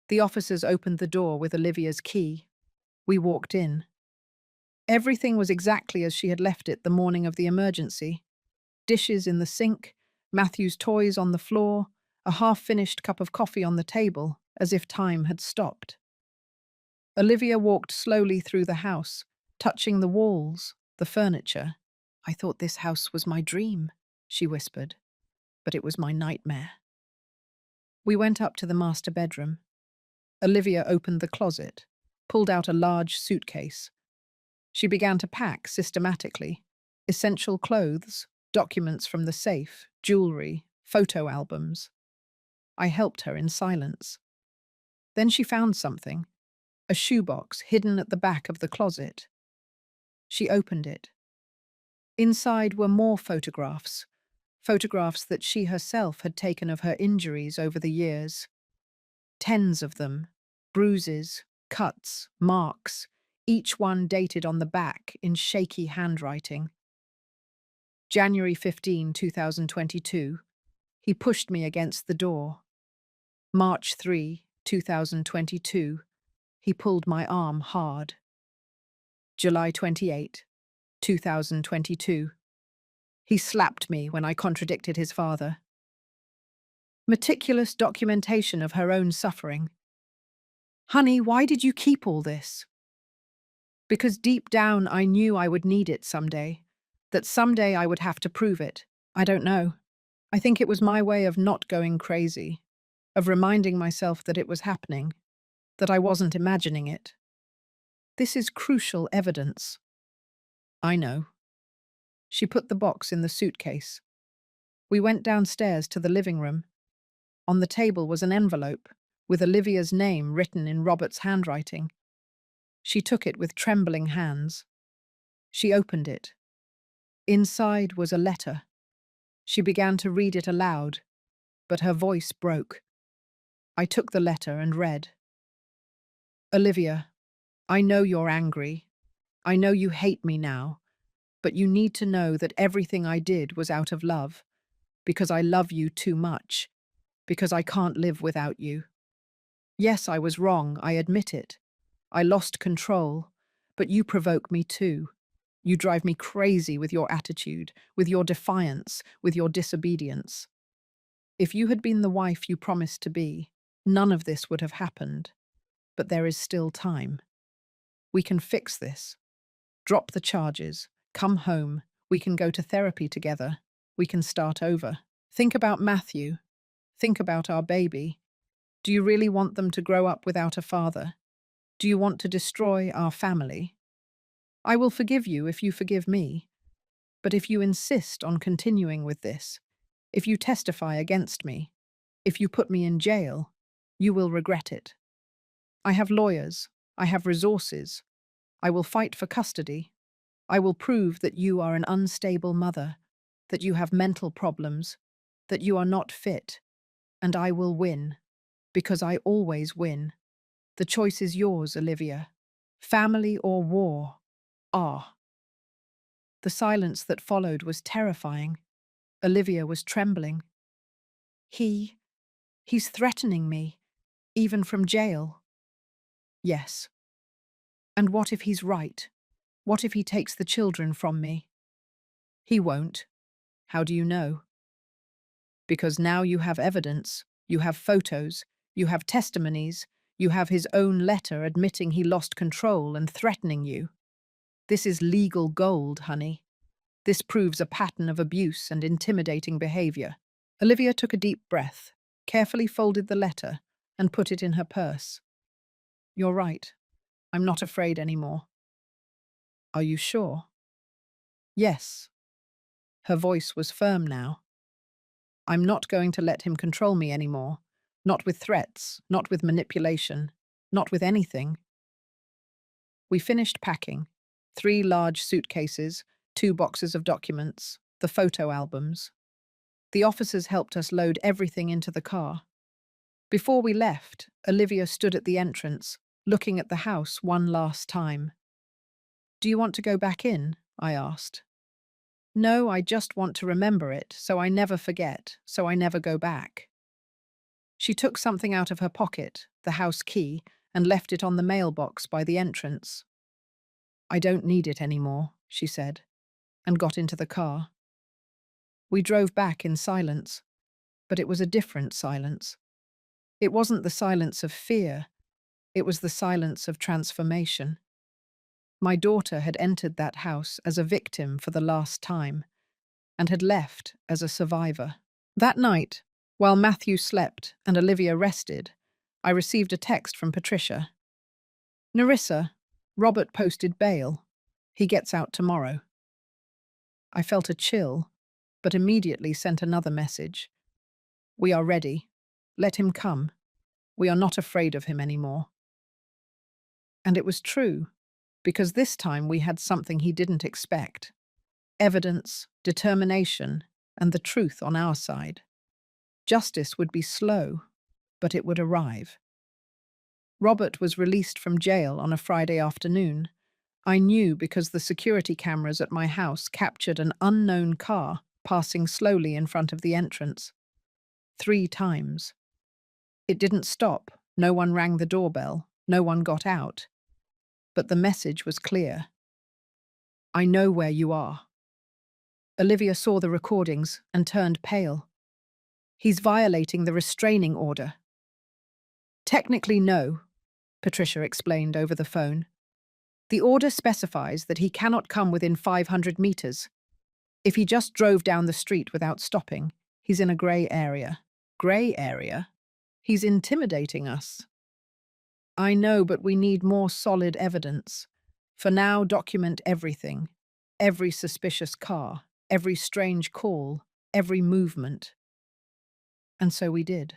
The officers opened the door with Olivia's key. We walked in. Everything was exactly as she had left it the morning of the emergency. Dishes in the sink, Matthew's toys on the floor, a half-finished cup of coffee on the table, as if time had stopped. Olivia walked slowly through the house, touching the walls, the furniture. I thought this house was my dream, she whispered, but it was my nightmare. We went up to the master bedroom. Olivia opened the closet, pulled out a large suitcase. She began to pack systematically. Essential clothes, documents from the safe, jewellery, photo albums. I helped her in silence. Then she found something, a shoebox hidden at the back of the closet. She opened it. Inside were more photographs, Photographs that she herself had taken of her injuries over the years. Tens of them. Bruises, cuts, marks, each one dated on the back in shaky handwriting. January 15, 2022. He pushed me against the door. March 3, 2022. He pulled my arm hard. July 28, 2022. He slapped me when I contradicted his father. Meticulous documentation of her own suffering. Honey, why did you keep all this? Because deep down I knew I would need it someday, that someday I would have to prove it. I don't know. I think it was my way of not going crazy, of reminding myself that it was happening, that I wasn't imagining it. This is crucial evidence. I know. She put the box in the suitcase. We went downstairs to the living room. On the table was an envelope with Olivia's name written in Robert's handwriting. She took it with trembling hands. She opened it. Inside was a letter. She began to read it aloud, but her voice broke. I took the letter and read. Olivia, I know you're angry. I know you hate me now, but you need to know that everything I did was out of love, because I love you too much, because I can't live without you. Yes, I was wrong, I admit it. I lost control, but you provoke me too. You drive me crazy with your attitude, with your defiance, with your disobedience. If you had been the wife you promised to be, none of this would have happened. But there is still time. We can fix this. Drop the charges. Come home. We can go to therapy together. We can start over. Think about Matthew. Think about our baby. Do you really want them to grow up without a father? Do you want to destroy our family? I will forgive you if you forgive me. But if you insist on continuing with this, if you testify against me, if you put me in jail, you will regret it. I have lawyers. I have resources. I will fight for custody. I will prove that you are an unstable mother, that you have mental problems, that you are not fit, and I will win, because I always win. The choice is yours, Olivia. Family or war? Ah. The silence that followed was terrifying. Olivia was trembling. He's threatening me, even from jail. Yes. And what if he's right? What if he takes the children from me? He won't. How do you know? Because now you have evidence, you have photos, you have testimonies, you have his own letter admitting he lost control and threatening you. This is legal gold, honey. This proves a pattern of abuse and intimidating behavior. Olivia took a deep breath, carefully folded the letter, and put it in her purse. You're right. I'm not afraid anymore. Are you sure? Yes. Her voice was firm now. I'm not going to let him control me anymore. Not with threats, not with manipulation, not with anything. We finished packing. 3 large suitcases, 2 boxes of documents, the photo albums. The officers helped us load everything into the car. Before we left, Olivia stood at the entrance, looking at the house one last time. Do you want to go back in? I asked. No, I just want to remember it, so I never forget, so I never go back. She took something out of her pocket, the house key, and left it on the mailbox by the entrance. I don't need it anymore, she said, and got into the car. We drove back in silence, but it was a different silence. It wasn't the silence of fear, it was the silence of transformation. My daughter had entered that house as a victim for the last time, and had left as a survivor. That night, while Matthew slept and Olivia rested, I received a text from Patricia. Narissa, Robert posted bail. He gets out tomorrow. I felt a chill, but immediately sent another message. We are ready. Let him come. We are not afraid of him anymore. And it was true, because this time we had something he didn't expect. Evidence, determination, and the truth on our side. Justice would be slow, but it would arrive. Robert was released from jail on a Friday afternoon. I knew because the security cameras at my house captured an unknown car passing slowly in front of the entrance. 3 times. It didn't stop. No one rang the doorbell. No one got out. But the message was clear. I know where you are. Olivia saw the recordings and turned pale. He's violating the restraining order. Technically, no, Patricia explained over the phone. The order specifies that he cannot come within 500 meters. If he just drove down the street without stopping, he's in a grey area. Grey area? He's intimidating us. I know, but we need more solid evidence. For now, document everything. Every suspicious car, every strange call, every movement. And so we did.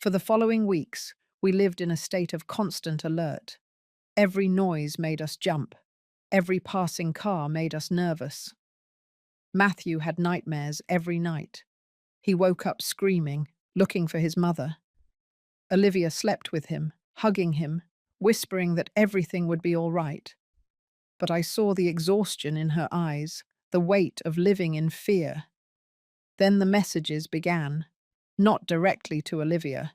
For the following weeks, we lived in a state of constant alert. Every noise made us jump. Every passing car made us nervous. Matthew had nightmares every night. He woke up screaming, looking for his mother. Olivia slept with him, hugging him, whispering that everything would be all right. But I saw the exhaustion in her eyes, the weight of living in fear. Then the messages began, not directly to Olivia.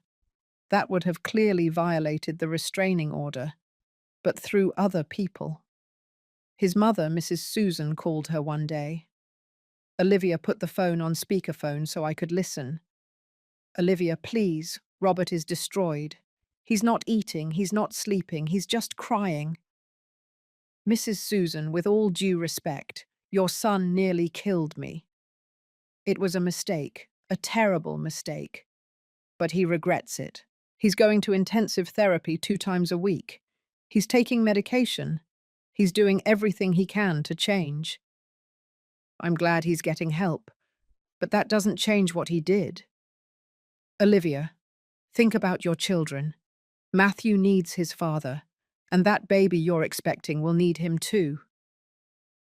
That would have clearly violated the restraining order, but through other people. His mother, Mrs. Susan, called her one day. Olivia put the phone on speakerphone so I could listen. Olivia, please, Robert is destroyed. He's not eating, he's not sleeping, he's just crying. Mrs. Susan, with all due respect, your son nearly killed me. It was a mistake, a terrible mistake. But he regrets it. He's going to intensive therapy 2 times a week. He's taking medication. He's doing everything he can to change. I'm glad he's getting help, but that doesn't change what he did. Olivia, think about your children. Matthew needs his father, and that baby you're expecting will need him too.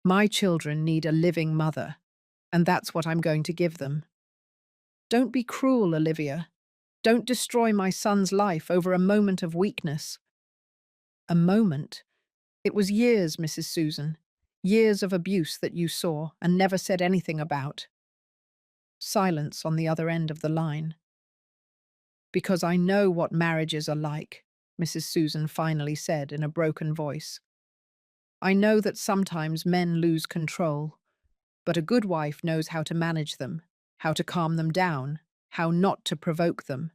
My children need a living mother, and that's what I'm going to give them. Don't be cruel, Olivia. Don't destroy my son's life over a moment of weakness. A moment? It was years, Mrs. Susan. Years of abuse that you saw and never said anything about. Silence on the other end of the line. Because I know what marriages are like, Mrs. Susan finally said in a broken voice. I know that sometimes men lose control, but a good wife knows how to manage them, how to calm them down, how not to provoke them.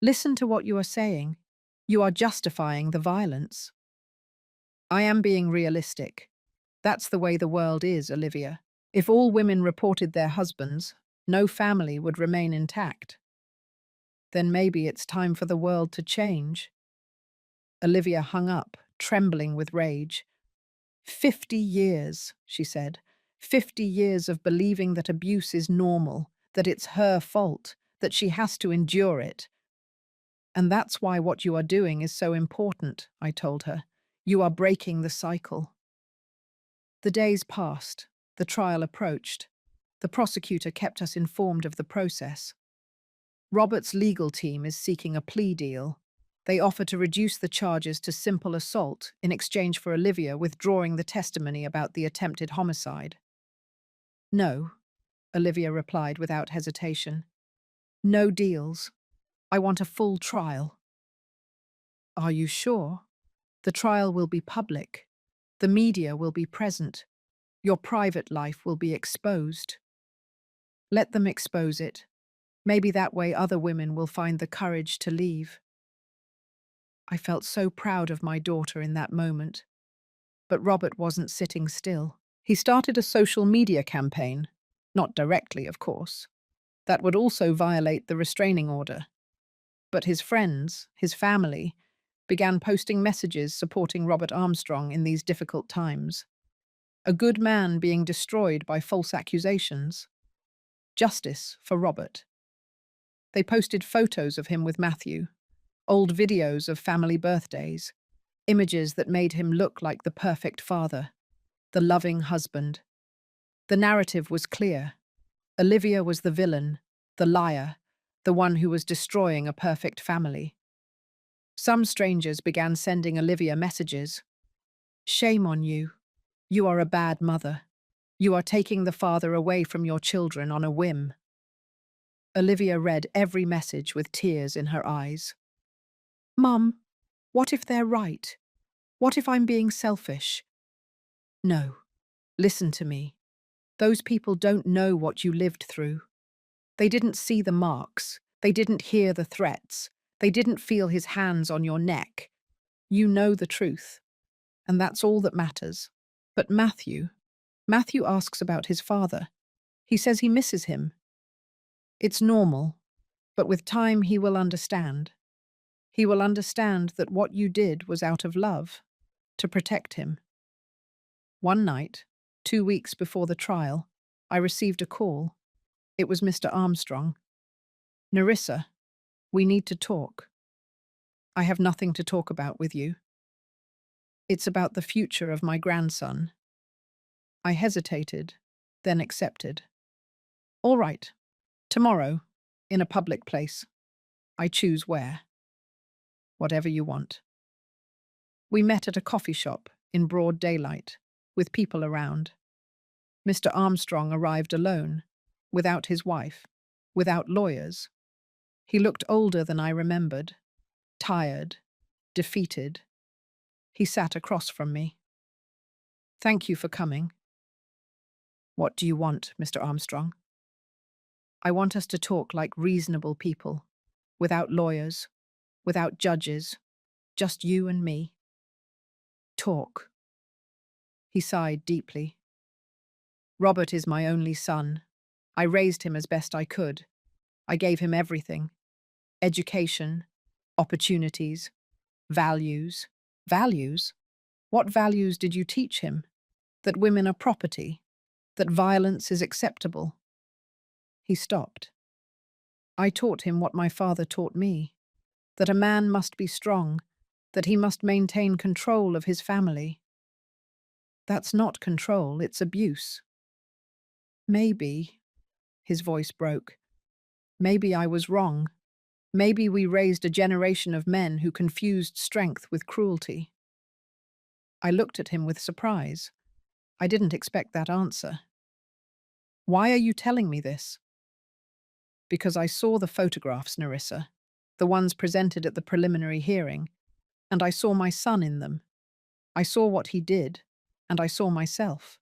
Listen to what you are saying. You are justifying the violence. I am being realistic. That's the way the world is, Olivia. If all women reported their husbands, no family would remain intact. Then maybe it's time for the world to change. Olivia hung up, trembling with rage. 50 years, she said. 50 years of believing that abuse is normal, that it's her fault, that she has to endure it. And that's why what you are doing is so important, I told her. You are breaking the cycle. The days passed. The trial approached. The prosecutor kept us informed of the process. Robert's legal team is seeking a plea deal. They offer to reduce the charges to simple assault in exchange for Olivia withdrawing the testimony about the attempted homicide. No, Olivia replied without hesitation. No deals. I want a full trial. Are you sure? The trial will be public. The media will be present. Your private life will be exposed. Let them expose it. Maybe that way other women will find the courage to leave. I felt so proud of my daughter in that moment. But Robert wasn't sitting still. He started a social media campaign. Not directly, of course. That would also violate the restraining order. But his friends, his family, began posting messages supporting Robert Armstrong in these difficult times. A good man being destroyed by false accusations. Justice for Robert. They posted photos of him with Matthew, old videos of family birthdays, images that made him look like the perfect father, the loving husband. The narrative was clear. Olivia was the villain, the liar, the one who was destroying a perfect family. Some strangers began sending Olivia messages. Shame on you. You are a bad mother. You are taking the father away from your children on a whim. Olivia read every message with tears in her eyes. Mum, what if they're right? What if I'm being selfish? No. Listen to me. Those people don't know what you lived through. They didn't see the marks. They didn't hear the threats. They didn't feel his hands on your neck. You know the truth, and that's all that matters. But Matthew asks about his father. He says he misses him. It's normal, but with time he will understand. He will understand that what you did was out of love, to protect him. One night, 2 weeks before the trial, I received a call. It was Mr. Armstrong. Nerissa, we need to talk. I have nothing to talk about with you. It's about the future of my grandson. I hesitated, then accepted. All right, tomorrow, in a public place. I choose where. Whatever you want. We met at a coffee shop in broad daylight, with people around. Mr. Armstrong arrived alone, without his wife, without lawyers. He looked older than I remembered, tired, defeated. He sat across from me. Thank you for coming. What do you want, Mr. Armstrong? I want us to talk like reasonable people, without lawyers, without judges, just you and me. Talk. He sighed deeply. Robert is my only son. I raised him as best I could. I gave him everything. Education, opportunities, values. Values? What values did you teach him? That women are property? That violence is acceptable? He stopped. I taught him what my father taught me. That a man must be strong. That he must maintain control of his family. That's not control, it's abuse. Maybe, his voice broke, maybe I was wrong. Maybe we raised a generation of men who confused strength with cruelty. I looked at him with surprise. I didn't expect that answer. Why are you telling me this? Because I saw the photographs, Nerissa, the ones presented at the preliminary hearing, and I saw my son in them. I saw what he did, and I saw myself.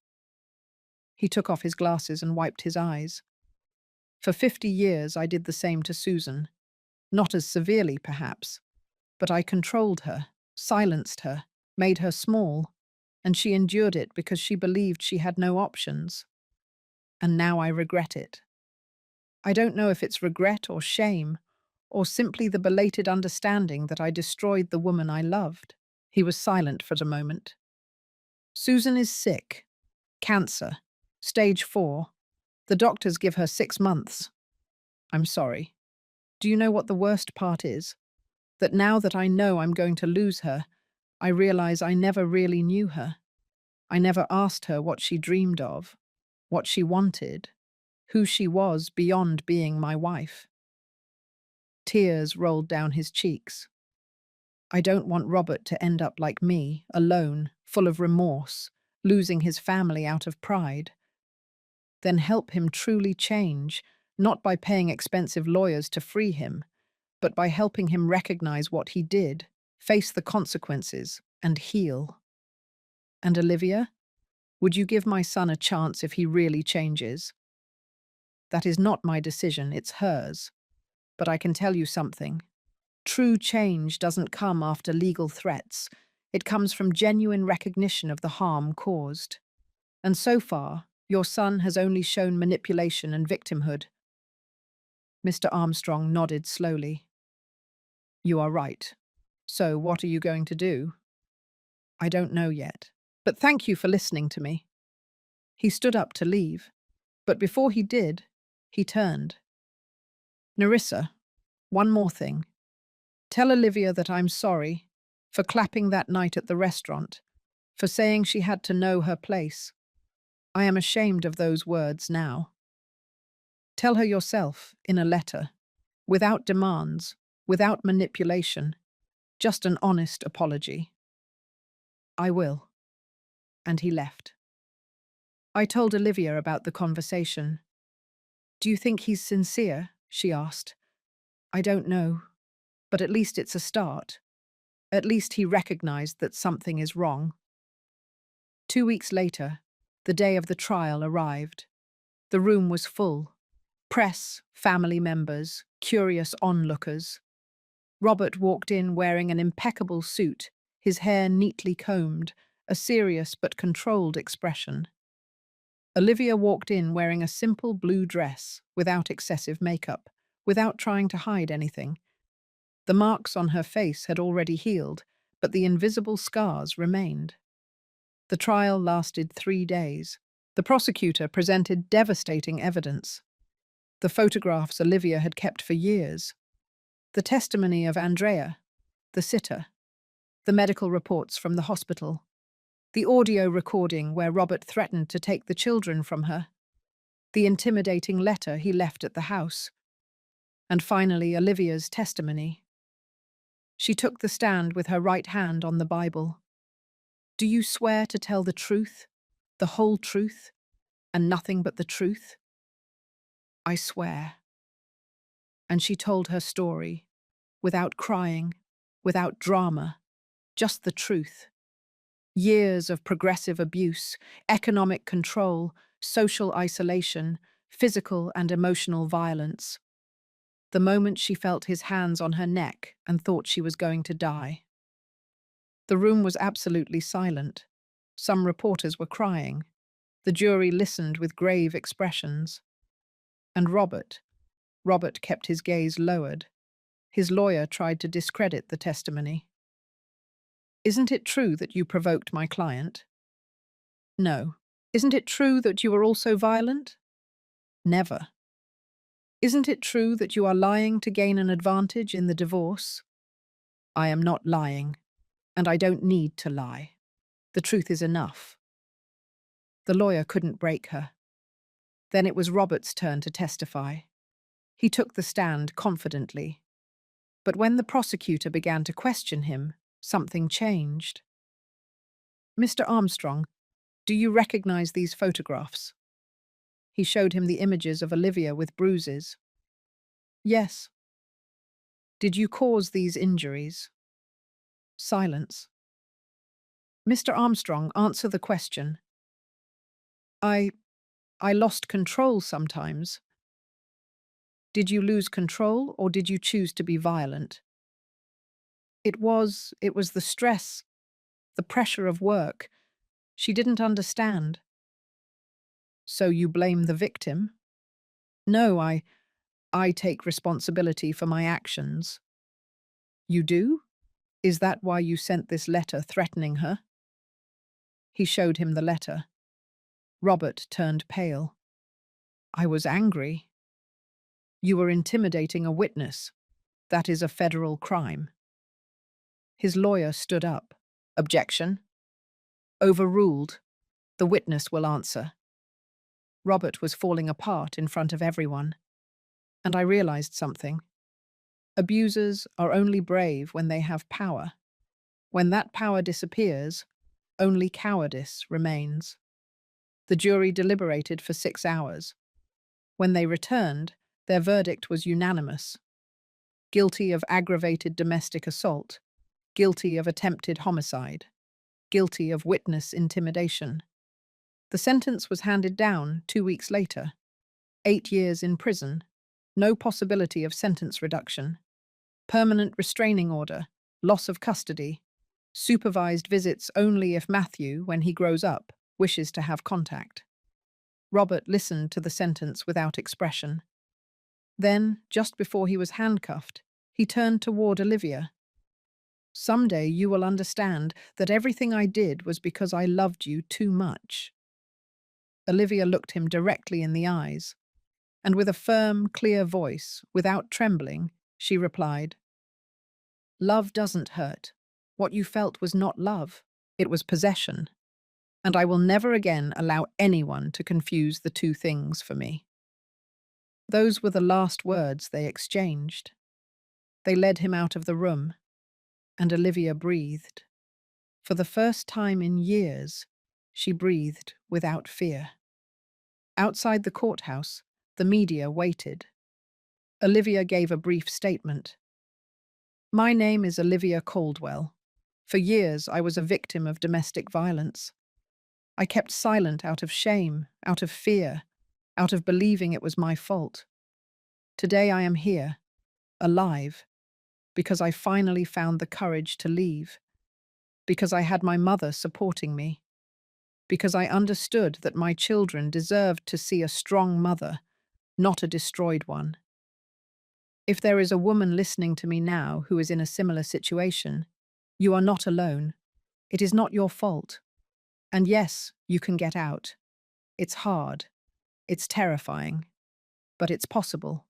He took off his glasses and wiped his eyes. For 50 years I did the same to Susan. Not as severely, perhaps, but I controlled her, silenced her, made her small, and she endured it because she believed she had no options. And now I regret it. I don't know if it's regret or shame, or simply the belated understanding that I destroyed the woman I loved. He was silent for a moment. Susan is sick. Cancer. Stage 4. The doctors give her 6 months. I'm sorry. Do you know what the worst part is? That now that I know I'm going to lose her, I realize I never really knew her. I never asked her what she dreamed of, what she wanted, who she was beyond being my wife. Tears rolled down his cheeks. I don't want Robert to end up like me, alone, full of remorse, losing his family out of pride. Then help him truly change, not by paying expensive lawyers to free him, but by helping him recognize what he did, face the consequences, and heal. And Olivia, would you give my son a chance if he really changes? That is not my decision, it's hers. But I can tell you something. True change doesn't come after legal threats. It comes from genuine recognition of the harm caused. And so far, your son has only shown manipulation and victimhood. Mr. Armstrong nodded slowly. You are right. So what are you going to do? I don't know yet. But thank you for listening to me. He stood up to leave. But before he did, he turned. Nerissa, one more thing. Tell Olivia that I'm sorry for clapping that night at the restaurant, for saying she had to know her place. I am ashamed of those words now. Tell her yourself, in a letter, without demands, without manipulation, just an honest apology. I will. And he left. I told Olivia about the conversation. Do you think he's sincere? She asked. I don't know, but at least it's a start. At least he recognized that something is wrong. 2 weeks later, the day of the trial arrived. The room was full. Press, family members, curious onlookers. Robert walked in wearing an impeccable suit, his hair neatly combed, a serious but controlled expression. Olivia walked in wearing a simple blue dress, without excessive makeup, without trying to hide anything. The marks on her face had already healed, but the invisible scars remained. The trial lasted 3 days. The prosecutor presented devastating evidence. The photographs Olivia had kept for years, the testimony of Andrea, the sitter, the medical reports from the hospital, the audio recording where Robert threatened to take the children from her, the intimidating letter he left at the house, and finally Olivia's testimony. She took the stand with her right hand on the Bible. Do you swear to tell the truth, the whole truth, and nothing but the truth? I swear. And she told her story, without crying, without drama, just the truth. Years of progressive abuse, economic control, social isolation, physical and emotional violence. The moment she felt his hands on her neck and thought she was going to die. The room was absolutely silent. Some reporters were crying. The jury listened with grave expressions. And Robert kept his gaze lowered. His lawyer tried to discredit the testimony. Isn't it true that you provoked my client? No. Isn't it true that you were also violent? Never. Isn't it true that you are lying to gain an advantage in the divorce? I am not lying, and I don't need to lie. The truth is enough. The lawyer couldn't break her. Then it was Robert's turn to testify. He took the stand confidently. But when the prosecutor began to question him, something changed. Mr. Armstrong, do you recognize these photographs? He showed him the images of Olivia with bruises. Yes. Did you cause these injuries? Silence. Mr. Armstrong, answer the question. I lost control sometimes. Did you lose control or did you choose to be violent? It was the stress, the pressure of work. She didn't understand. So you blame the victim? No, I take responsibility for my actions. You do? Is that why you sent this letter threatening her? He showed him the letter. Robert turned pale. I was angry. You were intimidating a witness. That is a federal crime. His lawyer stood up. Objection. Overruled. The witness will answer. Robert was falling apart in front of everyone. And I realized something. Abusers are only brave when they have power. When that power disappears, only cowardice remains. The jury deliberated for 6 hours. When they returned, their verdict was unanimous. Guilty of aggravated domestic assault, guilty of attempted homicide, guilty of witness intimidation. The sentence was handed down 2 weeks later. 8 years in prison, no possibility of sentence reduction, permanent restraining order, loss of custody, supervised visits only if Matthew, when he grows up, wishes to have contact. Robert listened to the sentence without expression. Then, just before he was handcuffed, he turned toward Olivia. Someday you will understand that everything I did was because I loved you too much. Olivia looked him directly in the eyes, and with a firm, clear voice, without trembling, she replied, Love doesn't hurt. What you felt was not love, it was possession. And I will never again allow anyone to confuse the two things for me. Those were the last words they exchanged. They led him out of the room, and Olivia breathed. For the first time in years, she breathed without fear. Outside the courthouse, the media waited. Olivia gave a brief statement. "My name is Olivia Caldwell. For years, I was a victim of domestic violence. I kept silent out of shame, out of fear, out of believing it was my fault. Today I am here, alive, because I finally found the courage to leave, because I had my mother supporting me, because I understood that my children deserved to see a strong mother, not a destroyed one. If there is a woman listening to me now who is in a similar situation, you are not alone. It is not your fault. And yes, you can get out. It's hard. It's terrifying. But it's possible.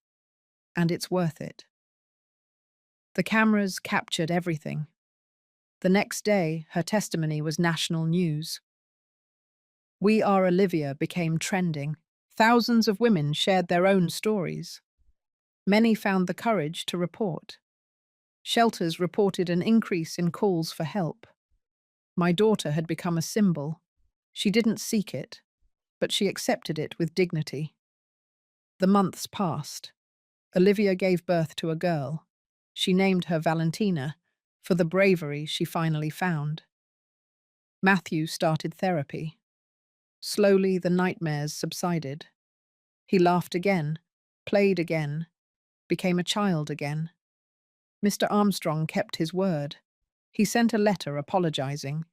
And it's worth it." The cameras captured everything. The next day, her testimony was national news. "We Are Olivia" became trending. Thousands of women shared their own stories. Many found the courage to report. Shelters reported an increase in calls for help. My daughter had become a symbol. She didn't seek it, but she accepted it with dignity. The months passed. Olivia gave birth to a girl. She named her Valentina for the bravery she finally found. Matthew started therapy. Slowly, the nightmares subsided. He laughed again, played again, became a child again. Mr. Armstrong kept his word. He sent a letter apologizing.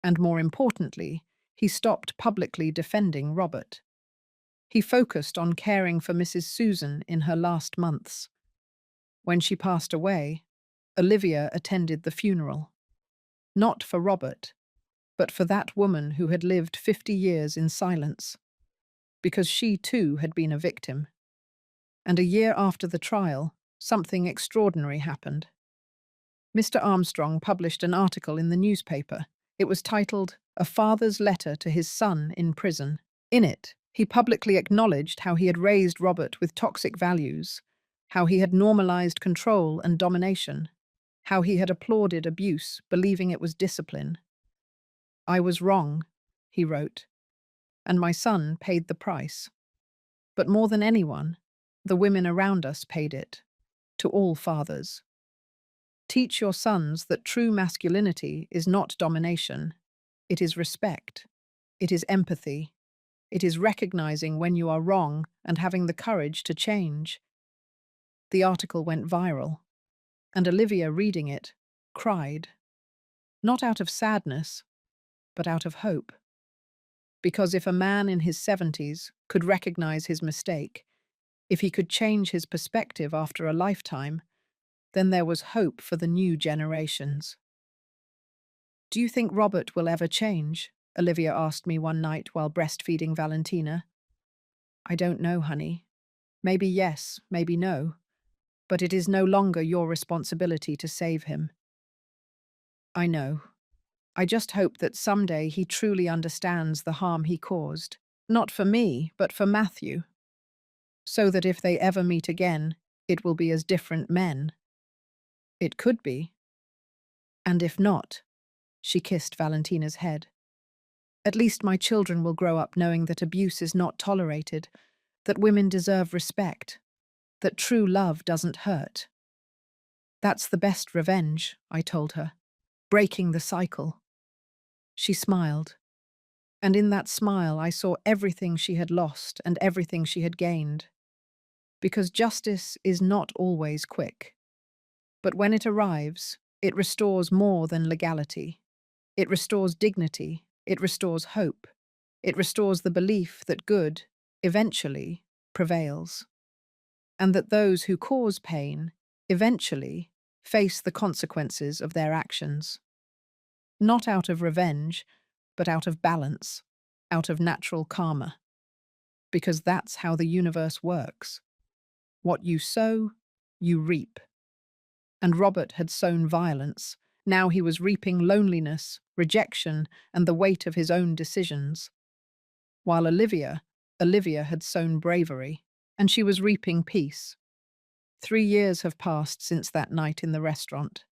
And more importantly, he stopped publicly defending Robert. He focused on caring for Mrs. Susan in her last months. When she passed away, Olivia attended the funeral. Not for Robert, but for that woman who had lived 50 years in silence, because she too had been a victim. And a year after the trial, something extraordinary happened. Mr. Armstrong published an article in the newspaper. It was titled, "A Father's Letter to His Son in Prison." In it, he publicly acknowledged how he had raised Robert with toxic values, how he had normalized control and domination, how he had applauded abuse, believing it was discipline. "I was wrong," he wrote, "and my son paid the price. But more than anyone, the women around us paid it. To all fathers. Teach your sons that true masculinity is not domination. It is respect. It is empathy. It is recognizing when you are wrong and having the courage to change." The article went viral, and Olivia, reading it, cried. Not out of sadness, but out of hope. Because if a man in his 70s could recognize his mistake, if he could change his perspective after a lifetime, then there was hope for the new generations. "Do you think Robert will ever change?" Olivia asked me one night while breastfeeding Valentina. "I don't know, honey. Maybe yes, maybe no. But it is no longer your responsibility to save him." "I know. I just hope that someday he truly understands the harm he caused. Not for me, but for Matthew. So that if they ever meet again, it will be as different men." "It could be. And if not," she kissed Valentina's head, "at least my children will grow up knowing that abuse is not tolerated, that women deserve respect, that true love doesn't hurt." "That's the best revenge," I told her. "Breaking the cycle." She smiled. And in that smile I saw everything she had lost and everything she had gained. Because justice is not always quick. But when it arrives, it restores more than legality. It restores dignity. It restores hope. It restores the belief that good, eventually, prevails. And that those who cause pain, eventually, face the consequences of their actions. Not out of revenge, but out of balance, out of natural karma. Because that's how the universe works. What you sow, you reap. And Robert had sown violence. Now he was reaping loneliness, rejection, and the weight of his own decisions. While Olivia had sown bravery. and she was reaping peace. 3 years have passed since that night in the restaurant.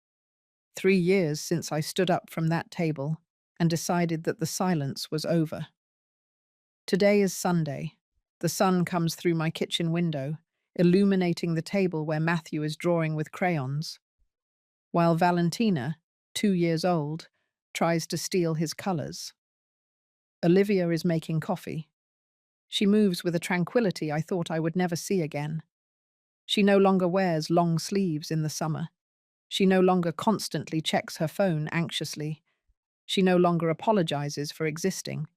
3 years since I stood up from that table and decided that the silence was over. Today is Sunday. The sun comes through my kitchen window, illuminating the table where Matthew is drawing with crayons, while Valentina, 2 years old, tries to steal his colours. Olivia is making coffee. She moves with a tranquility I thought I would never see again. She no longer wears long sleeves in the summer. She no longer constantly checks her phone anxiously. She no longer apologizes for existing.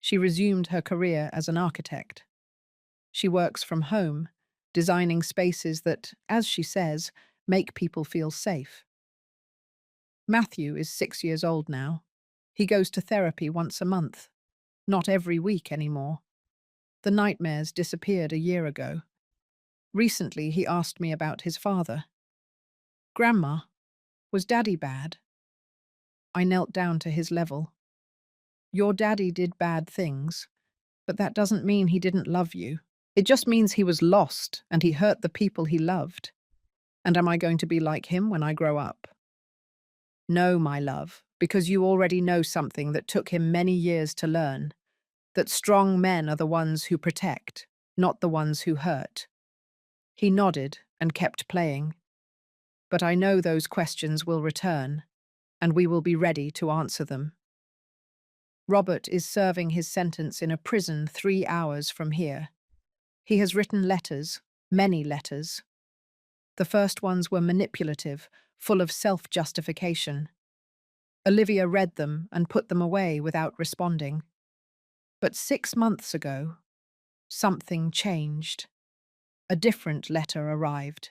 She resumed her career as an architect. She works from home, designing spaces that, as she says, make people feel safe. Matthew is 6 years old now. He goes to therapy once a month, not every week anymore. The nightmares disappeared a year ago. Recently, he asked me about his father. "Grandma, was Daddy bad?" I knelt down to his level. "Your daddy did bad things, but that doesn't mean he didn't love you. It just means he was lost and he hurt the people he loved. And am I going to be like him when I grow up?" "No, my love, because you already know something that took him many years to learn, that strong men are the ones who protect, not the ones who hurt." He nodded and kept playing. "But I know those questions will return, and we will be ready to answer them." Robert is serving his sentence in a prison 3 hours from here. He has written letters, many letters. The first ones were manipulative, full of self-justification. Olivia read them and put them away without responding. But 6 months ago, something changed. A different letter arrived.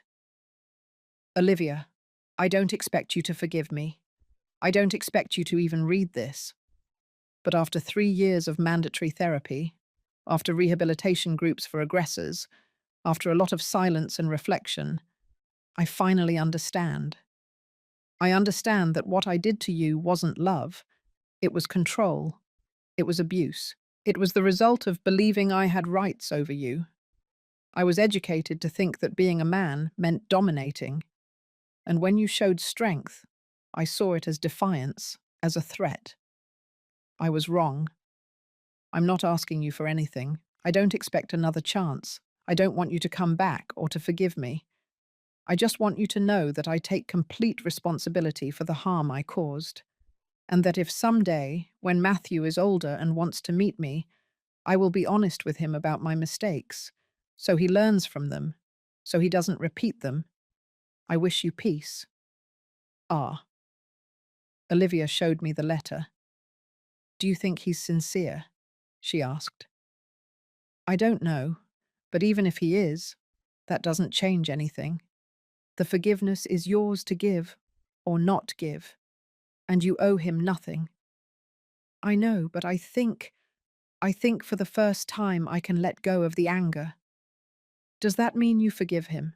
"Olivia, I don't expect you to forgive me. I don't expect you to even read this. But after 3 years of mandatory therapy, after rehabilitation groups for aggressors, after a lot of silence and reflection, I finally understand. I understand that what I did to you wasn't love. It was control. It was abuse. It was the result of believing I had rights over you. I was educated to think that being a man meant dominating. And when you showed strength, I saw it as defiance, as a threat. I was wrong. I'm not asking you for anything. I don't expect another chance. I don't want you to come back or to forgive me. I just want you to know that I take complete responsibility for the harm I caused, and that if someday, when Matthew is older and wants to meet me, I will be honest with him about my mistakes, so he learns from them, so he doesn't repeat them. I wish you peace. Ah. Olivia showed me the letter. "Do you think he's sincere?" she asked. "I don't know, but even if he is, that doesn't change anything. The forgiveness is yours to give or not give, and you owe him nothing." "I know, but I think for the first time I can let go of the anger." "Does that mean you forgive him?"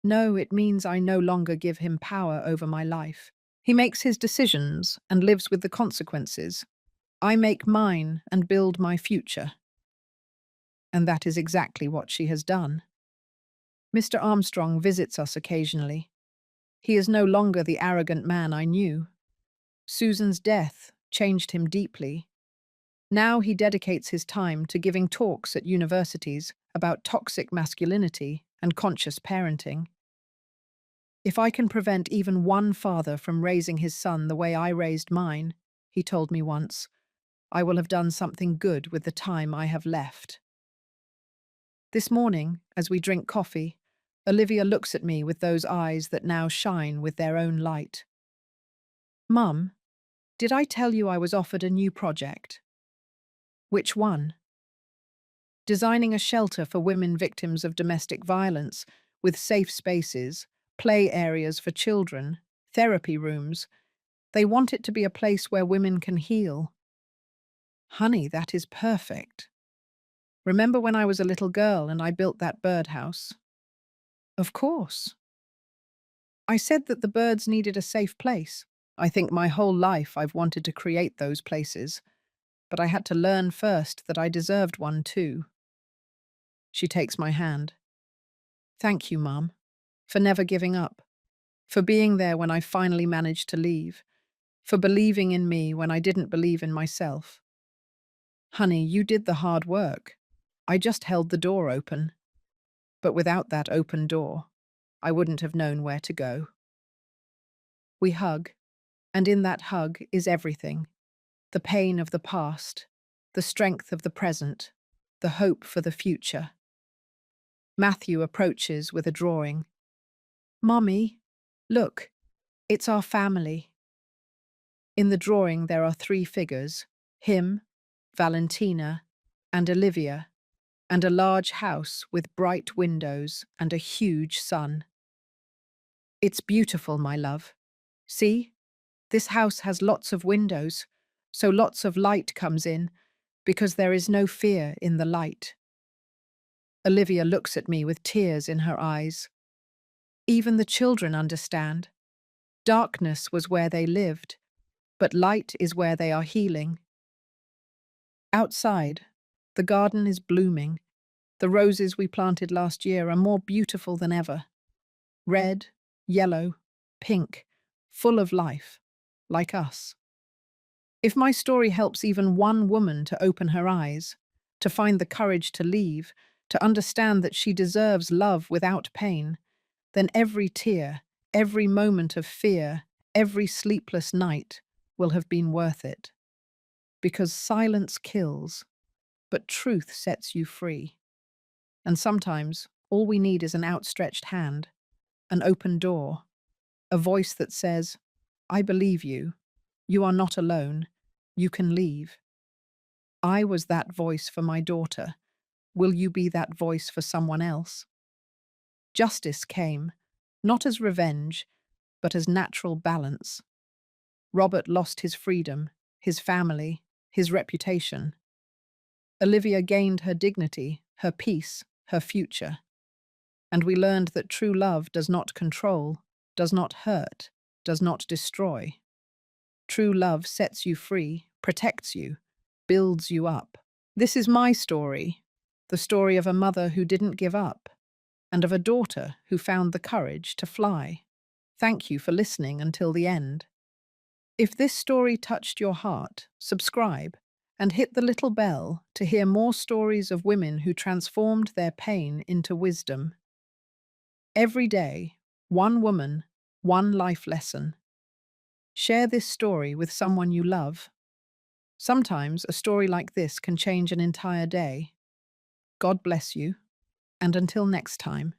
"No, it means I no longer give him power over my life. He makes his decisions and lives with the consequences. I make mine and build my future." And that is exactly what she has done. Mr. Armstrong visits us occasionally. He is no longer the arrogant man I knew. Susan's death changed him deeply. Now he dedicates his time to giving talks at universities about toxic masculinity and conscious parenting. "If I can prevent even one father from raising his son the way I raised mine," he told me once, "I will have done something good with the time I have left." This morning, as we drink coffee, Olivia looks at me with those eyes that now shine with their own light. "Mum, did I tell you I was offered a new project?" "Which one?" "Designing a shelter for women victims of domestic violence, with safe spaces, play areas for children, therapy rooms. They want it to be a place where women can heal." "Honey, that is perfect. Remember when I was a little girl and I built that birdhouse?" "Of course." "I said that the birds needed a safe place. I think my whole life I've wanted to create those places, but I had to learn first that I deserved one too." She takes my hand. Thank you, Mum, for never giving up, for being there when I finally managed to leave, for believing in me when I didn't believe in myself. Honey, you did the hard work. I just held the door open. But without that open door, I wouldn't have known where to go. We hug, and in that hug is everything: the pain of the past, the strength of the present, the hope for the future. Matthew approaches with a drawing. Mummy, look, it's our family. In the drawing, there are three figures: him, Valentina, and Olivia, and a large house with bright windows and a huge sun. It's beautiful, my love. See? This house has lots of windows, so lots of light comes in, because there is no fear in the light. Olivia looks at me with tears in her eyes. Even the children understand. Darkness was where they lived, but light is where they are healing. Outside, the garden is blooming. The roses we planted last year are more beautiful than ever. Red, yellow, pink, full of life, like us. If my story helps even one woman to open her eyes, to find the courage to leave, to understand that she deserves love without pain, then every tear, every moment of fear, every sleepless night will have been worth it. Because silence kills, but truth sets you free. And sometimes all we need is an outstretched hand, an open door, a voice that says, I believe you. You are not alone. You can leave. I was that voice for my daughter. Will you be that voice for someone else? Justice came, not as revenge, but as natural balance. Robert lost his freedom, his family, his reputation. Olivia gained her dignity, her peace, her future. And we learned that true love does not control, does not hurt, does not destroy. True love sets you free, protects you, builds you up. This is my story, the story of a mother who didn't give up, and of a daughter who found the courage to fly. Thank you for listening until the end. If this story touched your heart, subscribe and hit the little bell to hear more stories of women who transformed their pain into wisdom. Every day, one woman, one life lesson. Share this story with someone you love. Sometimes a story like this can change an entire day. God bless you, and until next time.